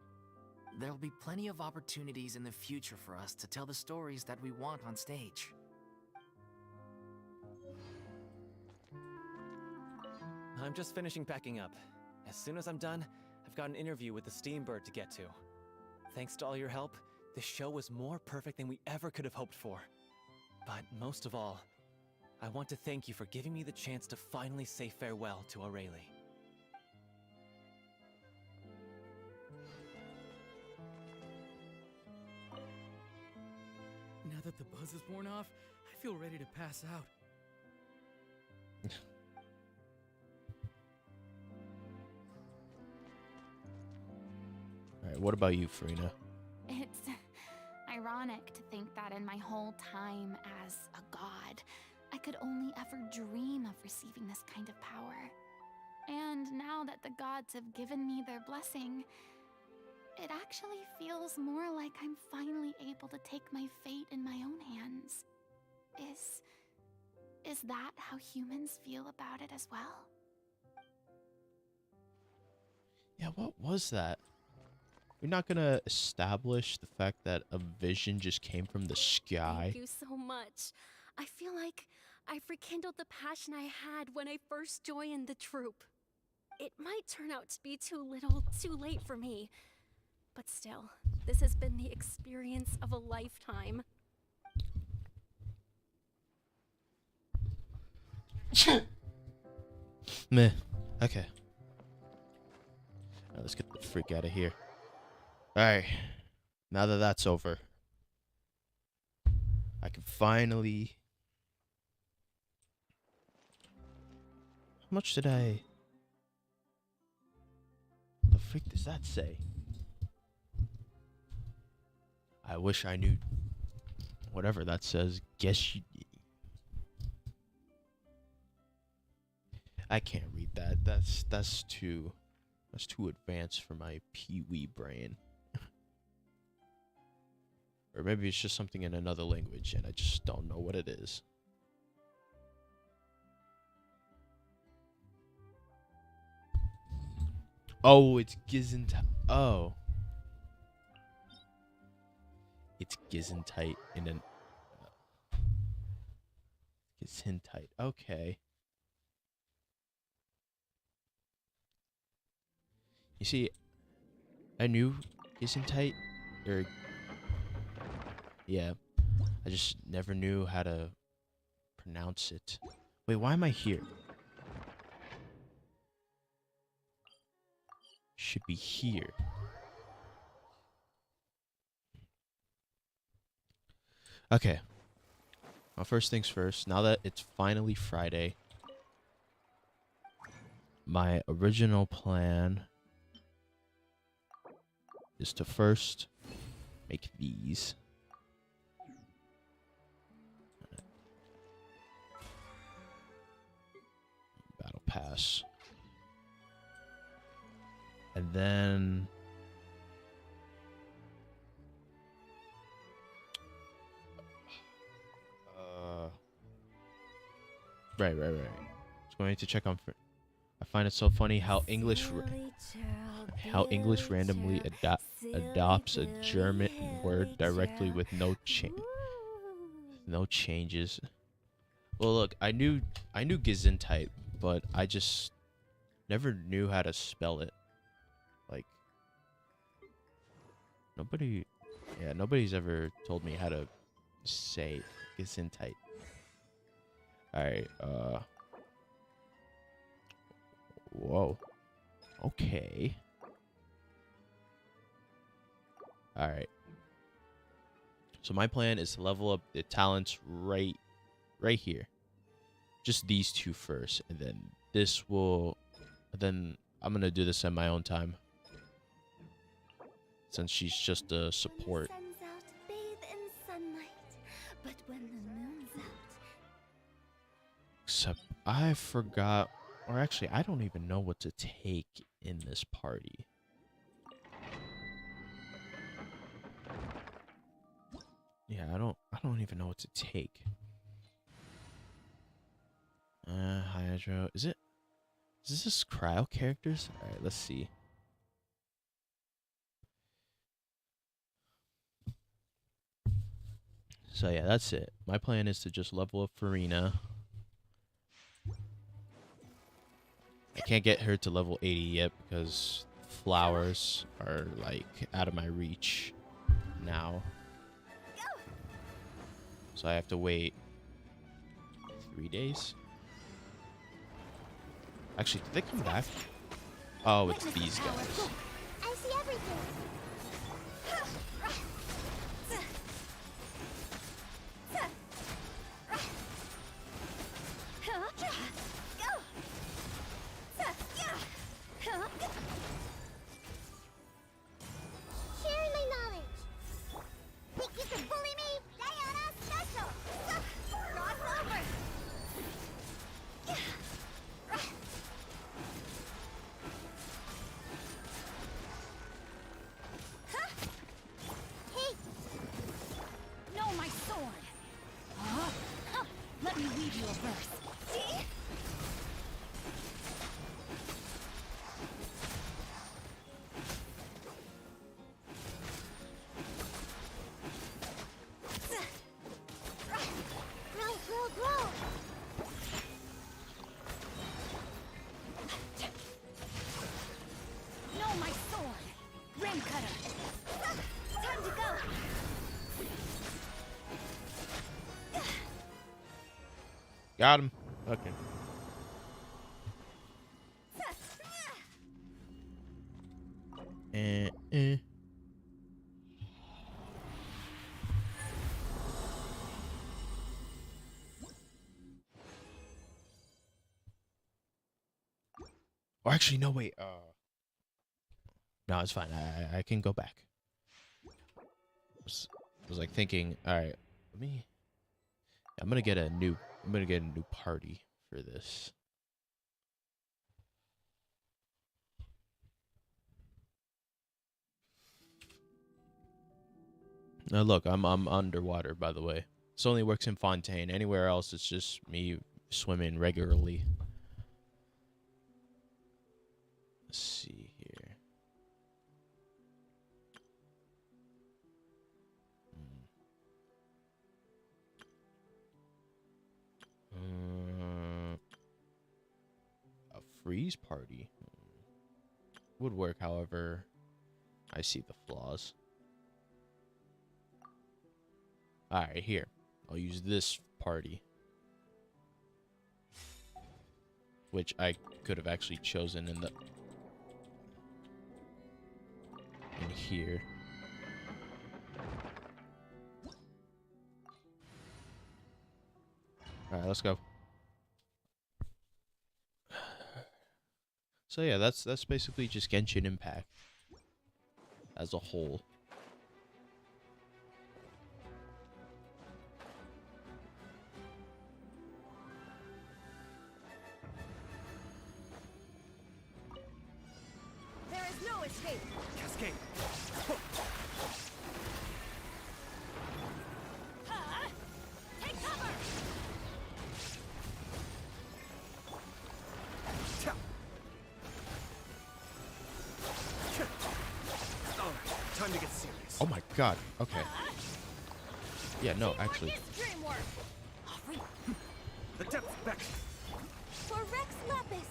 There'll be plenty of opportunities in the future for us to tell the stories that we want on stage. I'm just finishing packing up. As soon as I'm done, I've got an interview with the Steambird to get to. Thanks to all your help, This show was more perfect than we ever could have hoped for. But most of all, I want to thank you for giving me the chance to finally say farewell to Aurelie. Now that the buzz is worn off, I feel ready to pass out. All right, what about you, Farina? It's ironic to think that in my whole time as a god, I could only ever dream of receiving this kind of power. And now that the gods have given me their blessing, it actually feels more like I'm finally able to take my fate in my own hands. Is that how humans feel about it as well? Yeah, what was that? We're not gonna establish the fact that a vision just came from the sky. Thank you so much. I feel like I've rekindled the passion I had when I first joined the troupe. It might turn out to be too little, too late for me. But still, this has been the experience of a lifetime. Meh. Okay. Alright, let's get the freak out of here. Alright. Now that that's over, I can finally... How much did I... The freak does that say? I wish I knew whatever that says. Guess you... I can't read that. That's too advanced for my pee-wee brain. Or maybe it's just something in another language and I just don't know what it is. Oh, it's Gizentite. Oh. It's Gizentite in an... Gizentite. Okay. You see, I knew Gizentite, or... Yeah. I just never knew how to pronounce it. Wait, why am I here? Should be here. Okay. Well, first things first. Now that it's finally Friday, my original plan is to first make these. Battle pass. And then... Right. Just going to check on... I find it so funny how English randomly adopts a German word directly with no changes. Well, look, I knew Gesundheit, but I just never knew how to spell it. Like, nobody's ever told me how to say Gesundheit. Alright, whoa. Okay. Alright. So my plan is to level up the talents right here. Just these two first, and then then I'm gonna do this at my own time. Since she's just a support. When the sun's out, bathe in sunlight. But when the moon's out, Except I forgot, or actually I don't even know what to take in this party. Yeah, I don't even know what to take. Hydro. Is this cryo characters? Alright, let's see. So yeah, that's it. My plan is to just level up Farina. I can't get her to level 80 yet because flowers are like out of my reach. now. So I have to wait 3 days. Actually, did they come back? Oh, it's these guys. I see everything. Sharing my knowledge. Think you can bully me? Diana special. Cross over. Hey. No, my sword! Huh? Huh. Let me weave you a verse. See? Grow. No, my sword! Rim cutter! Time to go! Got him. Okay. Eh. Or actually, no, wait. No, it's fine. I can go back. Was like thinking, all right, let me. I'm gonna get a new party for this. Now look, I'm underwater, by the way. This only works in Fontaine. Anywhere else, it's just me swimming regularly. Let's see here. A freeze party would work, however, I see the flaws. Alright, here. I'll use this party. Which I could have actually chosen in here. Alright, let's go. So yeah, that's basically just Genshin Impact as a whole. There is no escape. Cascade. Take cover! Alright, time to get serious. Oh my god, okay. Yeah, no, actually. The depth back. For Rex Lapis.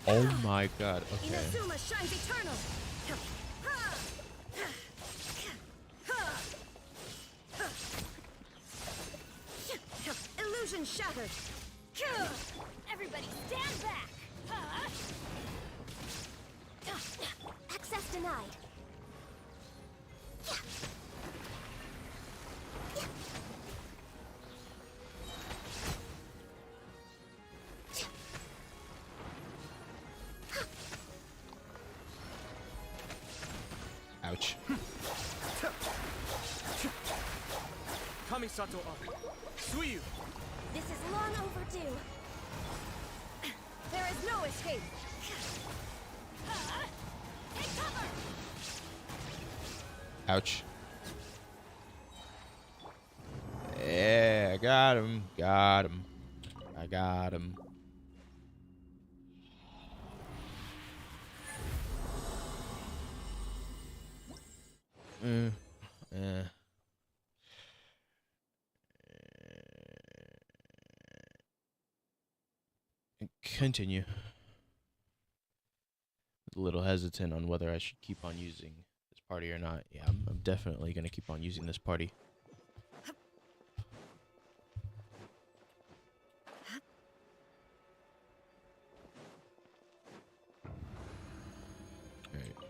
Oh my god, okay. Inazuma shines eternal. Illusion shattered. Everybody stand back! Access denied. Ouch. Kamisato Ari. Suiyu. This is long overdue. There is no escape. Take cover! Ouch. Yeah, I got him. Got him. I got him. continue. A little hesitant on whether I should keep on using this party or not. Yeah, I'm definitely gonna keep on using this party.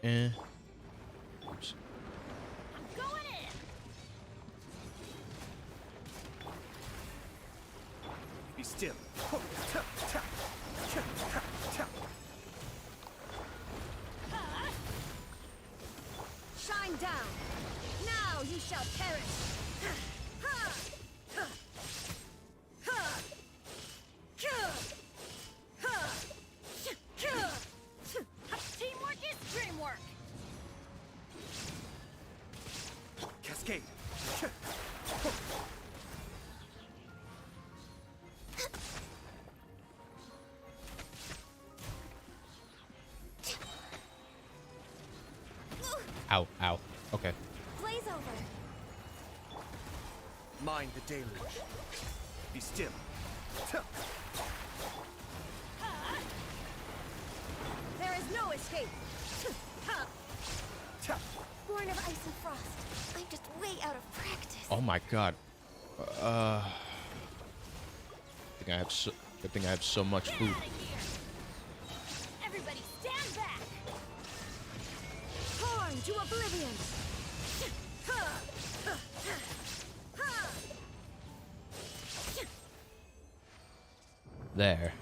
Alright, oops. I'm going in. Be still. Shine down. Now you shall perish. Teamwork is dreamwork. Cascade. Ow, ow. Okay. Blaze over. Mind the deluge. Be still. There is no escape. Born of ice and frost. I'm just way out of practice. Oh my god. Good thing I have so much food. Everybody stand back. Torn to oblivion. There.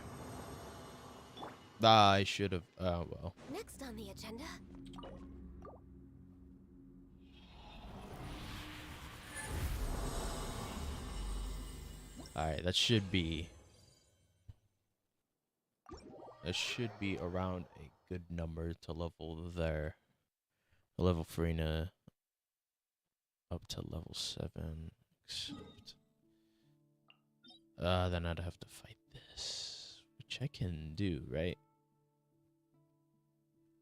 I should have. Well. Next on the agenda. Alright, that should be. That should be around a good number to level there. Level Farina up to level 7. Except, then I'd have to fight this, which I can do, right?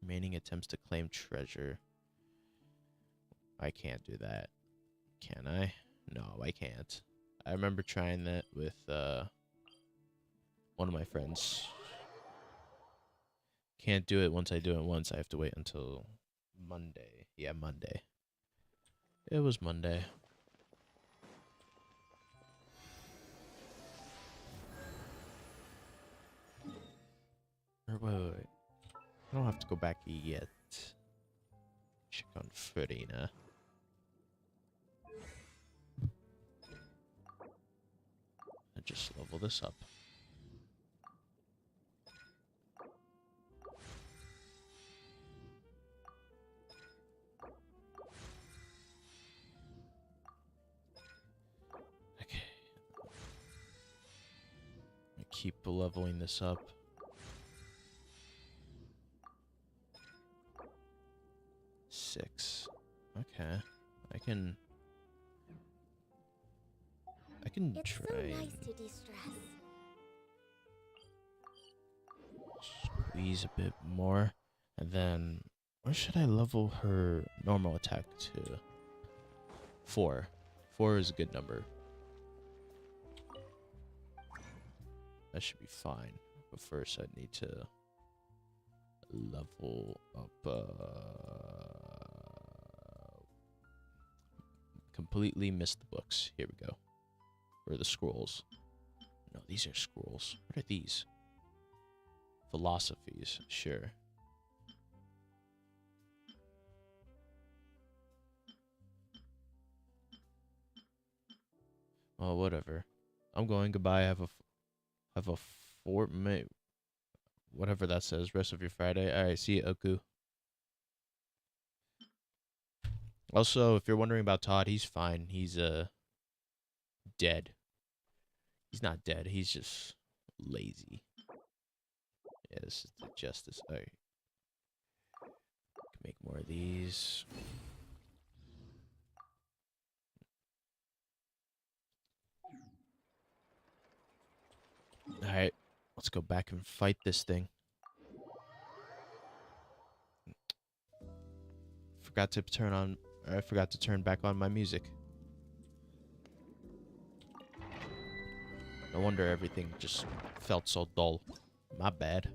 Remaining attempts to claim treasure. I can't do that. Can I? No, I can't. I remember trying that with one of my friends. Can't do it once I do it once. I have to wait until Monday. Yeah, Monday. It was Monday. Wait. I don't have to go back yet. Check on Farina. I just level this up. Okay. I keep leveling this up. Six. Okay. I can It's try so and nice to de-stress. squeeze a bit more. And then where should I level her normal attack to? 4. 4 is a good number. That should be fine. But first I need to level up. Completely missed the books. Here we go. Or the scrolls. No, these are scrolls. What are these? Philosophies. Sure. Well, whatever. I'm going. Goodbye. Have a Fortnite. Whatever that says. Rest of your Friday. All right. See you, Oku. Also, if you're wondering about Todd, he's fine. He's dead. He's not dead. He's just lazy. Yeah, this is the justice. All right. Make more of these. All right. Let's go back and fight this thing. I forgot to turn back on my music. No wonder everything just felt so dull. My bad.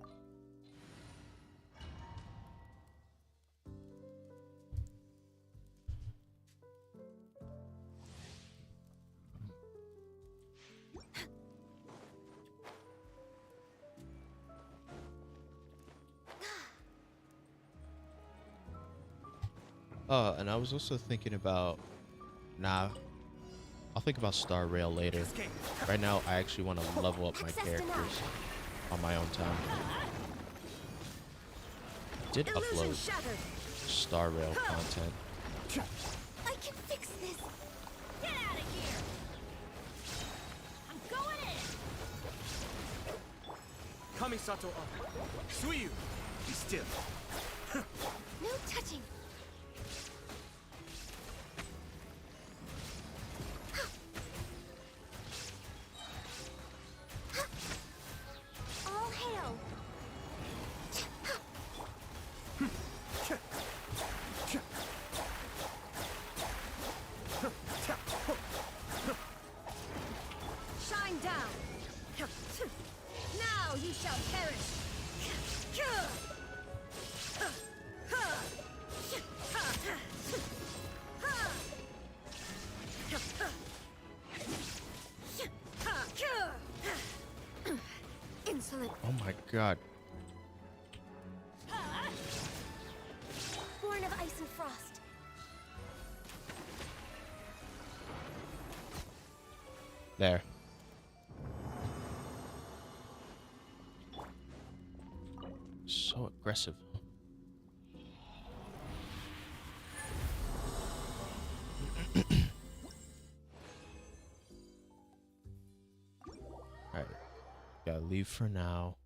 And I was also thinking about, nah, I'll think about Star Rail later. Right now, I actually want to level up my characters on my own time. I did upload Star Rail content. I can fix this. Get out of here. I'm going in. Kamisato up. Suiyu, be still. No touching. All hail. Shine down. Now you shall perish. Insolent. Oh my god. Born of ice and frost. There. So aggressive. Alright. Gotta leave for now.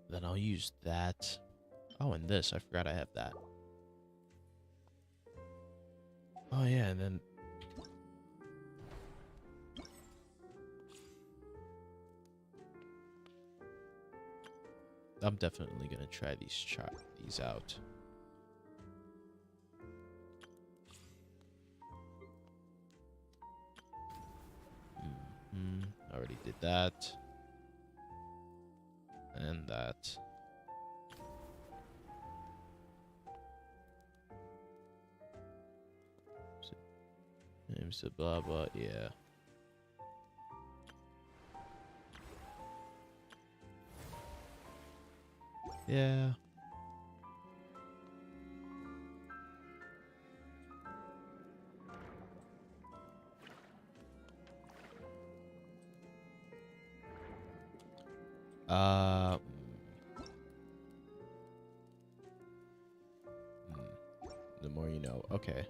Then I'll use that. Oh, and this. I forgot I have that. Oh, yeah, and then... I'm definitely gonna try these out. Already did that. And that. Name's a blah blah, yeah. Yeah. Uh. The more you know. Okay.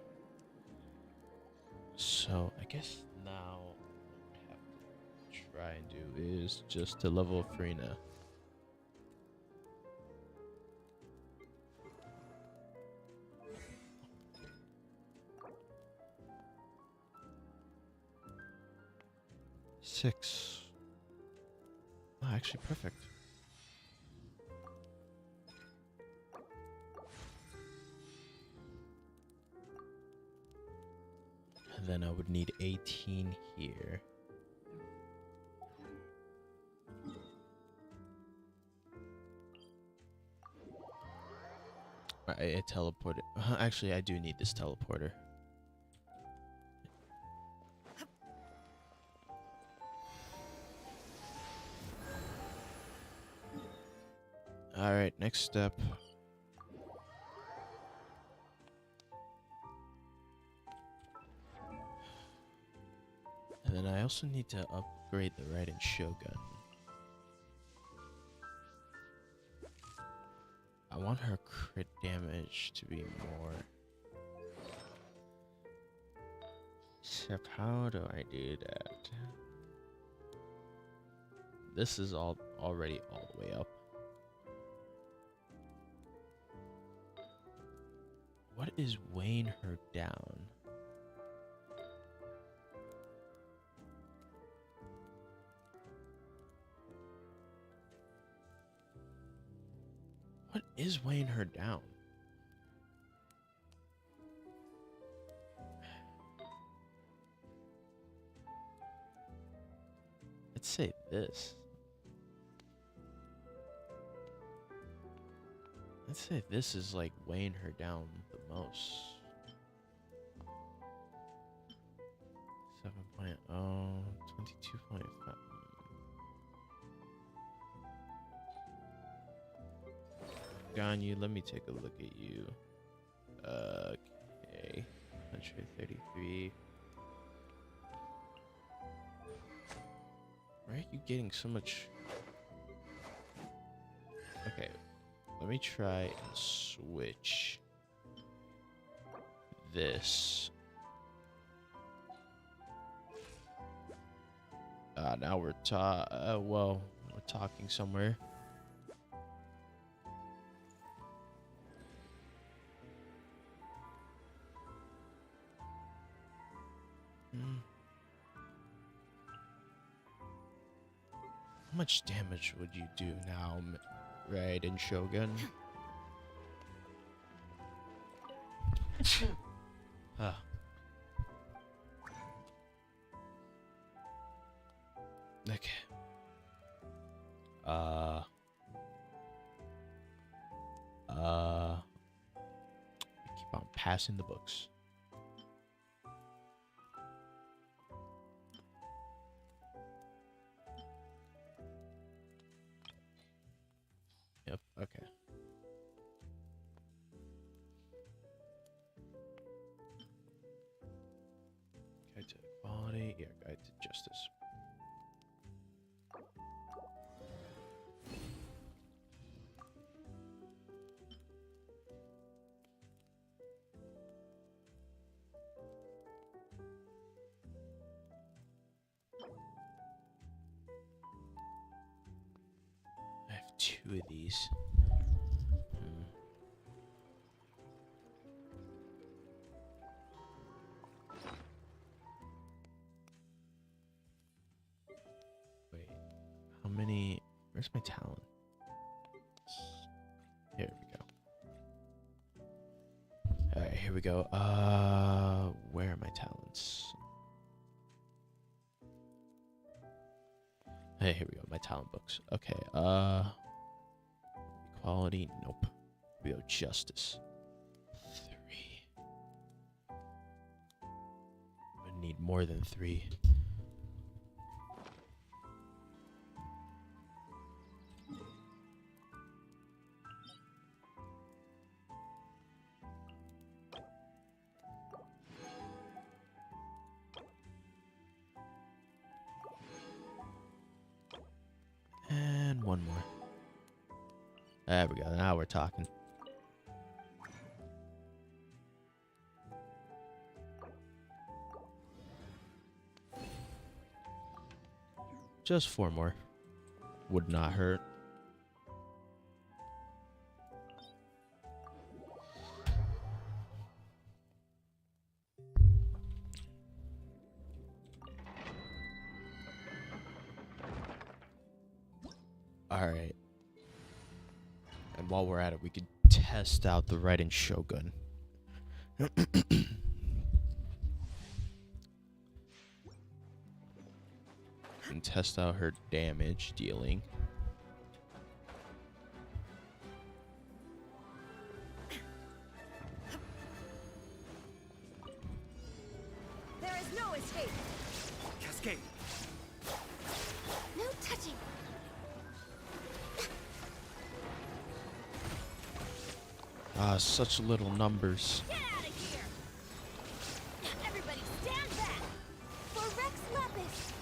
So I guess now what I have to try and do is just to level up Farina. Six. Oh, actually perfect. And then I would need 18 here. I teleported. Actually, I do need this teleporter. Alright, next step. And then I also need to upgrade the Raiden Shogun. I want her crit damage to be more. Except how do I do that? This is already all the way up. What is weighing her down? What is weighing her down? Let's say this. Let's say this is like weighing her down the most. 7.0, 22.5. Ganyu, let me take a look at you. Okay. 133. Where are you getting so much? Okay. Let me try and switch this. Now we're we're talking somewhere. How much damage would you do now, right, in Shogun? Okay. Keep on passing the books. Yep, okay. Guide to equality, yeah, guide to justice. I have 2 of these. Wait, how many? Where's my talent? Here we go. Alright, here we go. Where are my talents? Hey, here we go. My talent books. Okay, equality, nope. Here we go, justice. 3. I need more than 3. And 1 more. There we go. Now we're talking. Just 4 more. Would not hurt. Alright. And while we're at it, we could test out the Raiden Shogun. And test out her damage dealing. There is no escape. Cascade. No touching. Such little numbers. Get out of here! Everybody stand back! For Rex Lapis!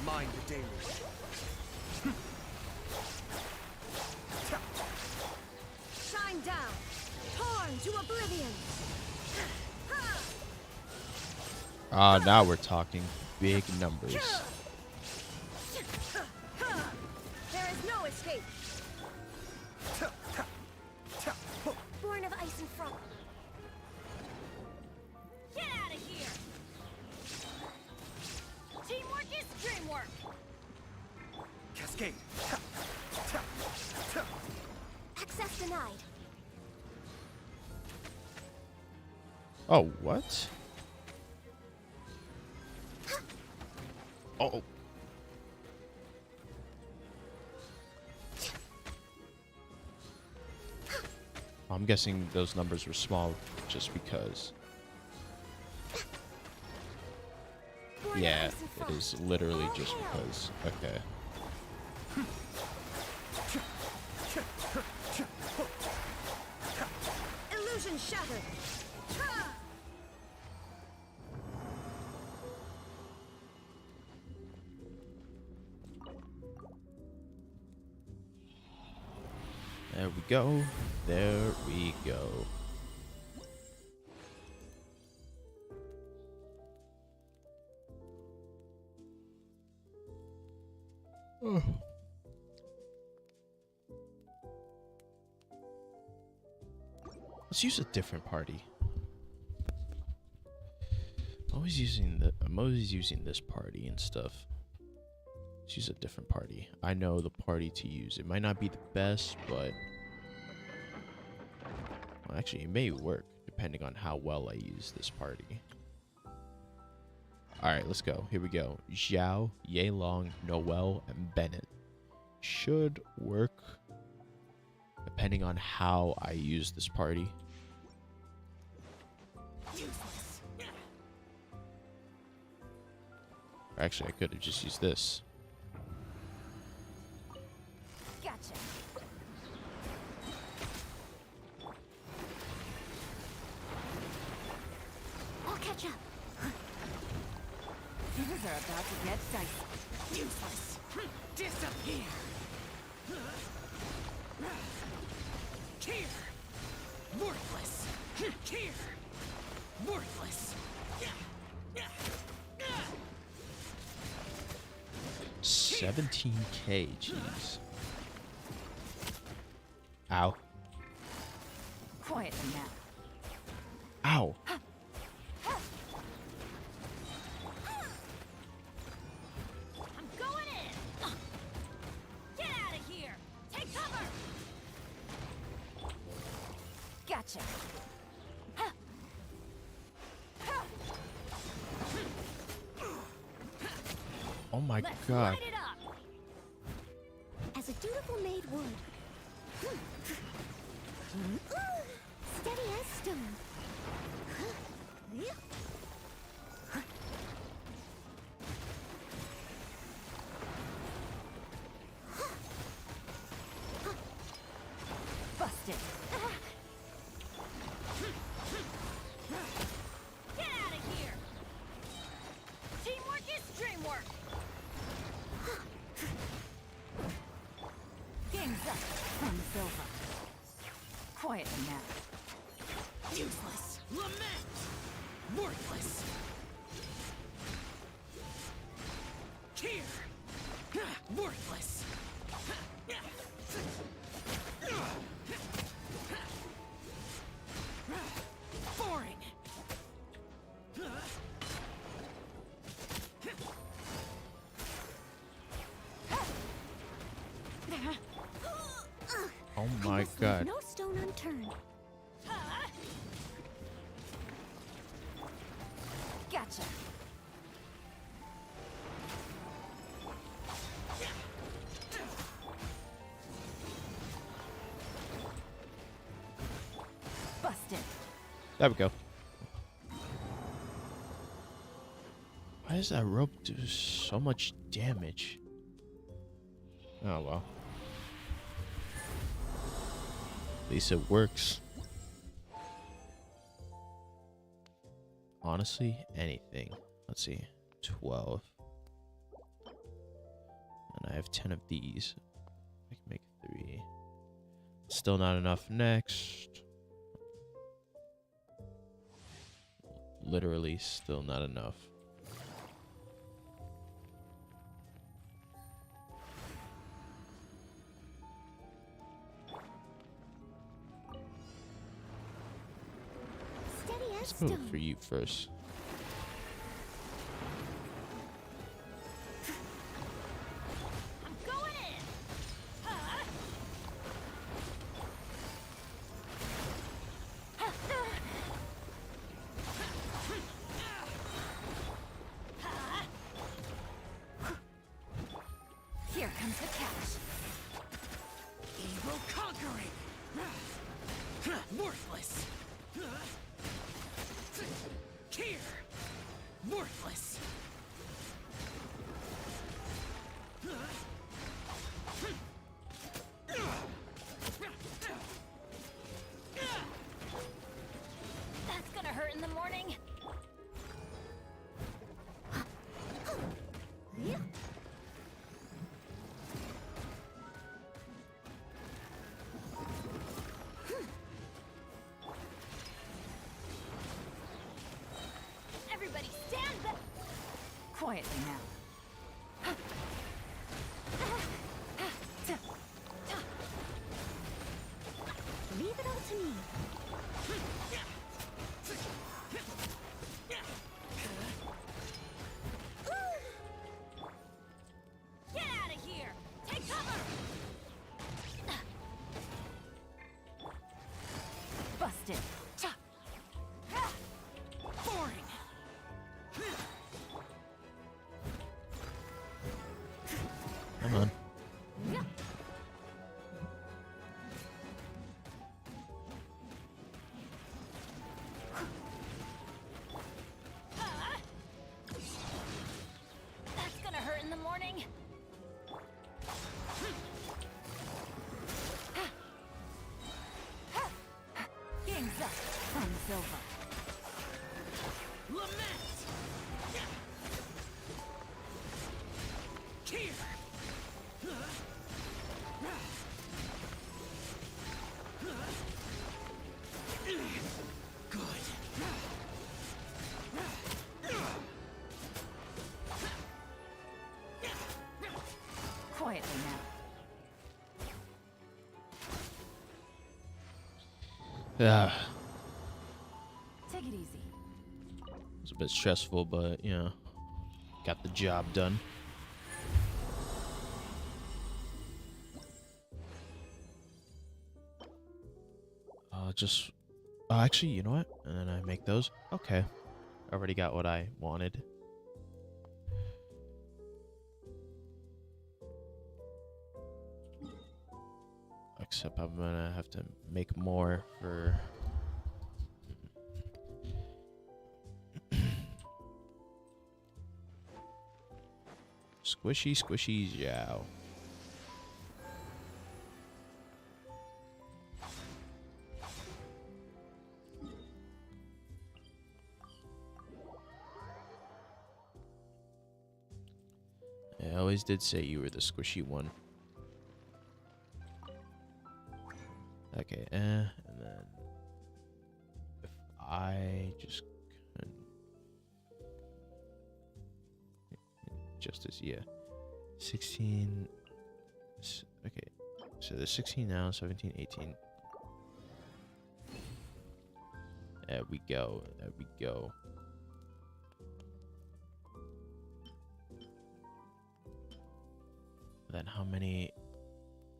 Mind the deluge. Shine down! Torn to oblivion! Now we're talking big numbers. There is no escape! Born of ice and frost. Get out of here! Teamwork is dreamwork! Cascade. Access denied. Oh, what? Oh. I'm guessing those numbers were small just because. Yeah, it is literally just because. Okay. Illusion shattered. There we go. There we go. Oh. Let's use a different party. I'm always using this party and stuff. Let's use a different party. I know the party to use. It might not be the best, but well, actually, it may work depending on how well I use this party. All right, let's go. Here we go. Xiao, Yeilong, Noel, and Bennett should work depending on how I use this party. Actually, I could have just used this. Gotcha. I'll catch up. Things are about to get dicey. Useless. Disappear. Here. Worthless. Here. Worthless. 17k, jeez. Ow. Quiet now. Ow. I'm going in. Get out of here. Take cover. Gotcha. Oh my Let's god. light it up. As a dutiful maid would. Steady as stone. Busted. Get out of here. Teamwork is dreamwork. Game's up. Fun's over. Quiet now. Useless. Lament. Worthless. Here. Worthless. Boring. Oh my I must leave god. no stone unturned. Gotcha. Busted. There we go. Why does that rope do so much damage? Oh well. At least it works. Honestly, anything. Let's see. 12. And I have 10 of these. I can make 3. Still not enough. Next. Literally still not enough. Steady as Let's go stone. for you first. I'm going in. Worthless. Here. Worthless. That's gonna hurt in the morning. Everybody stand back. Quietly now. Leave it all to me. Get out of here! Take cover! Busted. Boring. Come on. That's gonna hurt in the morning. Game's up. Fun's over. Lament. Here. Good. Quietly now. Take it easy. It's a bit stressful, but you know, got the job done. Actually, you know what? And then I make those. Okay. Already got what I wanted. Except I'm gonna have to make more for... Squishy, squishy, zow. I always did say you were the squishy one. Okay, and then if I just justice, yeah, 16. Okay, so there's 16 now, 17, 18. There we go. There we go. Then how many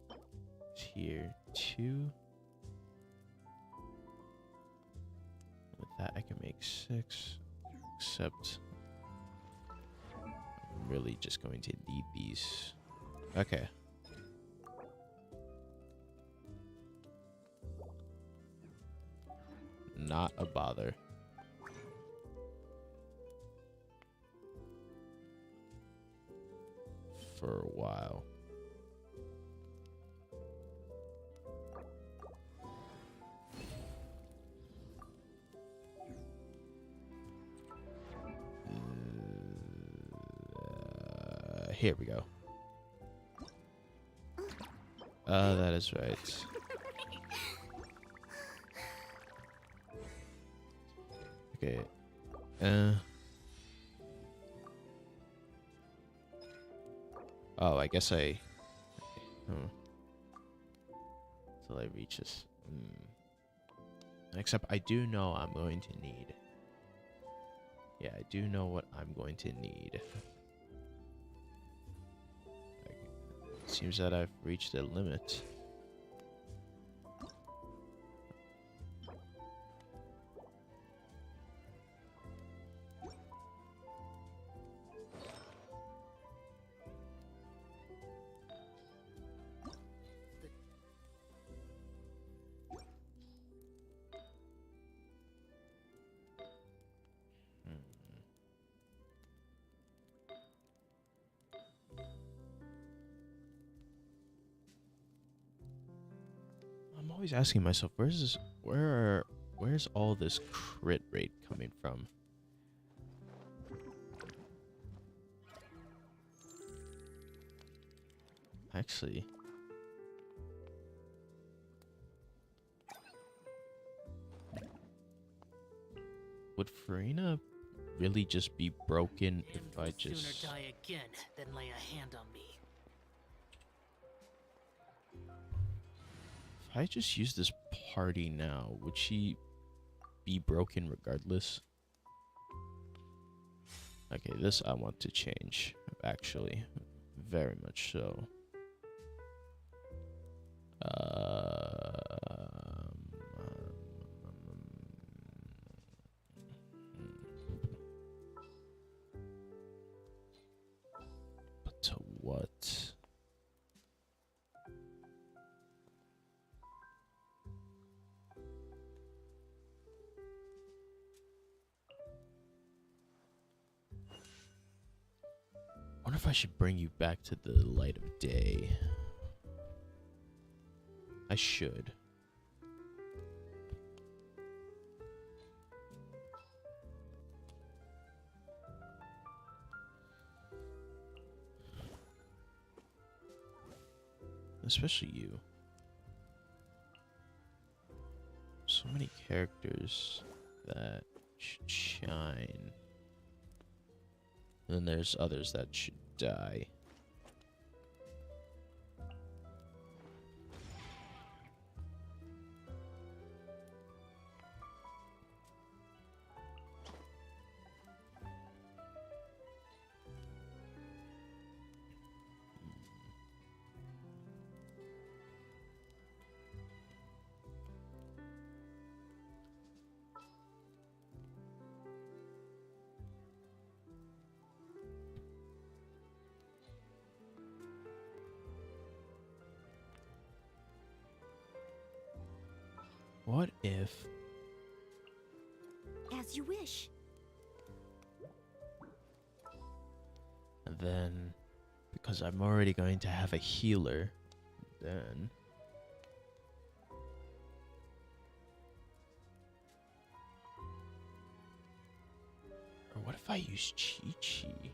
is here? 2. With that, I can make 6. Except I'm really just going to need these. Okay. Not a bother. For a while. Here we go. That is right. Okay. Oh, I guess I... Till I reach this. Except I do know I'm going to need... Yeah, I do know what I'm going to need. It seems that I've reached a limit. always asking myself, where's all this crit rate coming from? Actually, would Farina really just be broken if I just... Sooner die again than lay a hand on me. If I just use this party now, would she be broken regardless? Okay, this I want to change, actually. Very much so. But to what? I wonder if I should bring you back to the light of day. I should. Especially you. So many characters that should shine. And then there's others that should die. What if... As you wish. And then, because I'm already going to have a healer, then... Or what if I use Chi-Chi?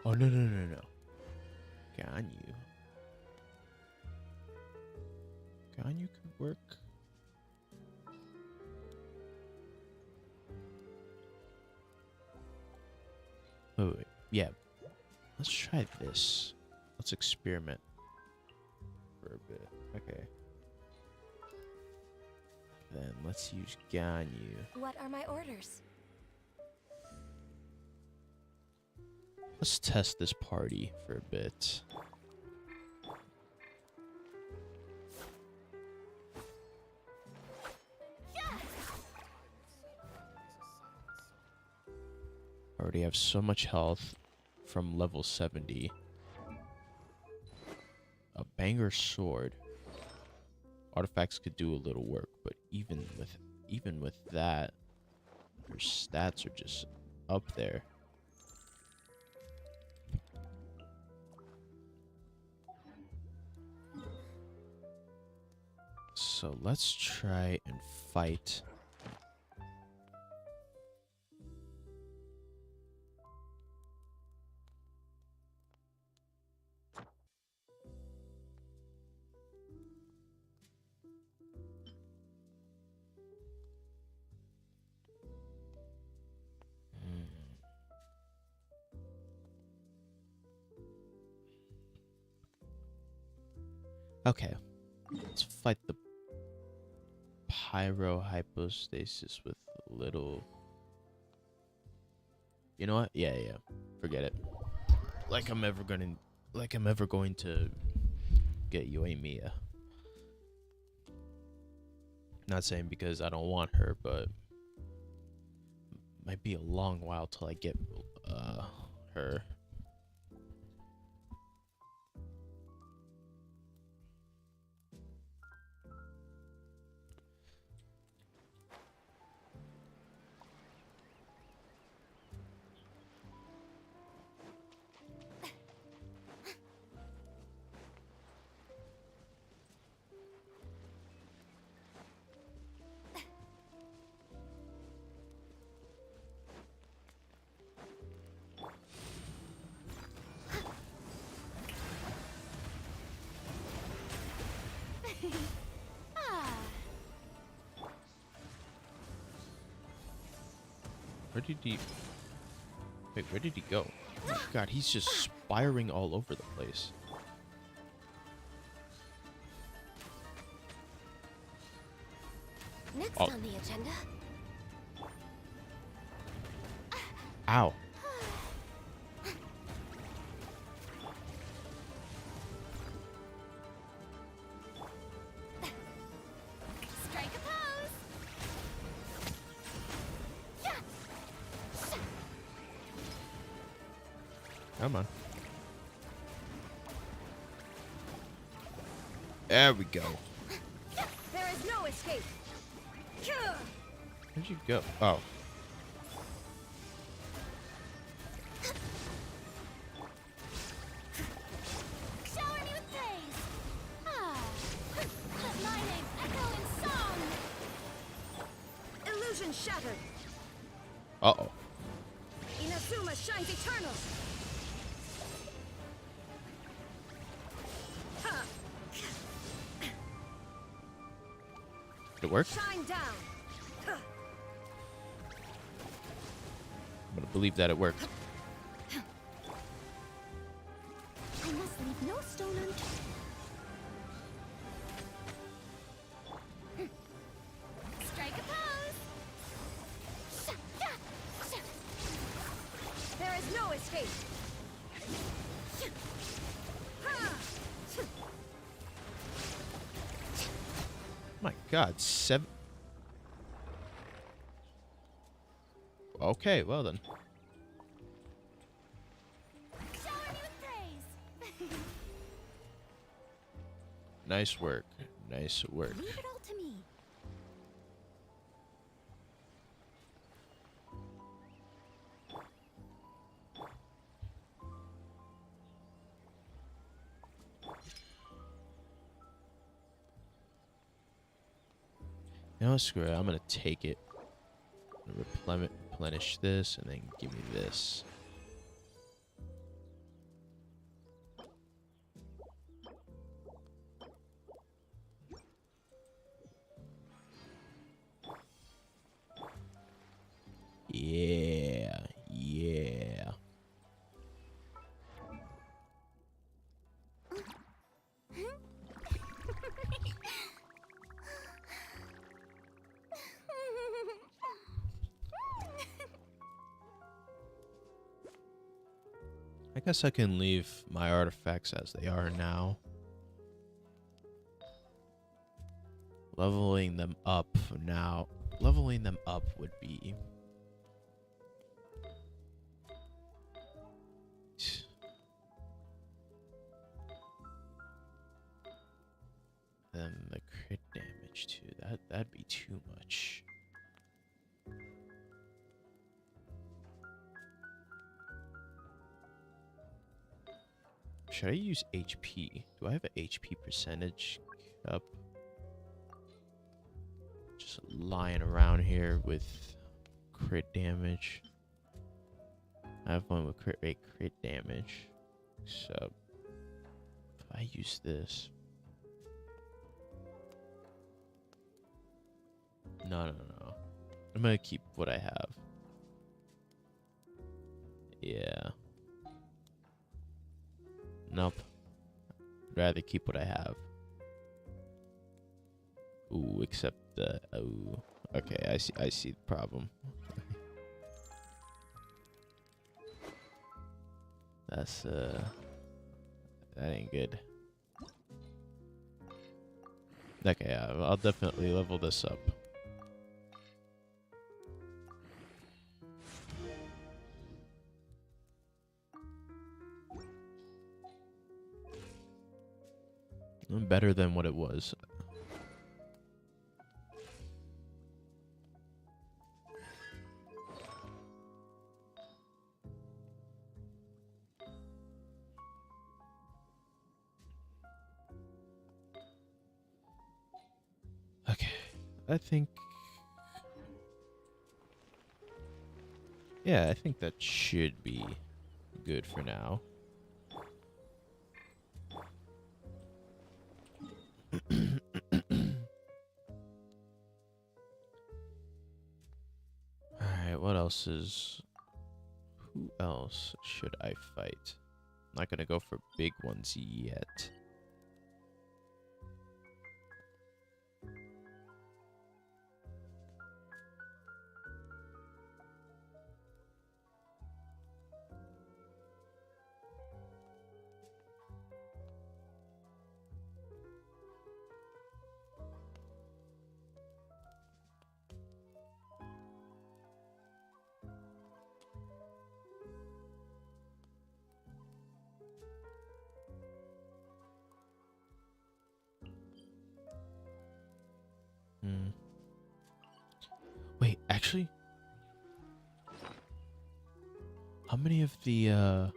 Oh, no, no, no, no. Ganyu. Ganyu could work. Oh, wait. Yeah. Let's try this. Let's experiment for a bit. Okay. Then let's use Ganyu. What are my orders? Let's test this party for a bit. I already have so much health from level 70. A banger sword. Artifacts could do a little work, but even with that, your stats are just up there. So let's try and fight. Okay, let's fight the pyro hypostasis with a little... You know what? Yeah, yeah. Forget it. Like I'm ever going to get you a Mia. Not saying because I don't want her, but might be a long while till I get her. Where did he... Wait, where did he go? Oh my god, he's just spiraling all over the place. Next Oh. on the agenda. Ow. Strike a pose. Come on. There we go. There is no escape. Where'd you go? Oh. Shower me with praise. Let my name echo in song. Illusion shattered. Uh-oh. Inazuma shines eternal. Did it work? Shine down. I'm gonna believe that it worked. I must leave no stone unturned. Strike a pose. There is no escape. My god, 7... Okay, well then. Shower me with praise. Nice work. Nice work. Leave it all to me. No, screw it. I'm gonna take it. Replenish this, and then give me this. Yeah, yeah. I guess I can leave my artifacts as they are now. Leveling them up now. Leveling them up would be... Then the crit damage too. That'd be too much. Should I use HP? Do I have an HP percentage up? Just lying around here with crit damage. I have one with crit rate, crit damage. So if I use this. No. I'm gonna keep what I have. Yeah. Nope. I'd rather keep what I have. Ooh, except the... Ooh. Okay, I see the problem. That's, that ain't good. Okay, I'll definitely level this up. Better than what it was. Okay, I think... Yeah, I think that should be good for now. Who else should I fight? I'm not gonna go for big ones yet. Wait, actually, how many of the I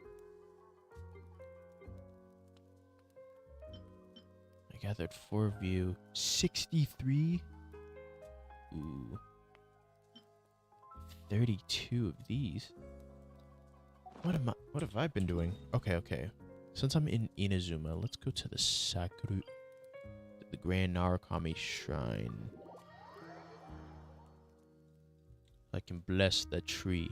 gathered 4 of you. 63? Ooh. 32 of these. What have I been doing? Okay. Since I'm in Inazuma, let's go to the Sakura, the Grand Narukami Shrine. I can bless the tree.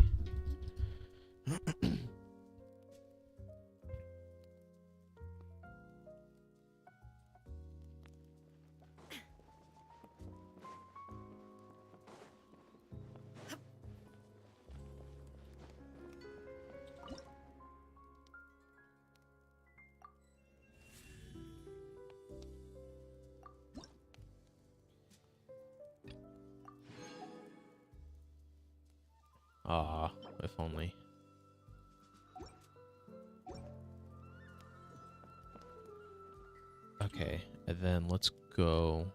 Ah, if only. Okay, and then let's go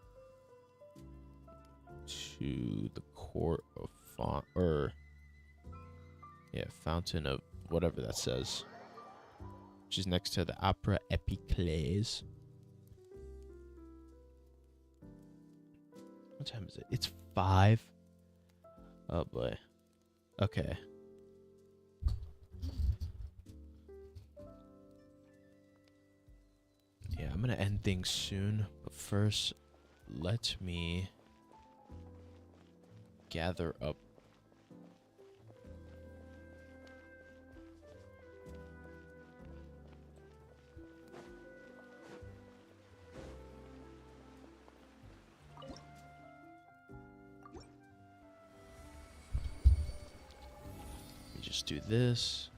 to the court of Fountain of whatever that says, which is next to the Opera Epiclese. What time is it? It's 5. Oh boy. Okay. Yeah, I'm gonna end things soon, but first, let me gather up. Let me just do this.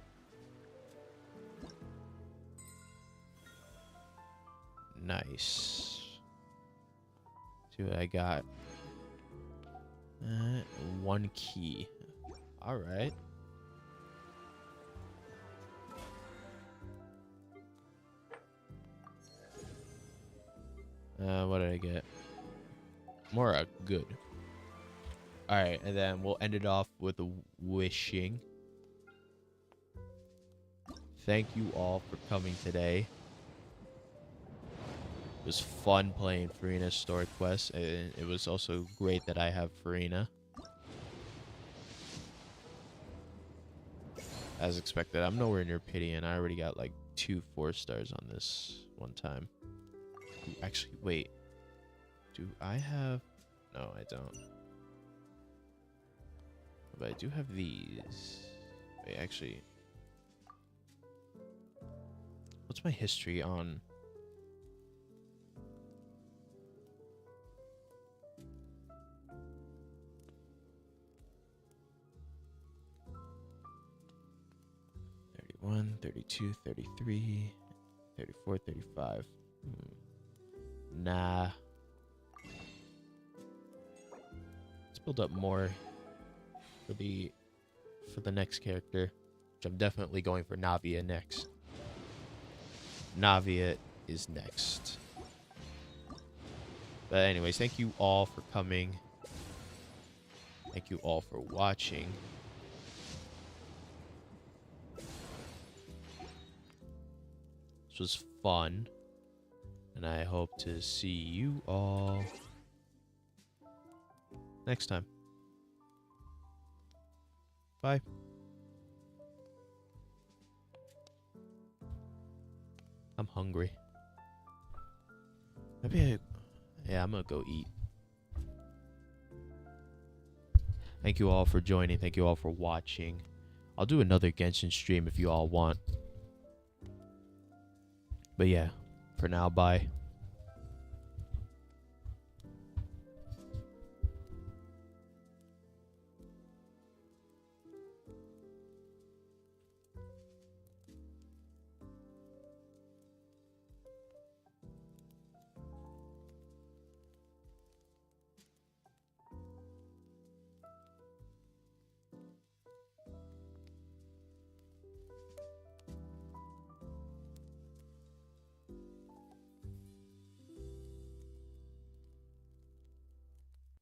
Nice. See what I got. 1 key. All right. What did I get? More good. All right, and then we'll end it off with a wishing. Thank you all for coming today. It was fun playing Farina's story quest, and it was also great that I have Farina. As expected, I'm nowhere near pity, and I already got like 2 4-stars on this one time. Ooh, actually, wait. Do I have... No, I don't. But I do have these. Wait, actually... What's my history on... ...31, 32, 33, 34, 35. Nah. Let's build up more for the next character, which I'm definitely going for Navia next. Navia is next. But anyways, thank you all for coming. Thank you all for watching. This was fun. And I hope to see you all next time. Bye. I'm hungry. Yeah, I'm gonna go eat. Thank you all for joining. Thank you all for watching. I'll do another Genshin stream if you all want. But yeah, for now, bye.